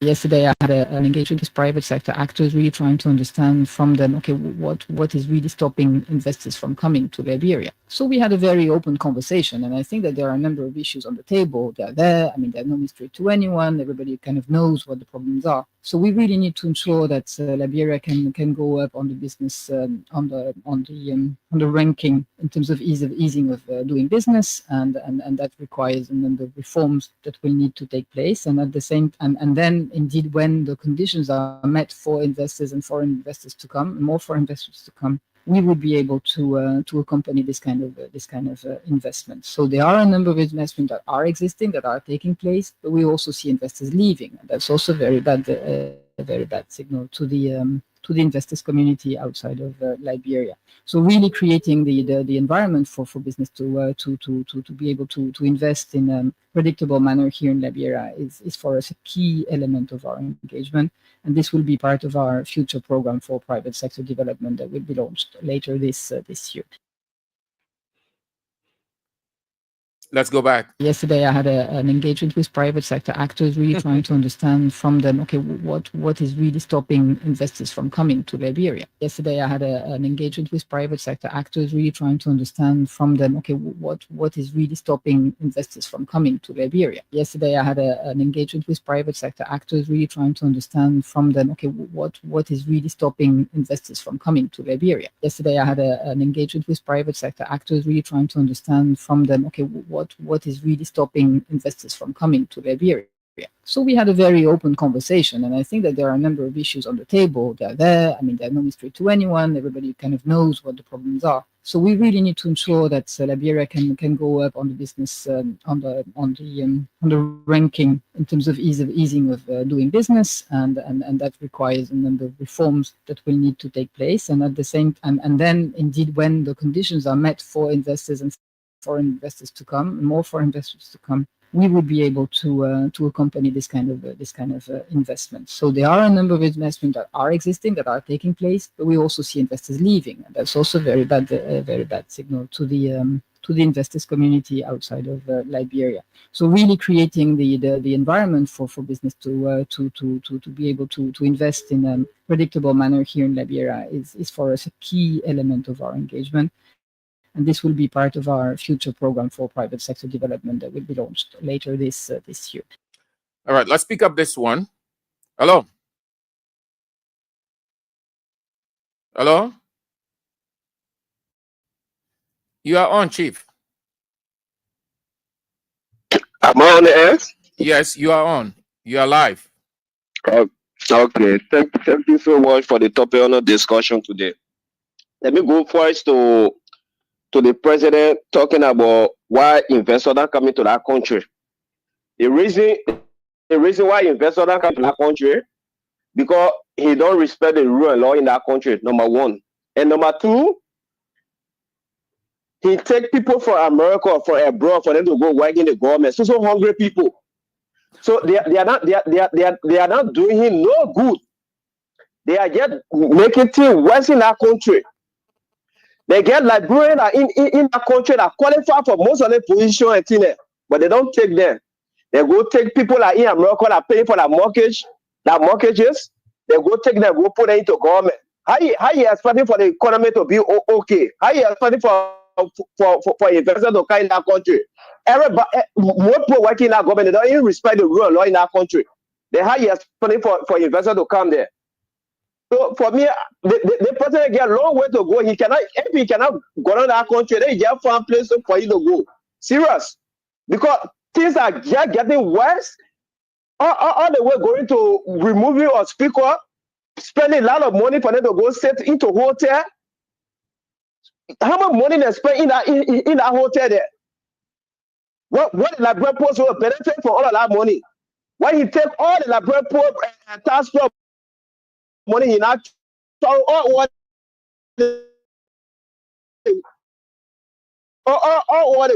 Yesterday, I had an engagement with private sector actors, really trying to understand from them, okay, what is really stopping investors from coming to Liberia? So we had a very open conversation, and I think that there are a number of issues on the table. They're there. I mean, they're no mystery to anyone. Everybody kind of knows what the problems are. So we really need to ensure that Liberia can go up on the business on the ranking in terms of easing of doing business, and that requires a number of reforms that will need to take place. And at the same and then indeed, when the conditions are met for investors and foreign investors to come, more foreign investors to come, we would be able to accompany this kind of investment. So there are a number of investments that are existing, that are taking place, but we also see investors leaving. And that's also very bad, a very bad signal to the investors community outside of Liberia. So really creating the environment for business to be able to invest in a predictable manner here in Liberia is for us a key element of our engagement. And this will be part of our future program for private sector development that will be launched later this year. Let's go back. Yesterday, I had an engagement with private sector actors, really trying to understand from them, okay, what is really stopping investors from coming to Liberia? Yesterday, I had an engagement with private sector actors, really trying to understand from them, okay, what is really stopping investors from coming to Liberia? Yesterday, I had an engagement with private sector actors, really trying to understand from them, okay, what is really stopping investors from coming to Liberia? Yesterday, I had an engagement with private sector actors, really trying to understand from them, okay, what is really stopping investors from coming to Liberia. So we had a very open conversation, and I think that there are a number of issues on the table. They're there. I mean, they're no mystery to anyone. Everybody kind of knows what the problems are. So we really need to ensure that Liberia can go up on the business on the ranking in terms of easing of doing business, and that requires a number of reforms that will need to take place. And at the same and then indeed, when the conditions are met for investors and foreign investors to come, more foreign investors to come, we would be able to accompany this kind of investment. So there are a number of investments that are existing, that are taking place, but we also see investors leaving, and that's also a very bad signal to the investors community outside of Liberia. So really creating the environment for business to be able to invest in a predictable manner here in Liberia is for us a key element of our engagement. And this will be part of our future program for private sector development that will be launched later this year. All right, let's pick up this one. Hello. Hello. You are on, Chief. Am I on the air? Yes, you are on. You are live. Okay, thank you so much for the topic on the discussion today. Let me go first to the president talking about why investors are coming to that country. The reason why investors are coming to that country because he don't respect the rule and law in that country. Number one, and number two, he take people from America or from abroad for them to go work in the government. So hungry people. So they are not doing him no good. They are just making things worse in that country. They get librarians in that country that qualify for most of the position and things, but they don't take them. They go take people like in America that pay for that mortgages. They go take them, go put them into government. How you expecting for the economy to be okay? How you expecting for investors to come in that country? Everybody, most people working in that government, they don't even respect the rule of law in that country. Then how you expecting for investors to come there? So for me, the president get a long way to go. If he cannot go to that country, then he just find place for you to go. Serious. Because things are just getting worse. All the way going to removing or speaker, spending a lot of money for them to go sit into hotel. How much money they spend in that hotel there? What the library post will benefit for all of that money? Why he take all the library post and tax money in that all what the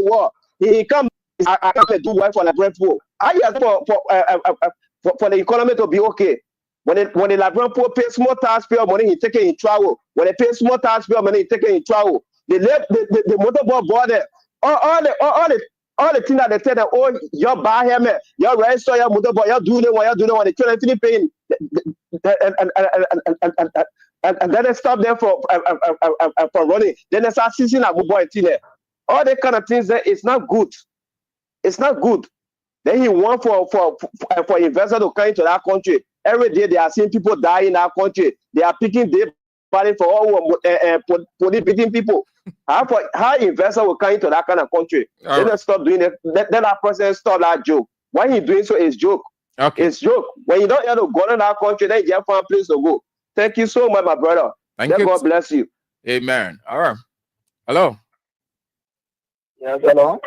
war he come I come and do work for library poor. I ask for the economy to be okay. When the library poor pay small taxpayer money, he take it in travel. When they pay small taxpayer money, he take it in travel. The motorboard border, all the things that they tell them, oh, you're buy here, man, you're register your motorboard, you're doing it when they tell them finish paying, and then they stop them for running. Then they start seizing a mobile thing there. All that kind of things there, it's not good. It's not good. Then he want for investors to come into that country. Every day they are seeing people die in that country. They are picking dead body for all police beating people. How investors will come into that kind of country? Then they stop doing it. Then that person stop that joke. Why he doing so is joke. Okay. It's joke. When you don't have to go to that country, then you just find a place to go. Thank you so much, my brother. Thank you. God bless you. Amen. All right. Hello. Yes, hello.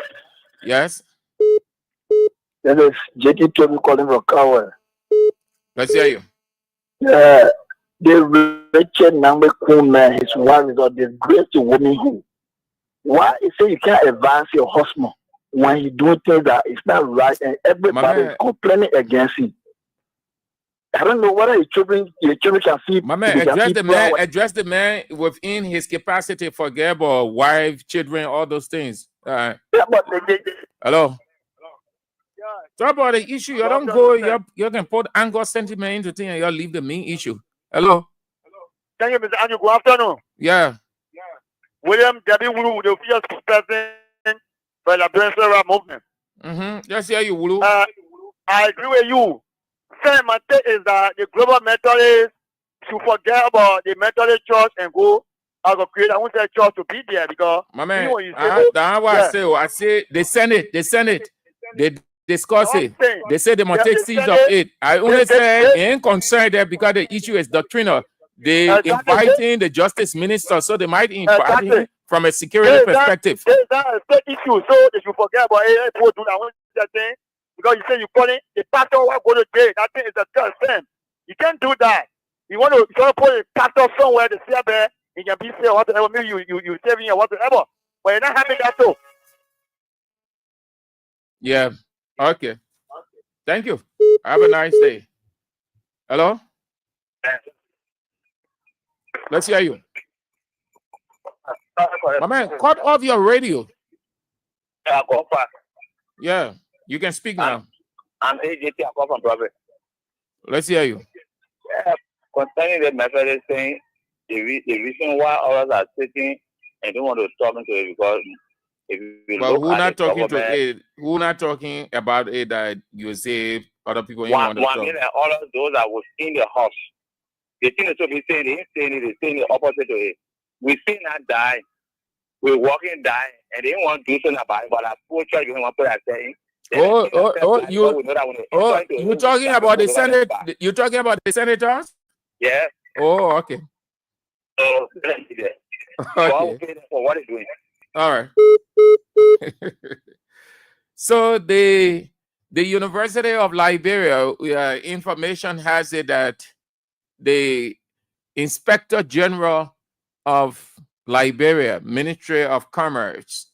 Yes. This is JT Toby calling from Cowell. Let's hear you. The Richard Nambe Kuma, his wife is a disgrace to women who. Why you say you can't advance your husband when he do things that is not right and everybody is complaining against him? I don't know whether your children can see. My man, address the man within his capacity. Forget about wife, children, all those things. Yeah, but hello. Talk about the issue. You don't go. You can put anger, sentiment into things, and you leave the main issue. Hello. Thank you, Mr. Andrew. Good afternoon. Yeah. William W. Wulu, the official president for the Brensera movement. Yes, yeah, you Wulu. I agree with you. My take is that the global mentalists should forget about the mentalist church and go as a creator. I want the church to be there because my man, I say they send it, they discuss it. They say they must take seeds of it. I only say they ain't concerned there because the issue is doctrinal. They inviting the justice minister, so they might invite him from a security perspective. That's a state issue, so they should forget about it. People do that thing. Because you say you calling the pastor will go to jail. That thing is a church thing. You can't do that. You want to put a pastor somewhere to see there in your BC or whatever, maybe you saving or whatever. But you're not having that too. Yeah. Okay. Thank you. Have a nice day. Hello? Let's hear you. My man, cut off your radio. Yeah. You can speak now. I'm AJT. I come from Brother. Let's hear you. Concerning the Methodist thing, the reason why others are sitting and don't want to talk into it because if you but look who not talking government, to it? Who not talking about it that you say other people ain't want to talk? All of those that was in the house. The thing is to be saying, they ain't saying the opposite to it. We see not die. We're walking die, and they want to do something about it, but our poor church don't want to put that saying. You talking about the Senate? You talking about the senators? Yeah. Oh, okay. So, Okay. for what he's doing. All right. So the University of Liberia, information has it that the Inspector General of Liberia, Ministry of Commerce,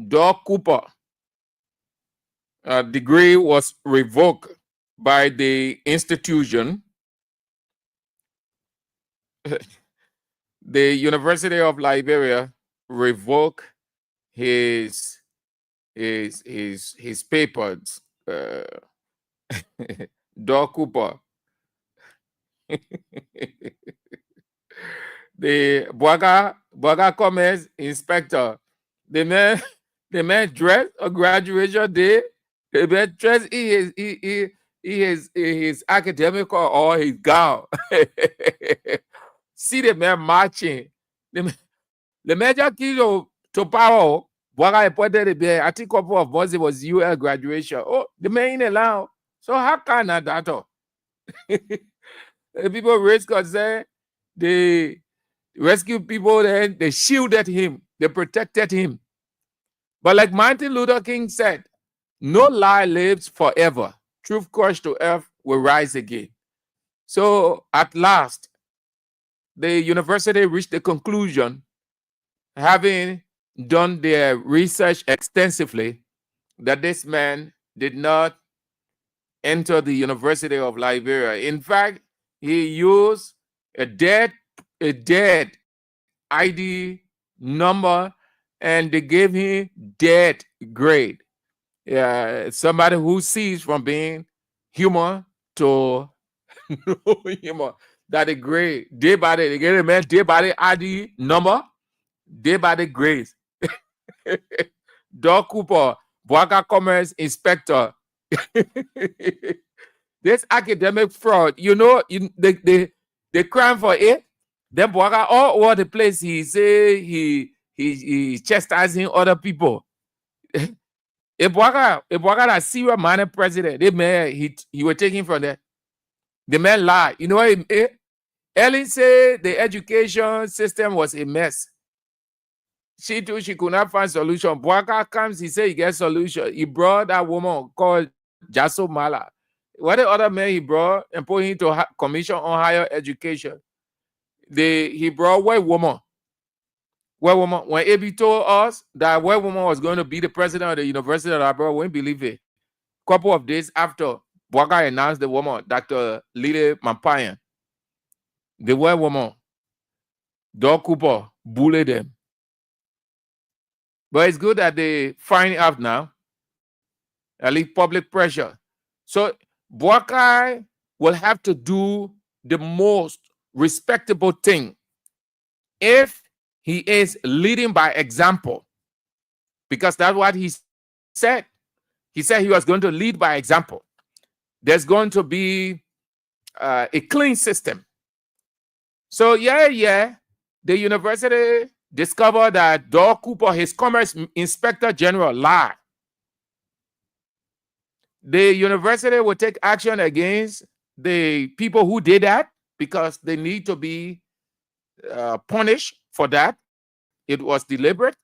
Doug Cooper, degree was revoked by the institution. The University of Liberia revoked his papers. Doug Cooper. The Boaga Commerce Inspector. The man dressed on graduation day. The man dressed in his academic or his gown. See the man marching. The man just killed to power. Boaga reported the man. I think a couple of months it was UL graduation. Oh, the man in allow. So how can that? People raise concern. They rescue people, then they shielded him, they protected him. But like Martin Luther King said, no lie lives forever. Truth crushed to earth will rise again. So at last, the university reached the conclusion, having done their research extensively, that this man did not enter the University of Liberia. In fact, he used a dead ID number, and they gave him dead grade. Somebody who sees from being human to no human. That is grade. Day by day, they get a man day by day ID number, day by day grades. Doug Cooper, Boaga Commerce Inspector. This academic fraud, the crime for it. Then Boaga all over the place. He say he chastising other people. If Boaga that serious money president, the man he was taking from there. The man lied. You know what? Ellen said the education system was a mess. She too, she could not find solution. Boaga comes, he said he gets solution. He brought that woman called Jaso Mala. What the other man he brought and put him to commission on higher education. He brought white woman. White woman. When AB told us that white woman was going to be the president of the University of Liberia, we didn't believe it. Couple of days after, Boaga announced the woman, Dr. Lily Mampayan. The white woman, Doug Cooper, bullied them. But it's good that they find out now. At least public pressure. So Boakai will have to do the most respectable thing if he is leading by example, because that's what he said. He said he was going to lead by example. There's going to be a clean system. So the university discovered that Doug Cooper, his commerce inspector general, lied. The university will take action against the people who did that because they need to be punished for that. It was deliberate.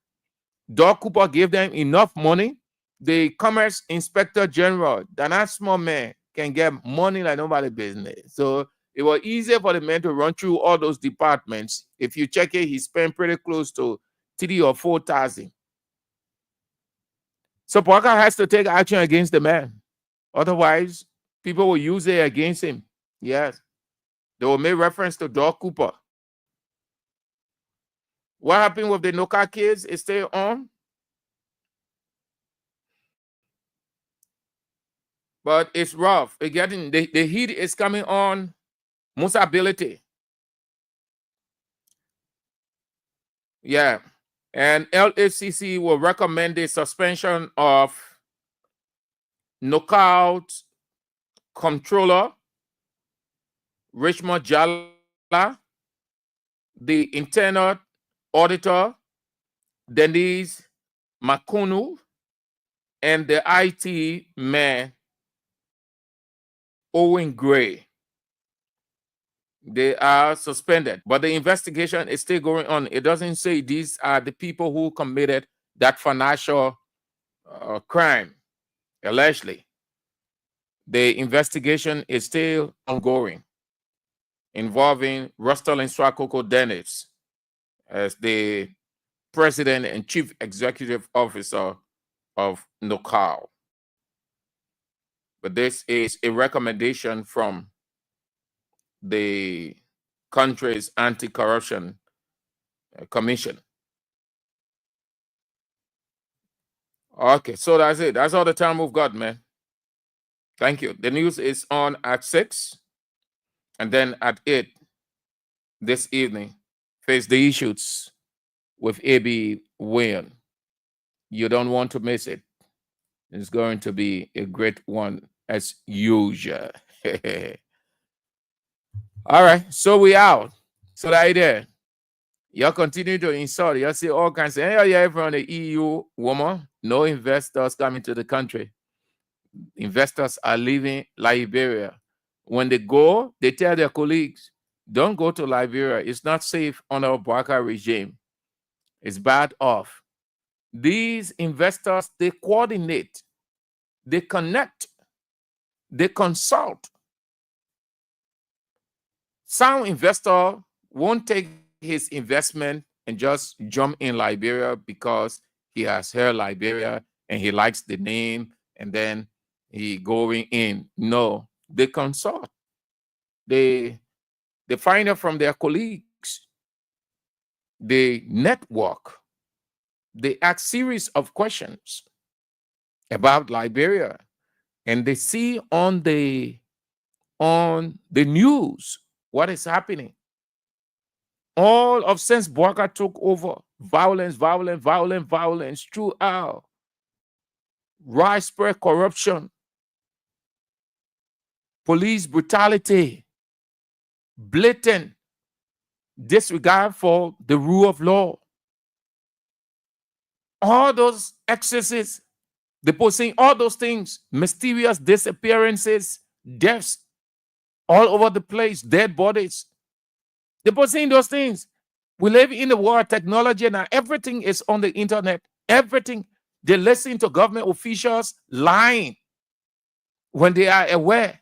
Doug Cooper gave them enough money. The commerce inspector general, that small man, can get money like nobody's business. So it was easier for the man to run through all those departments. If you check it, he spent pretty close to 3,000 or 4,000. So Parker has to take action against the man. Otherwise, people will use it against him. Yes. They will make reference to Doug Cooper. What happened with the Noka kids? Is still on? But it's rough. The heat is coming on Musa ability. Yeah. And LHCC will recommend the suspension of Knockout controller Richmond Jala, the internal auditor Denise Makunu and the IT man, Owen Gray. They are suspended, but the investigation is still going on. It doesn't say these are the people who committed that financial crime, allegedly. The investigation is still ongoing, involving Rostalin Swakoko Dennis as the president and chief executive officer of NOCAL. But this is a recommendation from the country's anti-corruption commission. Okay, so that's it. That's all the time we've got, man. Thank you. The news is on at 6, and then at 8 this evening, Face the Issues with A.B. Wynn. You don't want to miss it. It's going to be a great one as usual. All right, so we out. So that idea. Y'all continue to insult. Y'all see all kinds of, hey, you're from the EU woman. No investors coming to the country. Investors are leaving Liberia. When they go, they tell their colleagues, don't go to Liberia. It's not safe under a Barca regime. It's bad off. These investors, they coordinate, they connect, they consult. Some investor won't take his investment and just jump in Liberia because he has heard Liberia and he likes the name and then he going in. No, they consult. They find out from their colleagues. They network. They ask series of questions about Liberia, and they see on the news what is happening. All of since Barca took over, violence throughout, widespread corruption, police brutality, blatant disregard for the rule of law. All those excesses, they posting all those things, mysterious disappearances, deaths all over the place, dead bodies. They're posting those things. We live in the world of technology now. Everything is on the internet. Everything. They listen to government officials lying when they are aware.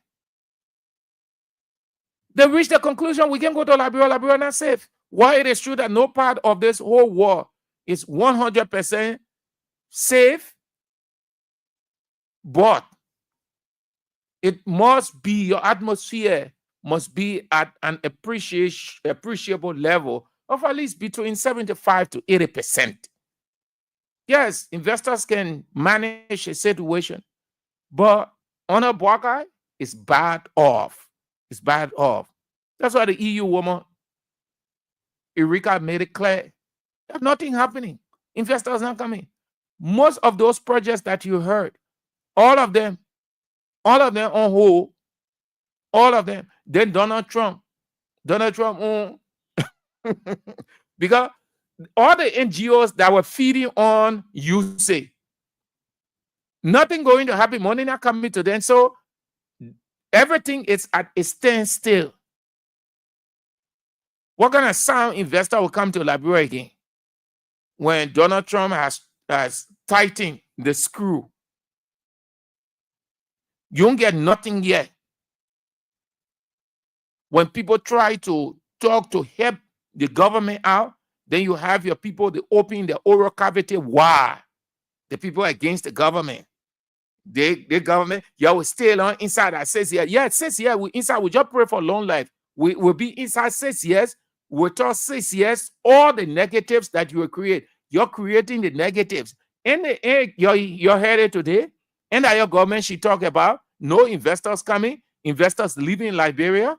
They reach the conclusion we can go to Liberia not safe. Why it is true that no part of this whole war is 100% safe, but it must be, your atmosphere must be at an appreciable level of at least between 75 to 80%. Yes, investors can manage a situation, but on a Buckeye, it's bad off. It's bad off. That's why the EU woman, Erika, made it clear. There's nothing happening. Investors not coming. Most of those projects that you heard, all of them on hold, all of them. Then Donald Trump because all the NGOs that were feeding on USA, nothing going to happen, money not coming to them. So everything is at a standstill. What kind of sound investor will come to Liberia again when Donald Trump has tightened the screw? You don't get nothing yet. When people try to talk to help the government out, then you have your people, they open the oral cavity. Why? The people against the government. The government, you will stay on inside that 6 years. Yeah, it says here, we inside, we just pray for long life. We will be inside 6 years. We talk 6 years, all the negatives that you will create. You're creating the negatives. And you're headed today, and that your government should talk about no investors coming, investors leaving Liberia,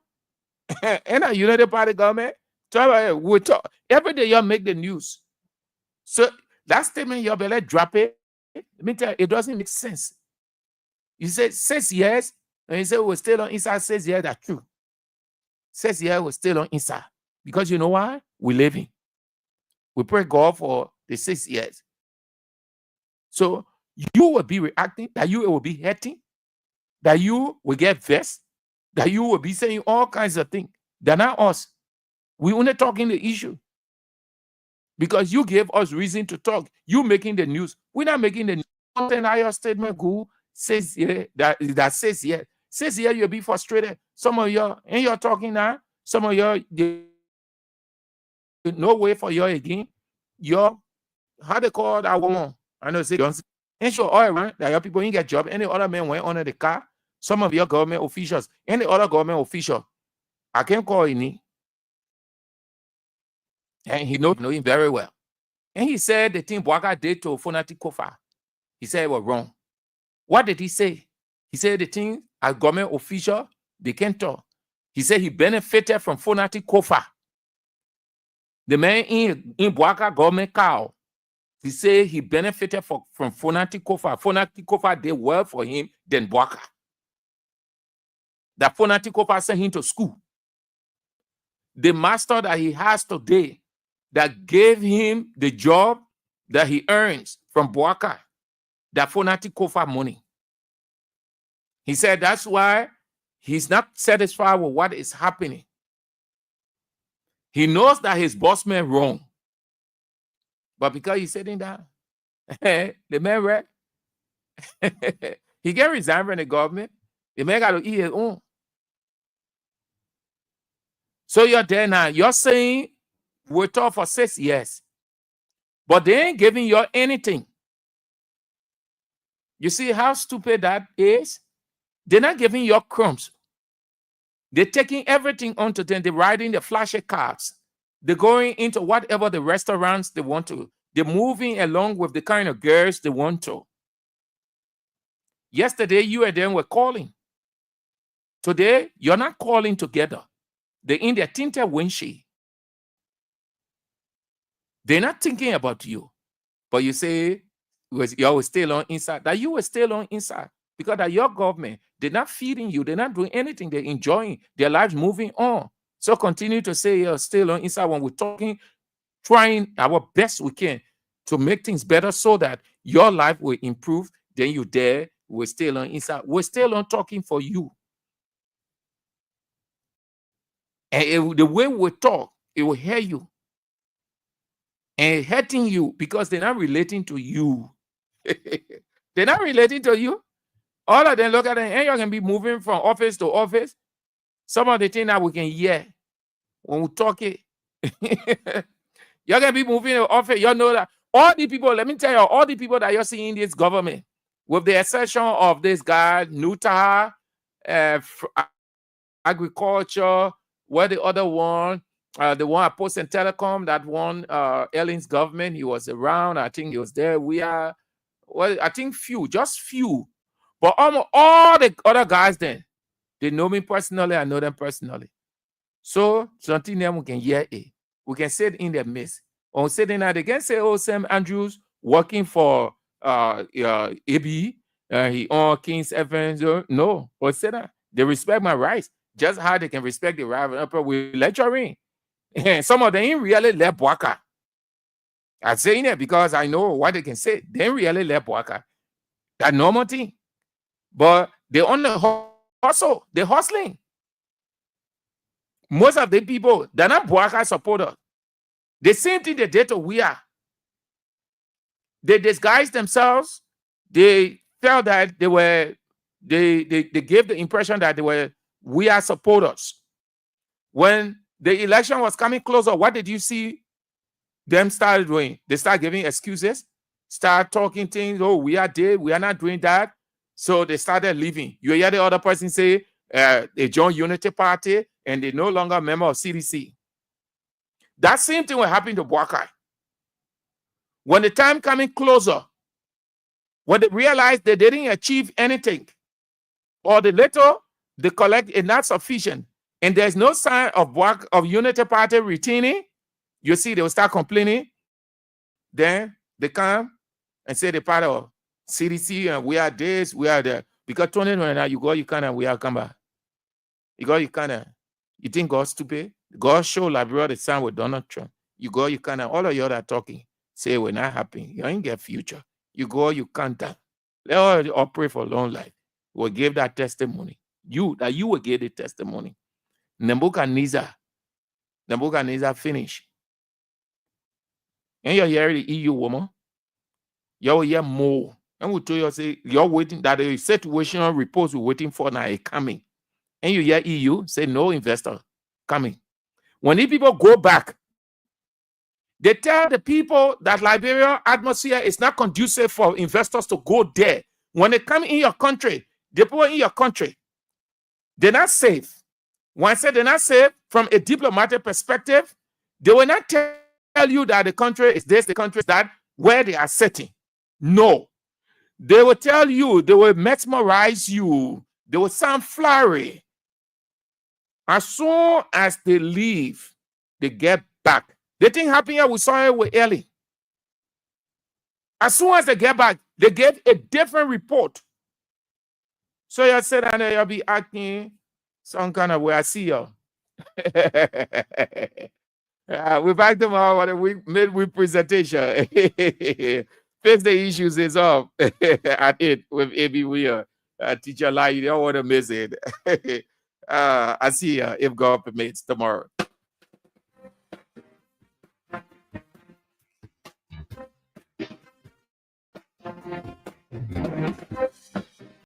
and a United Party government. We talk every day. You make the news. So that statement, you better drop it. Let me tell you, it doesn't make sense. You said 6 years, and you said we're still on inside 6 years. That's true. 6 years, we're still on inside. Because you know why? We're living. We pray God for the 6 years. So you will be reacting, that you will be hurting, that you will get vexed, that you will be saying all kinds of things. They're not us. We only talking the issue. Because you gave us reason to talk. You making the news. We're not making the news. Content your statement who says yeah, that says yeah. Says yeah, you'll be frustrated. Some of you, and you're talking now, some of you, no way for you again. You're, how they call that woman? I know, say, ain't sure all around that your people ain't get job. Any other man went under the car. Some of your government officials, any other government official, I can't call him. And he know him very well. And he said the thing Bwaga did to Fonati Kofa, he said it was wrong. What did he say? He said the thing as government official, they can't talk. He said he benefited from Fonati Kofa. The man in Bwaga government cow. He said he benefited from Fonati Kofa. Fonati Kofa did well for him than Bwaga. That Fonati Kofa sent him to school. The master that he has today, that gave him the job that he earns from Bwaga, that Fonati Kofa money. He said that's why he's not satisfied with what is happening. He knows that his boss man wrong. But because he's sitting down, the man right, he can resign from the government. The man got to eat his own. So you're there now. You're saying we're tough for 6 years. But they ain't giving you anything. You see how stupid that is? They're not giving you crumbs. They're taking everything onto them. They're riding the flashy cars. They're going into whatever the restaurants they want to. They're moving along with the kind of girls they want to. Yesterday, you and them were calling. Today, you're not calling together. They're in their tinted windshield. They're not thinking about you. But you say, you were still on inside. That you were still on inside. Because that your government, they're not feeding you. They're not doing anything. They're enjoying their lives moving on. So continue to say you're still on inside when we're talking, trying our best we can to make things better so that your life will improve. Then you there, we're still on inside. We're still on talking for you. And the way we talk, it will hear you. And hurting you because they're not relating to you. They're not relating to you. All of them look at them, and you can be moving from office to office. Some of the things that we can hear when we talk it. You're going to be moving to office. You know that all the people, let me tell you, all the people that you're seeing in this government, with the exception of this guy, Nuta, agriculture, where the other one, the one at Post and Telecom, that one, Ellen's government, he was around. I think he was there. Well, I think just few. But almost all the other guys then, they know me personally, I know them personally. So something them we can hear it. We can say it in their midst. Or say that they can say, oh, Sam Andrews working for AB, he on King's Evans. No, or say that. They respect my rights. Just how they can respect the right of upper with lecturing. And some of them ain't really left Bwaga. I'm saying it because I know what they can say. They ain't really left Bwaga. That normal thing. But they on the hustle. They're hustling. Most of the people, they're not Bwaga supporters. The same thing they did to we are. They disguised themselves. They felt that they gave the impression that we are supporters. When the election was coming closer, what did you see them start doing? They start giving excuses, start talking things. Oh, we are there, we are not doing that. So they started leaving. You hear the other person say they joined Unity Party and they're no longer a member of CDC. That same thing will happen to Bwaga. When the time coming closer, when they realize they didn't achieve anything, or the little they collect is not sufficient, and there's no sign of Unity Party retaining, you see, they will start complaining. Then they come and say they're part of CDC and we are this, we are that. Because 2029, you go, you kind of, we are come back. You go, you kind of, you think God's stupid? God show Liberia the sign with Donald Trump. You go, you kind of, all of you that are talking, say we're not happy. You ain't get future. You go, you counter. Let us operate for long life. Will give that testimony. You will give the testimony. Nebuchadnezzar finish. And you hear the EU woman. You hear more. And we tell you, say, you're waiting, that a situational report we're waiting for now is coming. And you hear EU say, no investor coming. When these people go back, they tell the people that Liberian atmosphere is not conducive for investors to go there. When they come in your country, the people in your country, they're not safe. When I say they're not safe from a diplomatic perspective, they will not tell you that the country is this, the country is that, where they are sitting. No. They will tell you, they will mesmerize you, they will sound flowery. As soon as they leave, they get back. The thing happened here, we saw it with Ellie. As soon as they get back, they gave a different report. So you said, and you'll be acting some kind of way. I see you. We're back tomorrow on a midweek presentation. Fix the issues is up at it with AB Weir. Teacher Lai, you don't want to miss it. I see you if God permits tomorrow.